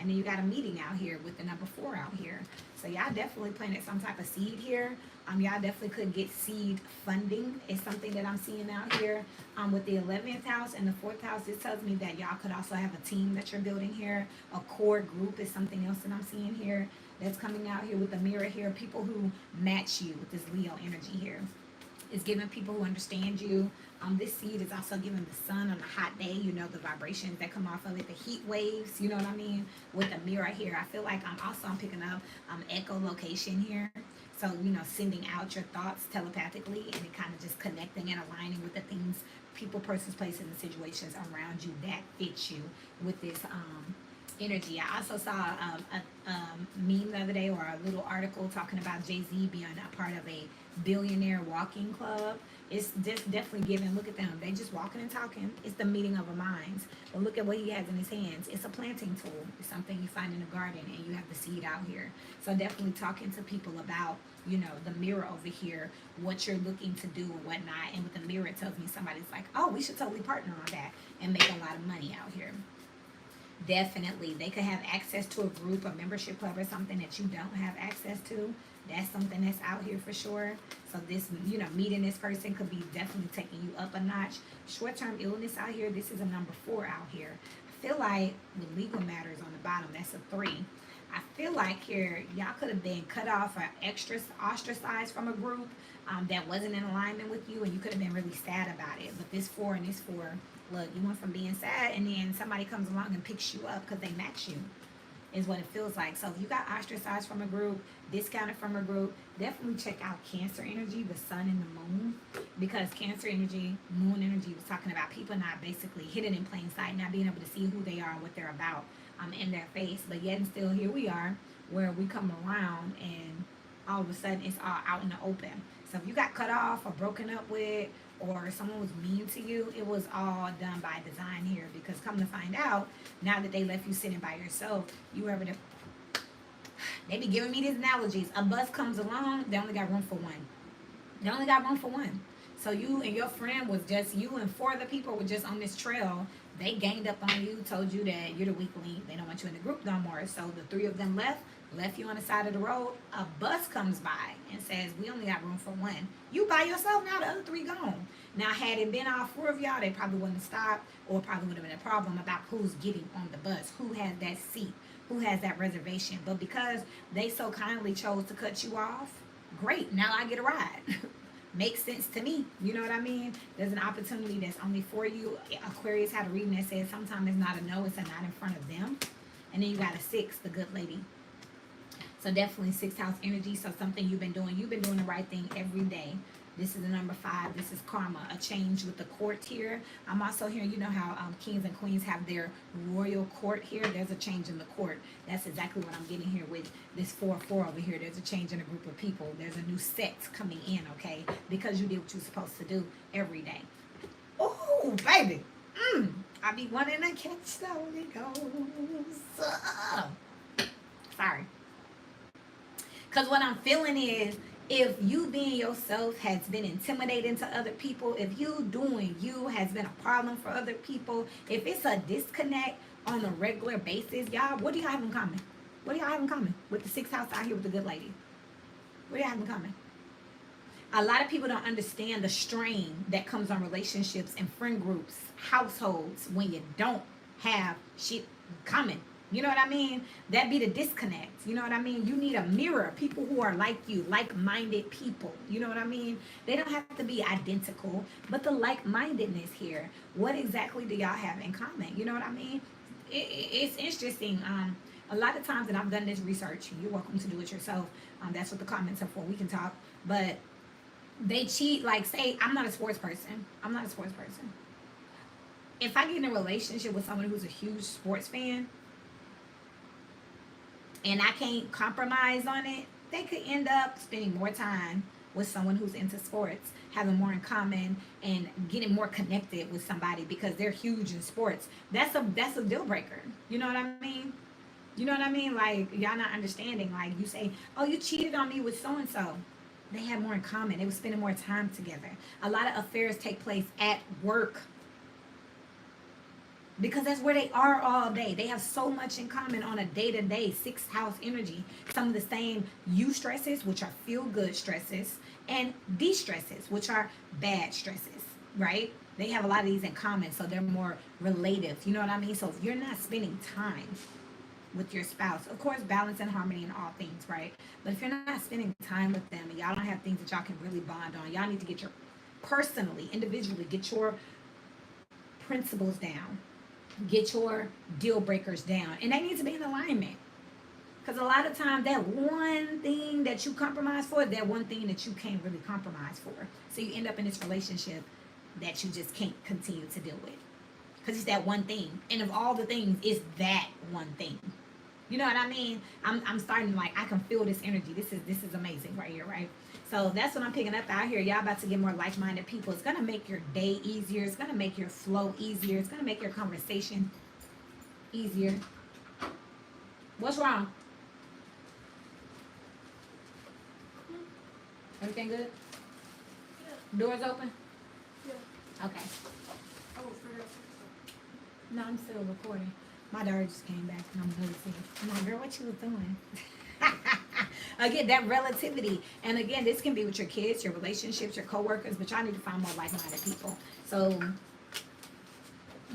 And then you got a meeting out here with the number 4 out here. So y'all definitely planted some type of seed here. Y'all definitely could get seed funding. It's something that I'm seeing out here. With the 11th house and the 4th house, it tells me that y'all could also have a team that you're building here. A core group is something else that I'm seeing here that's coming out here with the mirror here. People who match you with this Leo energy here. It's giving people who understand you. This seed is also giving the sun on a hot day, you know, the vibrations that come off of it, the heat waves, you know what I mean? With the mirror here, I feel like I'm picking up echolocation here. So, you know, sending out your thoughts telepathically and it kind of just connecting and aligning with the things, people, persons, places, and situations around you that fit you with this energy. I also saw a meme the other day, or a little article talking about Jay-Z being a part of a billionaire walking club. It's just definitely giving, look at them, they just walking and talking. It's the meeting of the minds. But look at what he has in his hands. It's a planting tool. It's something you find in a garden, and you have the seed out here. So definitely talking to people about, you know, the mirror over here, what you're looking to do and whatnot. And with the mirror, it tells me somebody's like, oh, we should totally partner on that and make a lot of money out here. Definitely, they could have access to a group, a membership club, or something that you don't have access to. That's something that's out here for sure. So this, you know, meeting this person could be definitely taking you up a notch. Short-term illness out here. This is a number 4 out here. I feel like with legal matters on the bottom, that's a 3. I feel like here, y'all could have been cut off or ostracized from a group that wasn't in alignment with you, and you could have been really sad about it. But this 4 and this 4, look, you went from being sad, and then somebody comes along and picks you up because they match you, is what it feels like. So if you got ostracized from a group, discounted from a group, definitely check out Cancer energy, the sun and the moon, because Cancer energy, moon energy was talking about people not basically hidden in plain sight, not being able to see who they are and what they're about in their face. But yet and still, here we are, where we come around and all of a sudden it's all out in the open. So if you got cut off or broken up with, or someone was mean to you, it was all done by design here. Because come to find out, now that they left you sitting by yourself, you ever to, they be giving me these analogies. A bus comes along, they only got room for one. They only got room for one. So you and your friend was just, you and 4 other people were just on this trail. They ganged up on you, told you that you're the weak link. They don't want you in the group no more. So the 3 of them left. left you on the side of the road, a bus comes by and says, we only got room for one. You by yourself now, the other three gone. Now, had it been all four of y'all, they probably wouldn't have stopped, or probably would have been a problem about who's getting on the bus, who has that seat, who has that reservation. But because they so kindly chose to cut you off, great, now I get a ride. Makes sense to me. You know what I mean? There's an opportunity that's only for you. Aquarius had a reading that says sometimes it's not a no, it's a not in front of them. And then you got a 6, the good lady. So definitely 6th house energy. So something you've been doing. You've been doing the right thing every day. This is the number 5. This is karma, a change with the court here. I'm also hearing, you know how kings and queens have their royal court here. There's a change in the court. That's exactly what I'm getting here with this 4-4 over here. There's a change in a group of people. There's a new set coming in, okay? Because you did what you're supposed to do every day. Oh, baby. I be wanting to catch the Holy Ghost. Sorry. Because what I'm feeling is, if you being yourself has been intimidating to other people, if you doing you has been a problem for other people, if it's a disconnect on a regular basis, y'all, what do y'all have in common? What do y'all have in common with the 6th house out here with the good lady? What do y'all have in common? A lot of people don't understand the strain that comes on relationships and friend groups, households, when you don't have shit common. You know what I mean? That be the disconnect. You know what I mean? You need a mirror. People who are like you, like-minded people. You know what I mean? They don't have to be identical, but the like-mindedness here. What exactly do y'all have in common? You know what I mean? It's interesting. A lot of times that I've done this research, you're welcome to do it yourself. That's what the comments are for. We can talk. But they cheat, like, say, I'm not a sports person. If I get in a relationship with someone who's a huge sports fan, and I can't compromise on it, they could end up spending more time with someone who's into sports, having more in common, and getting more connected with somebody because they're huge in sports. That's a deal breaker. You know what I mean? You know what I mean? Like, y'all not understanding. Like, you say, oh, you cheated on me with so-and-so. They had more in common. They were spending more time together. A lot of affairs take place at work, because that's where they are all day. They have so much in common on a day-to-day 6th house energy. Some of the same stresses, which are feel-good stresses, and de-stresses, which are bad stresses, right? They have a lot of these in common, so they're more relative. You know what I mean? So if you're not spending time with your spouse, of course, balance and harmony in all things, right? But if you're not spending time with them and y'all don't have things that y'all can really bond on, y'all need to get your, personally, individually, get your principles down. Get your deal breakers down, and they need to be in alignment, because a lot of times that one thing that you compromise for, that one thing that you can't really compromise for, so you end up in this relationship that you just can't continue to deal with, because it's that one thing, and of all the things, it's that one thing. You know what I mean? I'm starting, like, I can feel this energy. This is amazing right here, right? So that's what I'm picking up out here. Y'all about to get more like-minded people. It's going to make your day easier. It's going to make your flow easier. It's going to make your conversation easier. What's wrong? Everything good? Yeah. Doors open? Yeah. Okay. Oh, no, I'm still recording. My daughter just came back and I'm noticing. I'm like, girl, what you was doing? Again, that relativity. And again, this can be with your kids, your relationships, your coworkers, but y'all need to find more like-minded people. So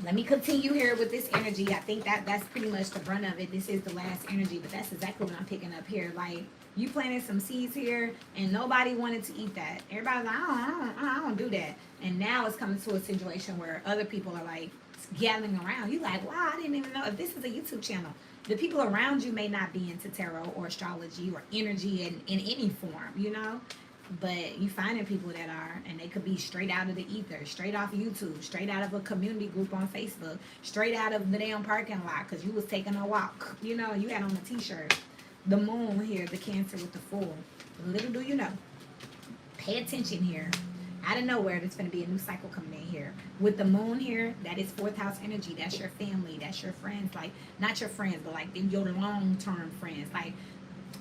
let me continue here with this energy. I think that's pretty much the brunt of it. This is the last energy, but that's exactly what I'm picking up here. Like, you planted some seeds here and nobody wanted to eat that. Everybody's like, I don't do that. And now it's coming to a situation where other people are like gathering around. You like, wow, I didn't even know. If this is a YouTube channel, the people around you may not be into tarot or astrology or energy in any form, you know? But you finding people that are, and they could be straight out of the ether, straight off YouTube, straight out of a community group on Facebook, straight out of the damn parking lot because you was taking a walk. You know, you had on a t-shirt. The moon here, the Cancer with the Fool. Little do you know. Pay attention here. Out of nowhere, there's going to be a new cycle coming in here. With the moon here, that is 4th house energy. That's your family. That's your friends. Like, not your friends, but like your long-term friends. Like,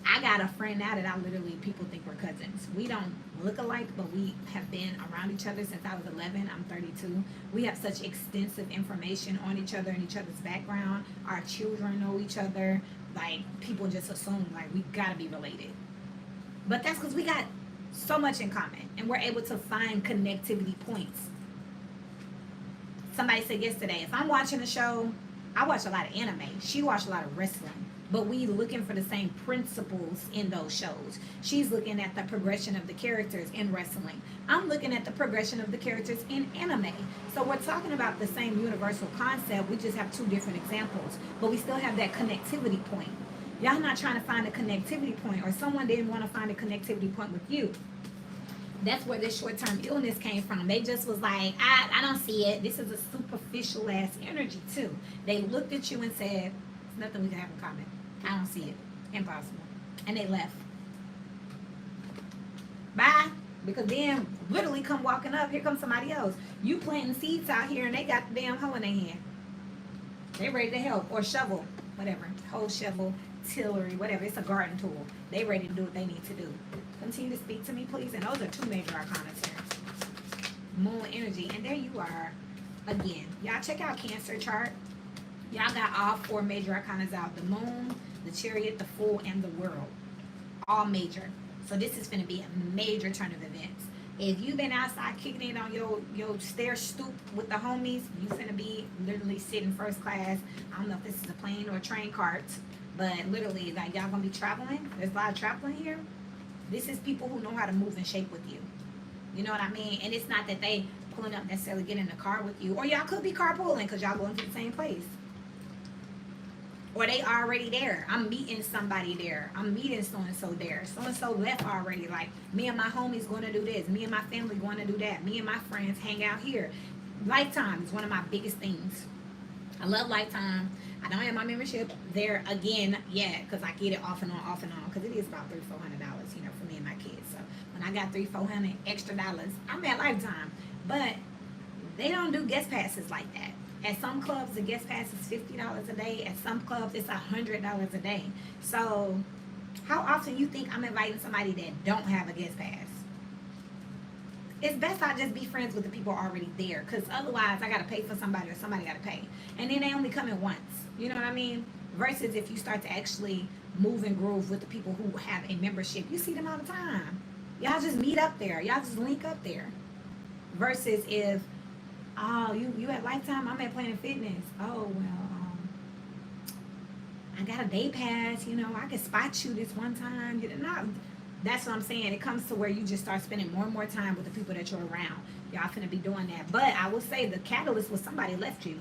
I got a friend now that I literally, people think we're cousins. We don't look alike, but we have been around each other since I was 11. I'm 32. We have such extensive information on each other and each other's background. Our children know each other. Like, people just assume, like, we gotta be related. But that's because we got so much in common and we're able to find connectivity points. Somebody said yesterday, if I'm watching a show, I watch a lot of anime. She watched a lot of wrestling. But we looking for the same principles in those shows. She's looking at the progression of the characters in wrestling. I'm looking at the progression of the characters in anime. So we're talking about the same universal concept. We just have two different examples. But we still have that connectivity point. Y'all not trying to find a connectivity point, or someone didn't want to find a connectivity point with you. That's where this short-term illness came from. They just was like, I don't see it. This is a superficial ass energy too. They looked at you and said, "It's nothing we can have in common. I don't see it. Impossible." And they left. Bye. Because then literally come walking up, here comes somebody else. You planting seeds out here and they got the damn hoe in their hand. They ready to help. Or shovel. Whatever. Hoe, shovel, tillery, whatever. It's a garden tool. They ready to do what they need to do. Continue to speak to me, please. And those are two major arcana here. Moon energy. And there you are again. Y'all check out Cancer chart. Y'all got all four major arcanas out. The moon, the chariot, the fool, and the world. All major. So this is going to be a major turn of events. If you've been outside kicking it on your stair stoop with the homies, you finna be literally sitting first class. I don't know if this is a plane or a train cart, but literally, like, y'all gonna be traveling. There's a lot of traveling here. This is people who know how to move and shape with you. You know what I mean? And it's not that they pulling up necessarily get in the car with you, or y'all could be carpooling because y'all going to the same place. Or they already there. I'm meeting somebody there. I'm meeting so-and-so there. So-and-so left already. Like, me and my homies going to do this. Me and my family going to do that. Me and my friends hang out here. Lifetime is one of my biggest things. I love Lifetime. I don't have my membership there again yet because I get it off and on, because it is about $300-$400, for me and my kids. So when I got $300-$400 extra dollars, I'm at Lifetime. But they don't do guest passes like that. At some clubs, the guest pass is $50 a day. At some clubs, it's $100 a day. So, how often you think I'm inviting somebody that don't have a guest pass? It's best I just be friends with the people already there, because otherwise, I got to pay for somebody or somebody got to pay. And then they only come in once. You know what I mean? Versus if you start to actually move and groove with the people who have a membership, you see them all the time. Y'all just meet up there. Y'all just link up there. Versus if, oh, you at Lifetime, I'm at Planet Fitness. Oh, well, I got a day pass, I can spot you this one time. That's what I'm saying. It comes to where you just start spending more and more time with the people that you're around. Y'all finna be doing that. But I will say the catalyst was somebody left you.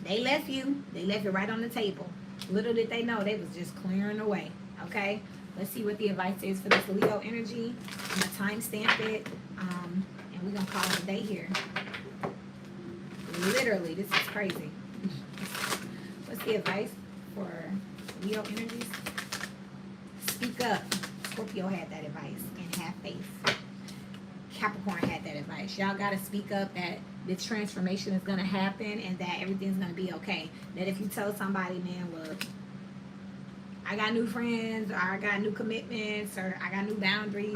They left you. They left it right on the table. Little did they know they was just clearing away. Okay? Let's see what the advice is for this Leo energy. I'm going to timestamp it. We're going to call it a day here. Literally, this is crazy. What's the advice for Leo energies? Speak up. Scorpio had that advice. And have faith. Capricorn had that advice. Y'all got to speak up that this transformation is going to happen and that everything's going to be okay. That if you tell somebody, man, look, I got new friends, or I got new commitments, or I got new boundaries,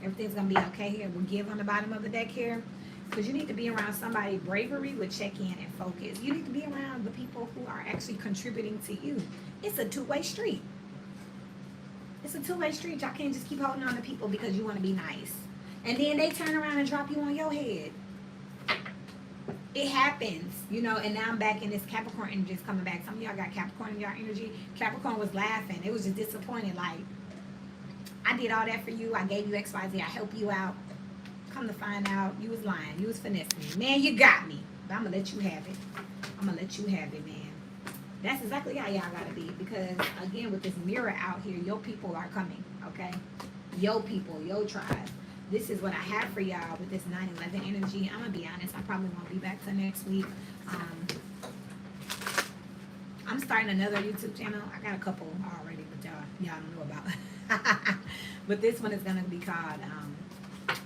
everything's going to be okay here. We'll give on the bottom of the deck here. Because you need to be around somebody. Bravery would check in and focus. You need to be around the people who are actually contributing to you. It's a two-way street. It's a two-way street. Y'all can't just keep holding on to people because you want to be nice. And then they turn around and drop you on your head. It happens, and now I'm back in this Capricorn energy is coming back. Some of y'all got Capricorn in y'all energy. Capricorn was laughing. It was just disappointed. Like, I did all that for you. I gave you X, Y, Z. I helped you out. Come to find out, you was lying. You was finessing me. Man, you got me. But I'm going to let you have it. I'm going to let you have it, man. That's exactly how y'all got to be. Because, again, with this mirror out here, your people are coming, okay? Your people, your tribe. This is what I have for y'all with this 9/11 energy. I'm going to be honest. I probably won't be back till next week. I'm starting another YouTube channel. I got a couple already, but y'all don't know about. But this one is going to be called,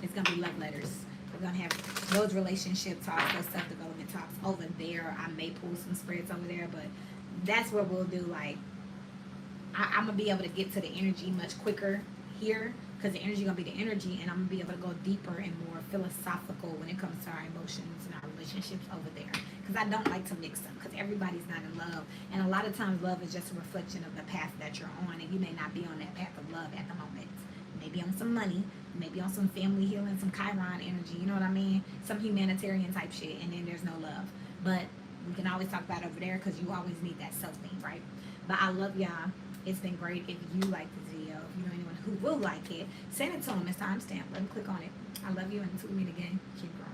it's going to be love letters. We're going to have those relationship talks, those self-development talks over there. I may pull some spreads over there, but that's what we'll do. Like, I'm going to be able to get to the energy much quicker here because the energy gonna be the energy, and I'm gonna be able to go deeper and more philosophical when it comes to our emotions and our relationships over there. Because I don't like to mix them because everybody's not in love, and a lot of times love is just a reflection of the path that you're on, and you may not be on that path of love at the moment. Maybe on some money, maybe on some family healing, some Chiron energy, you know what I mean? Some humanitarian type shit, and then there's no love. But we can always talk about it over there because you always need that self thing, right? But I love y'all. It's been great. If you like this video, if you know anyone who will like it, send it to them. It's timestamped. Let them click on it. I love you, and until we meet again, keep growing.